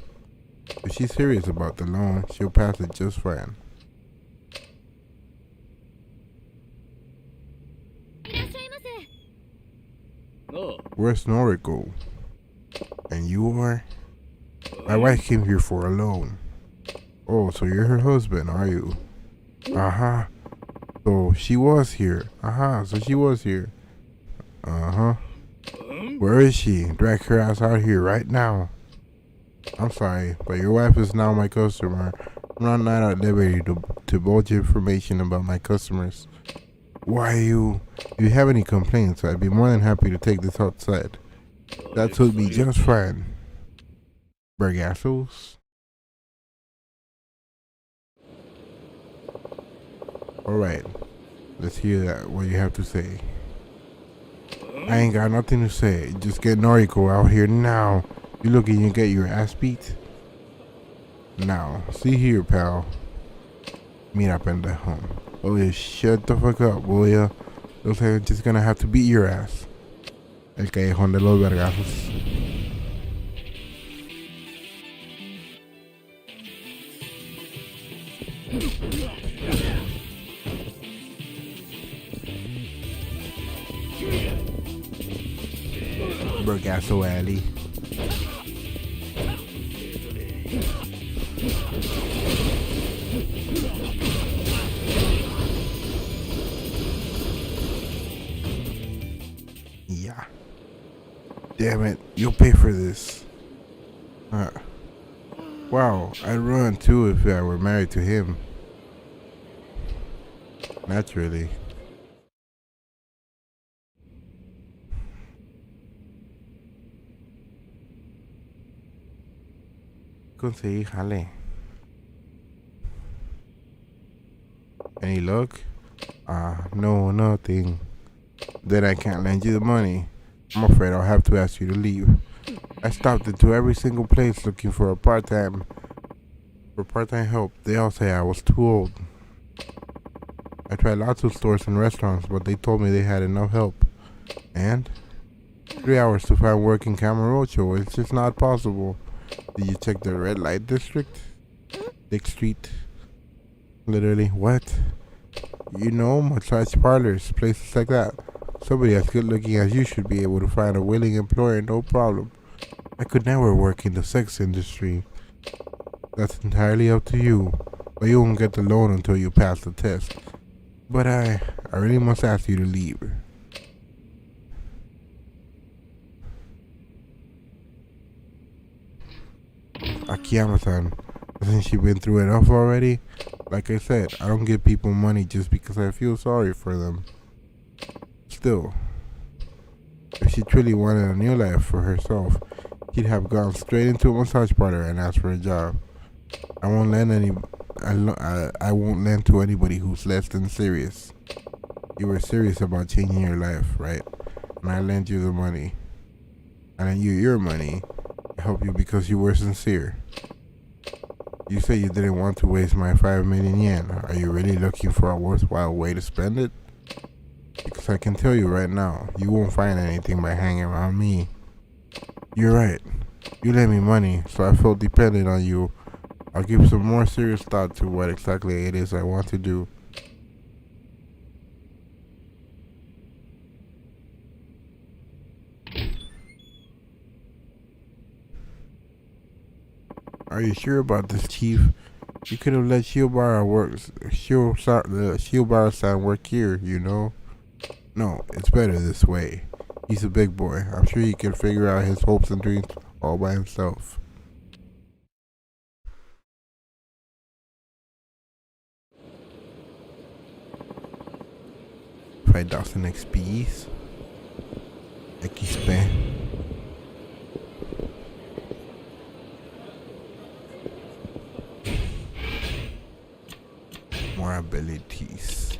If she's serious about the loan, she'll pass it just fine. Where's Noriko? And you are? My wife came here for a loan. Oh, so you're her husband, are you? Uh-huh. So she was here. So she was here. Uh-huh. Where is she? Drag her ass out here right now. I'm sorry, but your wife is now my customer. I'm not at liberty to divulge information about my customers. Why you have any complaints, I'd be more than happy to take this outside. That would be just fine. Bergassos? Alright, let's hear that, what you have to say. I ain't got nothing to say, just get Noriko out here now. You looking to get your ass beat? Now, see here, pal. Mira, pendejo. Oh, yeah, shut the fuck up, will ya? Looks like I'm just gonna have to beat your ass. El callejón de los vergazos. Burgasso Alley. Yeah. Damn it, you'll pay for this. Wow, I'd run too if I were married to him. Naturally. Conseguí jale. Any luck? No, nothing. Then I can't lend you the money. I'm afraid I'll have to ask you to leave. I stopped into every single place looking for part-time help. They all say I was too old. I tried lots of stores and restaurants, but they told me they had enough help. And 3 hours to find work in Camarocho. It's just not possible. Did you check the red light district? Dick Street. Literally, what? You know, massage parlors, places like that. Somebody as good looking as you should be able to find a willing employer, no problem. I could never work in the sex industry. That's entirely up to you. But you won't get the loan until you pass the test. But I really must ask you to leave. Akiyama-san, hasn't she been through enough already? Like I said, I don't give people money just because I feel sorry for them. Still, if she truly wanted a new life for herself, she'd have gone straight into a massage parlor and asked for a job. I won't lend to anybody who's less than serious. You were serious about changing your life, right? And I lent you the money. I lent you your money to help you because you were sincere. You say you didn't want to waste my 5 million yen. Are you really looking for a worthwhile way to spend it? Because I can tell you right now, you won't find anything by hanging around me. You're right. You lent me money, so I felt dependent on you. I'll give some more serious thought to what exactly it is I want to do. Are you sure about this, Chief? You could have let Shiobara-san work here, you know? No, it's better this way. He's a big boy. I'm sure he can figure out his hopes and dreams all by himself. 5,000 XPs. XP. More abilities.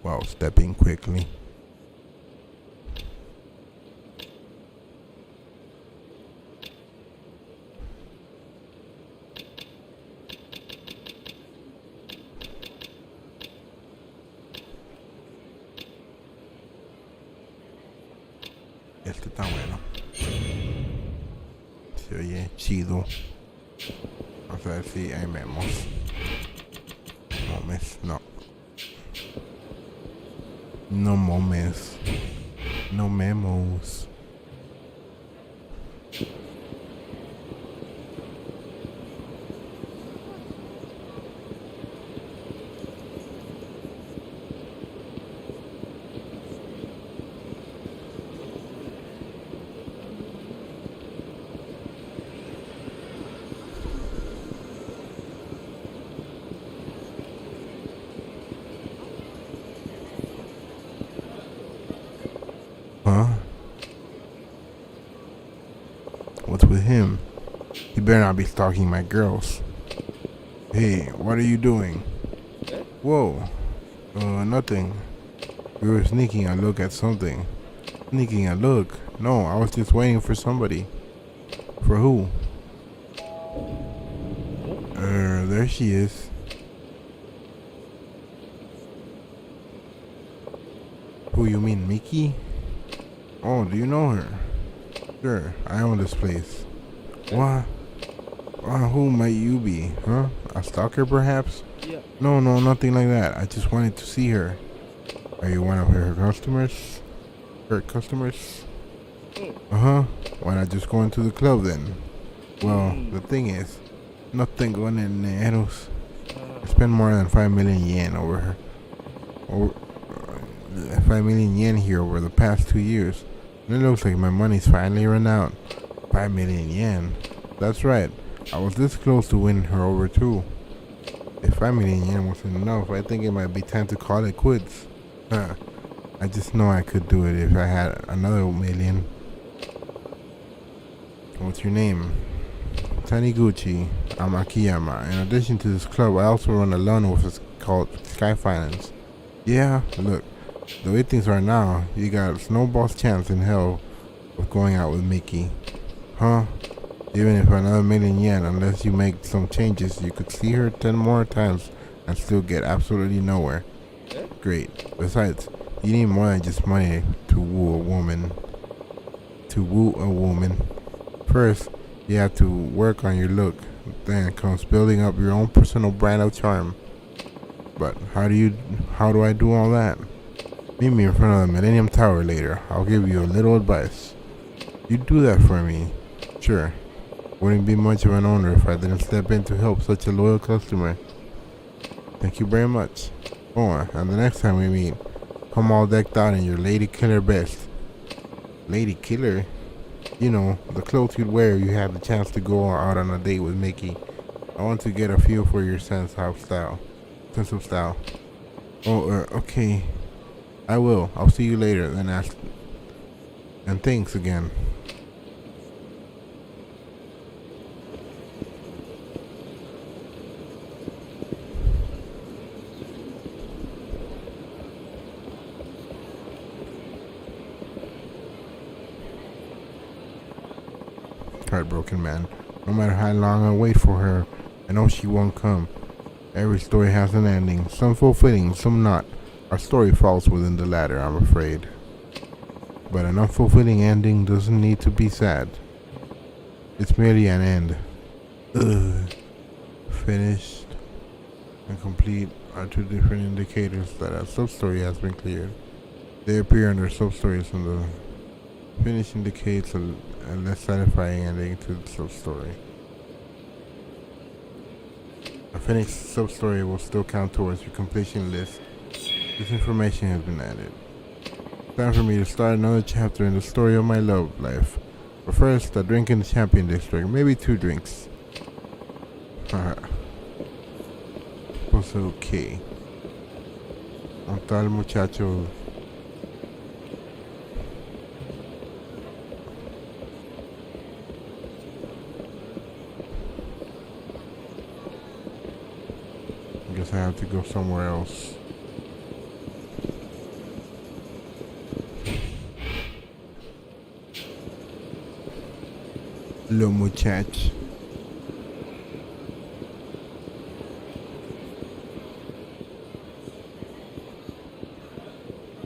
While stepping quickly. Este está bueno. Se oye chido. Vamos a ver si hay memos. Momes, no. No momes. No memos. Huh? What's with him? He better not be stalking my girls. Hey, what are you doing? Whoa. Nothing. We were sneaking a look at something. Sneaking a look? No, I was just waiting for somebody. For who? There she is. Who you mean, Mickey? Oh, do you know her? Sure, I own this place. What? Who might you be? Huh? A stalker, perhaps? Yeah. No, nothing like that. I just wanted to see her. Are you one of her customers? Her customers? Uh-huh. Why not just go into the club then? Well, the thing is, no tengo dineros. I spent more than 5 million yen over her. Or 5 million yen here over the past 2 years. And it looks like my money's finally run out. 5 million yen. That's right. I was this close to winning her over too. If 5 million yen wasn't enough, I think it might be time to call it quits. I just know I could do it if I had another million. What's your name? Taniguchi. I'm Akiyama. In addition to this club, I also run a loan office called Sky Finance. Yeah, look, the way things are now, you got a snowball's chance in hell of going out with Mickey. Huh? Even if another million yen, unless you make some changes, you could see her 10 more times and still get absolutely nowhere. Great. Besides, you need more than just money to woo a woman. First, you have to work on your look. Then comes building up your own personal brand of charm. But how do I do all that? Meet me in front of the Millennium Tower later. I'll give you a little advice. You do that for me. Sure. Wouldn't be much of an honor if I didn't step in to help such a loyal customer. Thank you very much. Oh, and the next time we meet, come all decked out in your Lady Killer best. Lady Killer? You know, the clothes you'd wear if you had the chance to go out on a date with Mickey. I want to get a feel for your sense of style. Oh, okay. I will. I'll see you later. Then ask. And thanks again. Heartbroken man. No matter how long I wait for her, I know she won't come. Every story has an ending, some fulfilling, some not. Our story falls within the latter, I'm afraid. But an unfulfilling ending doesn't need to be sad. It's merely an end. Finished and complete are two different indicators that a sub-story has been cleared. They appear under sub-stories, and the finish indicates a less satisfying ending to the sub-story. A finished sub-story will still count towards your completion list. This information has been added. Time for me to start another chapter in the story of my love life. But first, a drink in the Champion District. Maybe 2 drinks. Haha. Pues okay. Un tal muchacho. Guess I have to go somewhere else. Lo muchacho.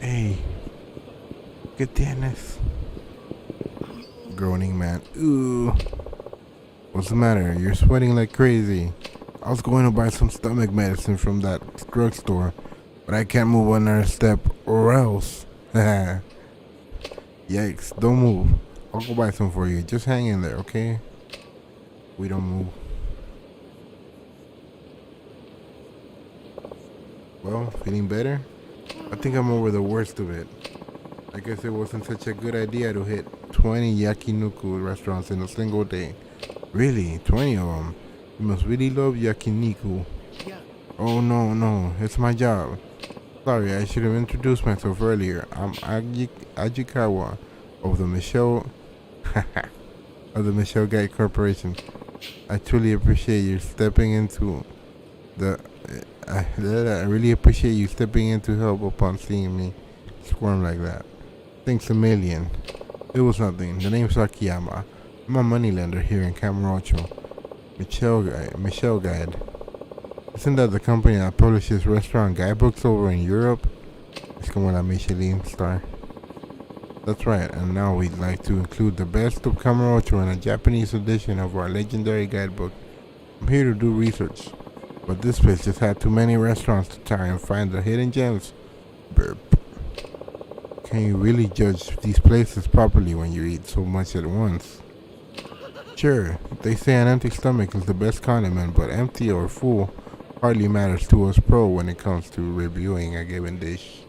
Hey, ¿qué tienes? Groaning man. Ooh. What's the matter? You're sweating like crazy. I was going to buy some stomach medicine from that drugstore, but I can't move another step or else. Yikes, don't move. I'll go buy some for you. Just hang in there, okay? We don't move. Well, feeling better? I think I'm over the worst of it. I guess it wasn't such a good idea to hit 20 yakiniku restaurants in a single day. Really? 20 of them? You must really love yakiniku. Yeah. Oh no, it's my job. Sorry, I should have introduced myself earlier. I'm Ajikawa of the Michelle Guide Corporation. I truly appreciate you stepping into the I really appreciate you stepping in to help upon seeing me squirm like that. Thanks a million. It was nothing. The name's Akiyama. I'm a moneylender here in Camarocho. Michelle Guide. Isn't that the company that publishes restaurant guidebooks over in Europe? It's como la Michelin star. That's right, and now we'd like to include the best of Kamurocho in a Japanese edition of our legendary guidebook. I'm here to do research, but this place just had too many restaurants to try and find the hidden gems. Burp. Can you really judge these places properly when you eat so much at once? Sure, they say an empty stomach is the best condiment, but empty or full hardly matters to us pro when it comes to reviewing a given dish.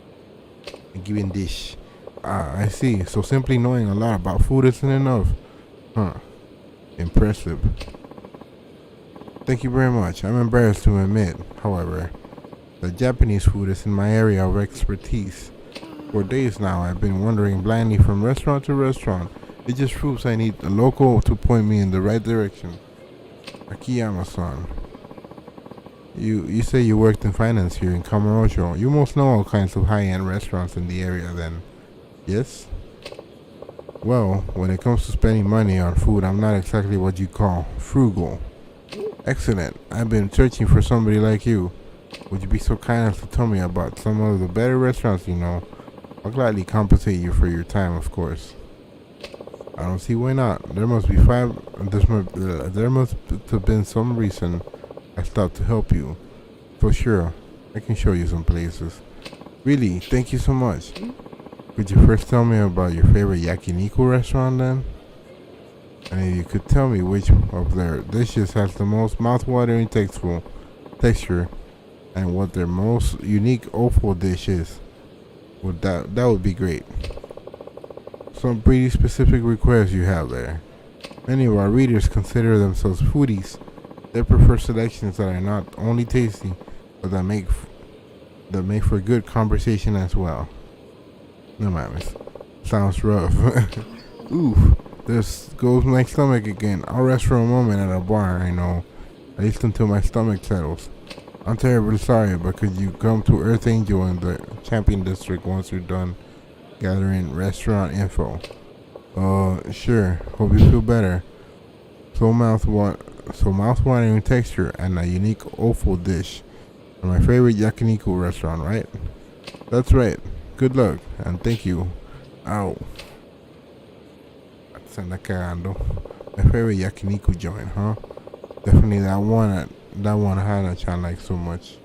Ah, I see. So simply knowing a lot about food isn't enough. Huh. Impressive. Thank you very much. I'm embarrassed to admit, however, that Japanese food is in my area of expertise. For days now, I've been wandering blindly from restaurant to restaurant. It just proves I need a local to point me in the right direction. Akiyama-san. You say you worked in finance here in Kamurocho. You must know all kinds of high-end restaurants in the area then. Yes? Well, when it comes to spending money on food, I'm not exactly what you call frugal. Excellent. I've been searching for somebody like you. Would you be so kind as to tell me about some of the better restaurants you know? I'll gladly compensate you for your time, of course. I don't see why not. There must have been some reason I stopped to help you. So sure, I can show you some places. Really, thank you so much. Could you first tell me about your favorite yakiniku restaurant then? And if you could tell me which of their dishes has the most mouth-watering texture and what their most unique offal dish is, that would be great. Some pretty specific requests you have there. Many of our readers consider themselves foodies. They prefer selections that are not only tasty, but that make for good conversation as well. No mames. Sounds rough. Oof. This goes my stomach again. I'll rest for a moment at a bar, I know. At least until my stomach settles. I'm terribly sorry, but could you come to Earth Angel in the Champion District once you're done gathering restaurant info? Sure. Hope you feel better. So mouth-watering texture and a unique offal dish. And my favorite yakiniku restaurant, right? That's right. Good luck, and thank you. Ow. Se anda cagando. My favorite yakiniku joint, huh? Definitely that one Hana-chan likes so much.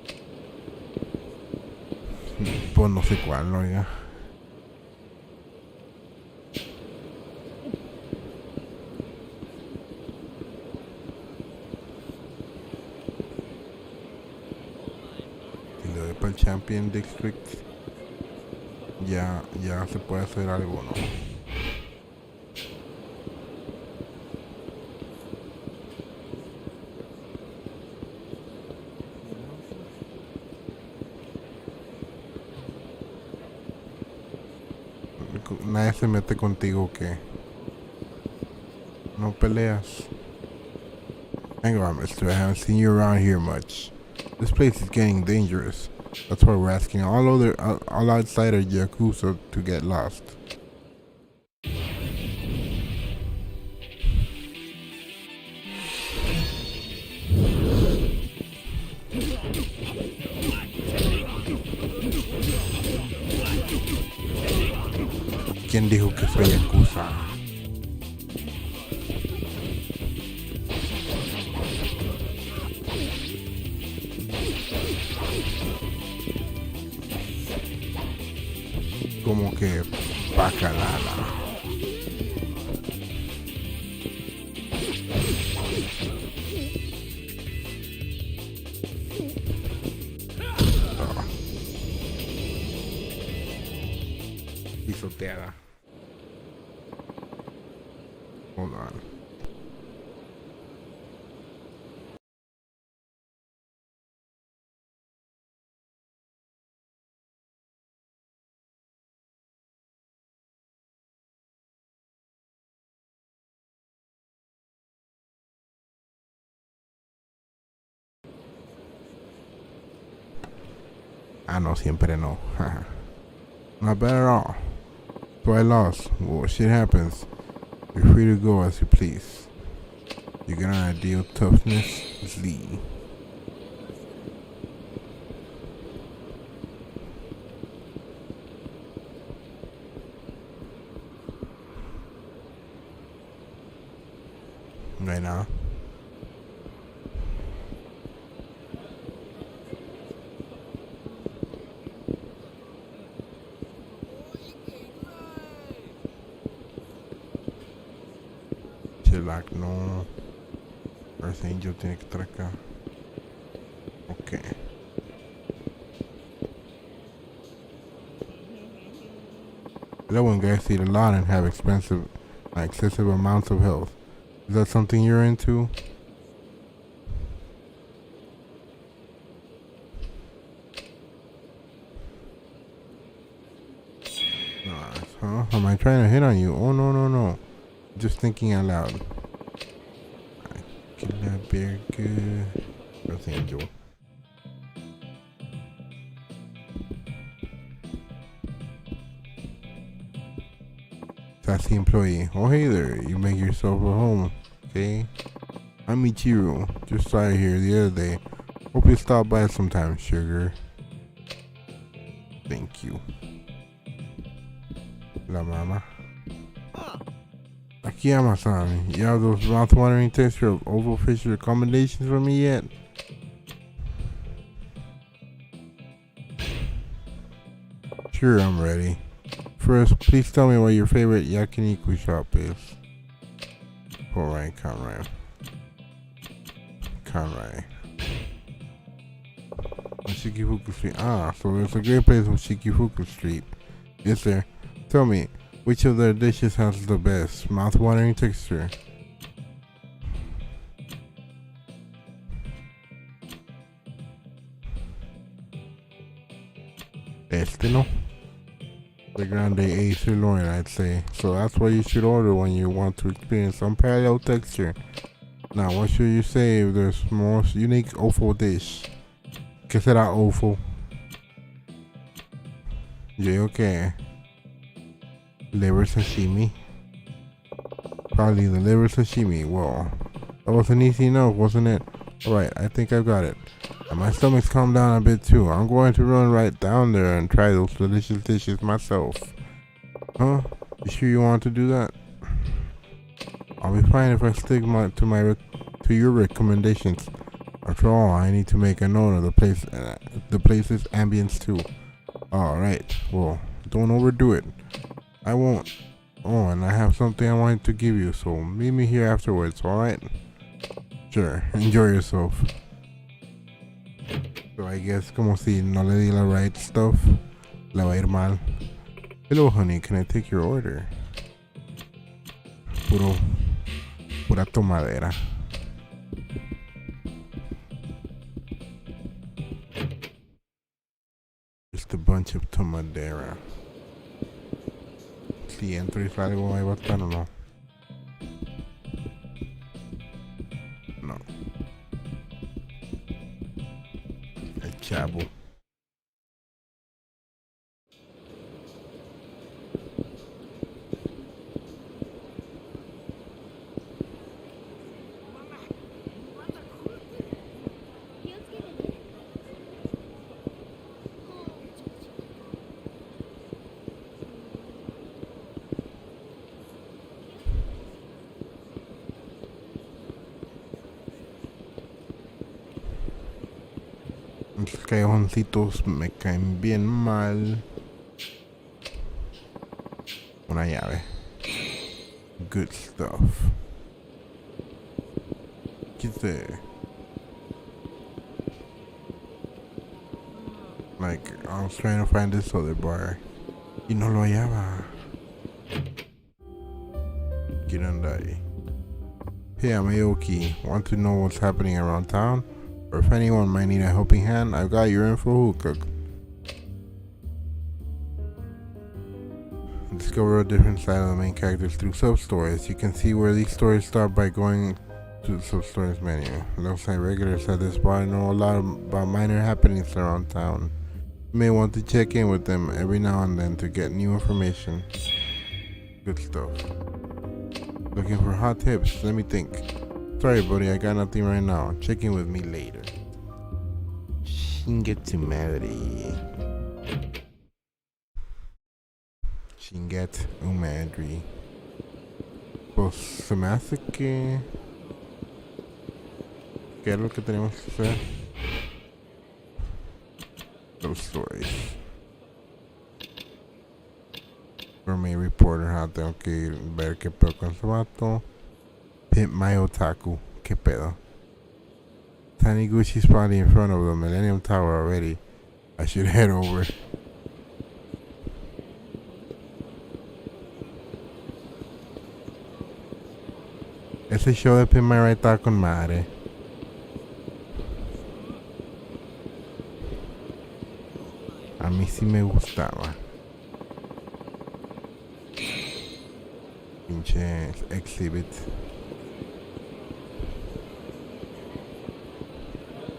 Pues no sé cuál, no, ya. Y lo de para el Champion District. Ya se puede hacer algo, ¿no? Nadie se mete contigo, que no peleas. Hang on, mister, I haven't seen you around here much. This place is getting dangerous. That's why we're asking all outsider Yakuza to get lost. ¿Quién dijo que soy Yakuza? Como que bacalala. Pisoteada. Hold on. Ah, no, siempre no. Not bad at all. So I lost. Well, shit happens. You're free to go as you please. You get an ideal toughness, Z. Right now. Chillac, no. Earth Angel tiene que estar acá. Okay. That when guys eat a lot and have excessive amounts of health. Is that something you're into? Nice, huh? Am I trying to hit on you? Oh, no. Just thinking out loud. Alright, kill that bear good. Earth Angel. Sassy employee. Oh, hey there. You make yourself at home. Okay. I'm Ichiro. Just saw you here the other day. Hope you stop by sometime, sugar. Thank you. La mama. Akiyama-san, you have those mouth-watering texture of oval fish recommendations for me yet? Sure, I'm ready. First, please tell me what your favorite yakiniku shop is. Alright, Conrai. On Shikifuku Street. Ah, so there's a great place on Shikifuku Street. Yes, sir. Tell me, which of their dishes has the best mouth-watering texture? No? The Grande A sirloin, I'd say. So that's what you should order when you want to experience unparalleled texture. Now, what should you say if there's most unique offal dish? ¿Qué será offal? Yeah, okay. Liver sashimi. Probably the liver sashimi. Well, that wasn't easy enough, wasn't it? Alright, I think I've got it. And my stomach's calmed down a bit too. I'm going to run right down there and try those delicious dishes myself. Huh? You sure you want to do that? I'll be fine if I stick to your recommendations. After all, I need to make a note of the place's ambience too. Alright, well, don't overdo it. I won't. Oh, and I have something I wanted to give you, so meet me here afterwards, alright? Sure, enjoy yourself. So I guess como si no le di la right stuff, le va a ir mal. Hello honey, can I take your order? Pura tomadera. Just a bunch of tomadera. Si entro y salgo, ahí va a estar o no. No. El chavo. Los callejoncitos me caen bien mal. Una llave. Good stuff. ¿Qué sé? Like, I was trying to find this other bar. Y no lo hallaba. Get on that. Hey, I'm Aoki. Want to know what's happening around town? Or if anyone might need a helping hand, I've got your info hookah. Discover a different side of the main characters through sub-stories. You can see where these stories start by going to the sub-stories menu. Looks like regulars at this bar know a lot about minor happenings around town. You may want to check in with them every now and then to get new information. Good stuff. Looking for hot tips? Let me think. Sorry, buddy, I got nothing right now. Check in with me later. Chingue tu madre. Chingue tu madre. Pues se me hace que ¿Qué es lo que tenemos que hacer? Those stories. For me, reporter, tengo que ir ver qué pedo con ese vato. Pimp my otaku. ¿Qué pedo? Taniguchi's probably in front of the Millennium Tower already. I should head over. Ese show de Pimp My Ride estaba con madre. A mí sí me gustaba. Pinche exhibit.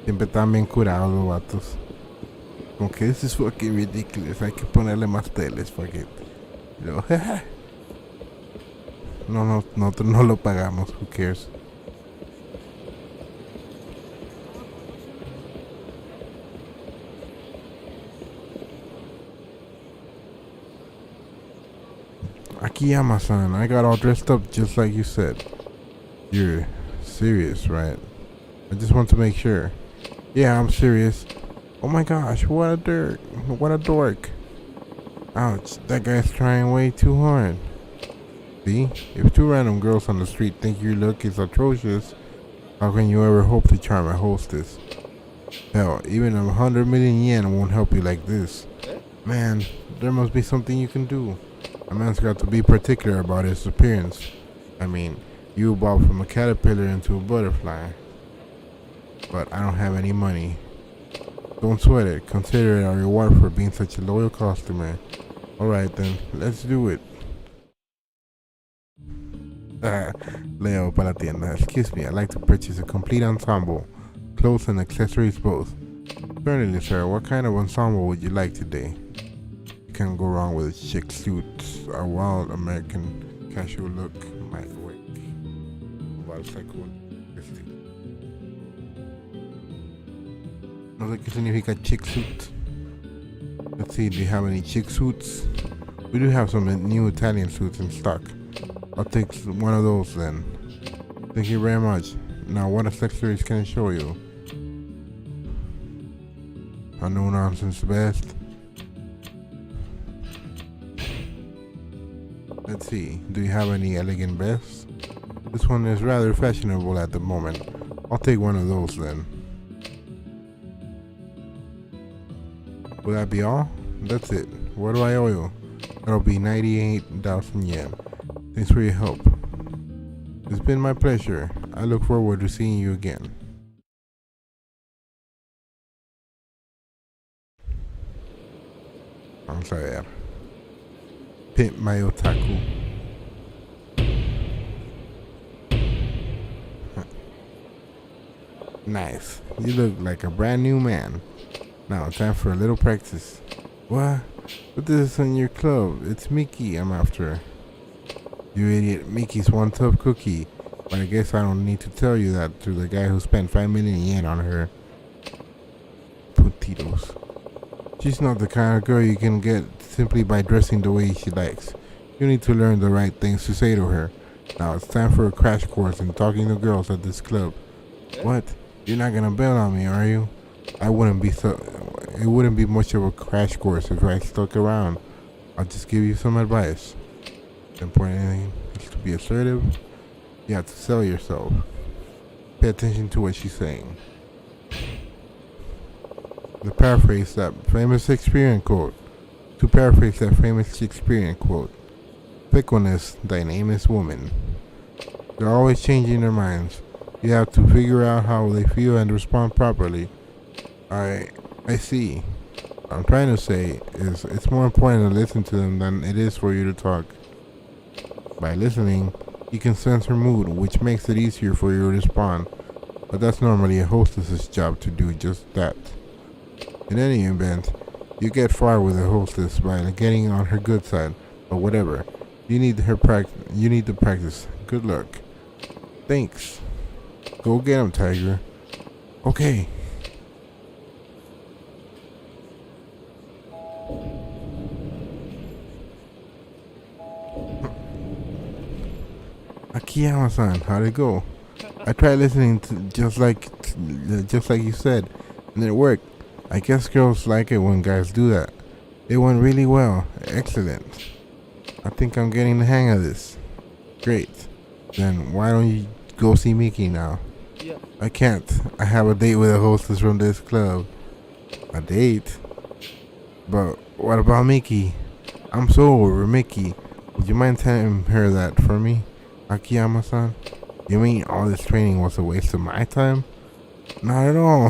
Siempre estaban bien curados los vatos. Como que this is fucking ridiculous. Hay que ponerle más teles, fuck it. Y luego, no, nosotros no lo pagamos. Who cares? Akiyama-san, I got all dressed up just like you said. You're serious, right? I just want to make sure. Yeah, I'm serious. Oh my gosh, what a dork. What a dork. Ouch, that guy's trying way too hard. See? If two random girls on the street think your look is atrocious, how can you ever hope to charm a hostess? Hell, even 100 million yen won't help you like this. Man, there must be something you can do. A man's got to be particular about his appearance. I mean, you evolved from a caterpillar into a butterfly. But I don't have any money. Don't sweat it. Consider it our reward for being such a loyal customer. Alright then, let's do it. Leo para la tienda. Excuse me, I'd like to purchase a complete ensemble. Clothes and accessories both. Certainly, sir. What kind of ensemble would you like today? You can't go wrong with a chic suit. A wild American casual look might work. Wild psycho. No sé qué significa chick suit. Let's see, do you have any chick suits? We do have some new Italian suits in stock. I'll take one of those then. Thank you very much. Now, what accessories can I show you? A no nonsense vest. Let's see, do you have any elegant vests? This one is rather fashionable at the moment. I'll take one of those then. Will that be all? That's it. What do I owe you? That'll be 98,000 yen. Thanks for your help. It's been my pleasure. I look forward to seeing you again. Vamos a ver. Pimp my otaku. Nice. You look like a brand new man. Now, time for a little practice. What? Put this in your club. It's Mickey I'm after. You idiot. Mickey's one tough cookie. But I guess I don't need to tell you that to the guy who spent 5 million yen on her. Puntitos. She's not the kind of girl you can get simply by dressing the way she likes. You need to learn the right things to say to her. Now it's time for a crash course in talking to girls at this club. What? You're not gonna bail on me, are you? It wouldn't be much of a crash course if I stuck around. I'll just give you some advice. The important thing is to be assertive. You have to sell yourself. Pay attention to what she's saying. To paraphrase that famous Shakespearean quote. Fickleness, thy name is woman. They're always changing their minds. You have to figure out how they feel and respond properly. I see. What I'm trying to say is it's more important to listen to them than it is for you to talk. By listening, you can sense her mood, which makes it easier for you to respond. But that's normally a hostess's job to do just that. In any event, you get far with a hostess by getting on her good side, but whatever. You need to practice. Good luck. Thanks. Go get him, Tiger. Okay. Akiyama-san, how'd it go? I tried listening to just like just like you said, and it worked. I guess girls like it when guys do that. It went really well. Excellent. I think I'm getting the hang of this. Great. Then why don't you go see Mickey now? I can't. I have a date with a hostess from this club. A date? But what about Mickey? I'm so over Mickey. Would you mind telling her that for me? Akiyama-san? You mean all this training was a waste of my time? Not at all.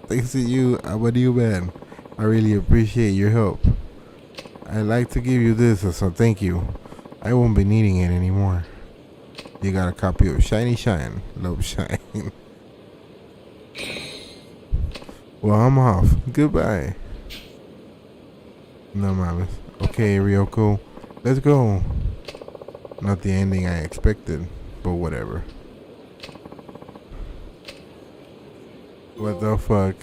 Thanks to you, Abadiu Ben. I really appreciate your help. I'd like to give you this as a thank you. I won't be needing it anymore. You got a copy of Shiny Shine. Love Shine. Well, I'm off. Goodbye. No mames. Okay, Ryoko. Let's go. Not the ending I expected, but whatever. What the fuck?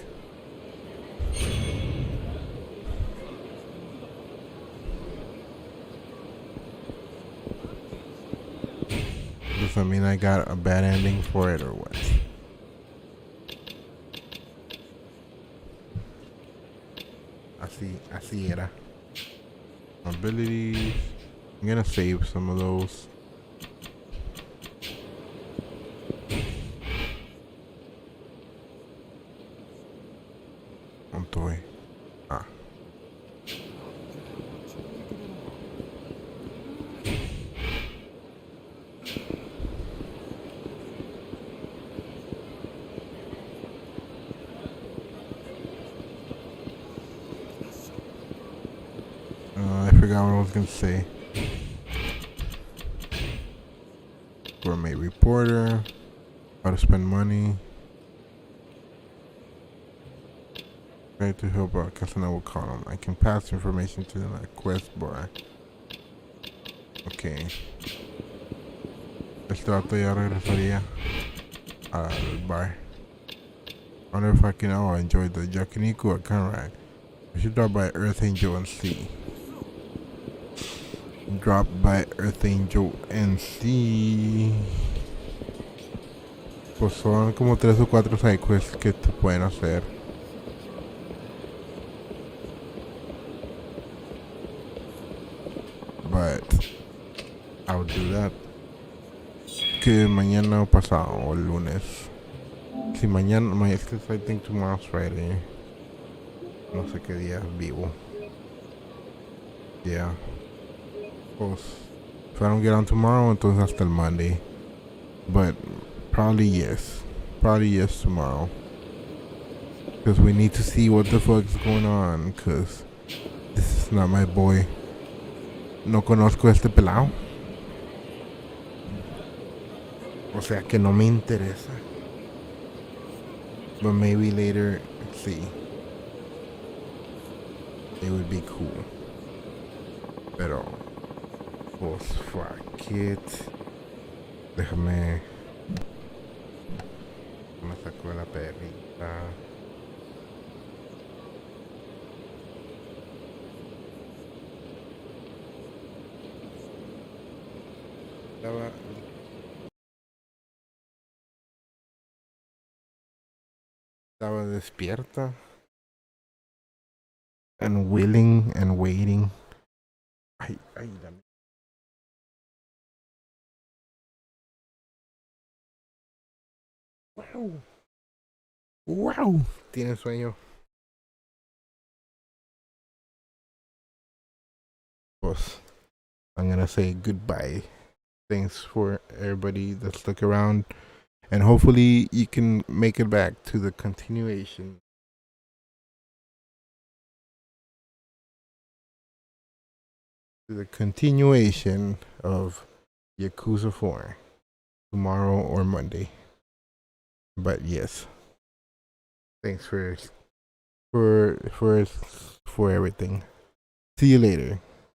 Does that mean I got a bad ending for it or what? Así era. Abilities. I'm gonna save some of those. Ontoy. Ah. I forgot what I was gonna say. Gourmet reporter. How to spend money. Try to help out Casanova column. I can pass information to them at quest bar. Okay. Este vato ya regresaría al bar. I wonder if I can enjoy the yakiniku at Conrad. I should drop by Earth Angel and see. Drop by Earth Angel and see. Pues son como 3 o 4 side quests que te pueden hacer. But I'll do that. Que mañana o pasado o el lunes. Si mañana, es que I think tomorrow's Friday. No sé qué día vivo. Yeah. Pues, if I don't get on tomorrow, entonces hasta el Monday. But probably yes. Probably yes tomorrow. Because we need to see what the fuck's going on. Because this is not my boy. No conozco a este pelado. O sea que no me interesa. But maybe later, see. It would be cool. Pero, pues, fuck it. Déjame. Me sacó la perrita. Estaba despierta. And willing and waiting. Ay, dame. Wow. Wow. Tiene sueño. Pues, I'm gonna say goodbye. Thanks for everybody that stuck around. And hopefully you can make it back to the continuation. To the continuation of Yakuza 4. Tomorrow or Monday. But yes. Thanks for everything. See you later.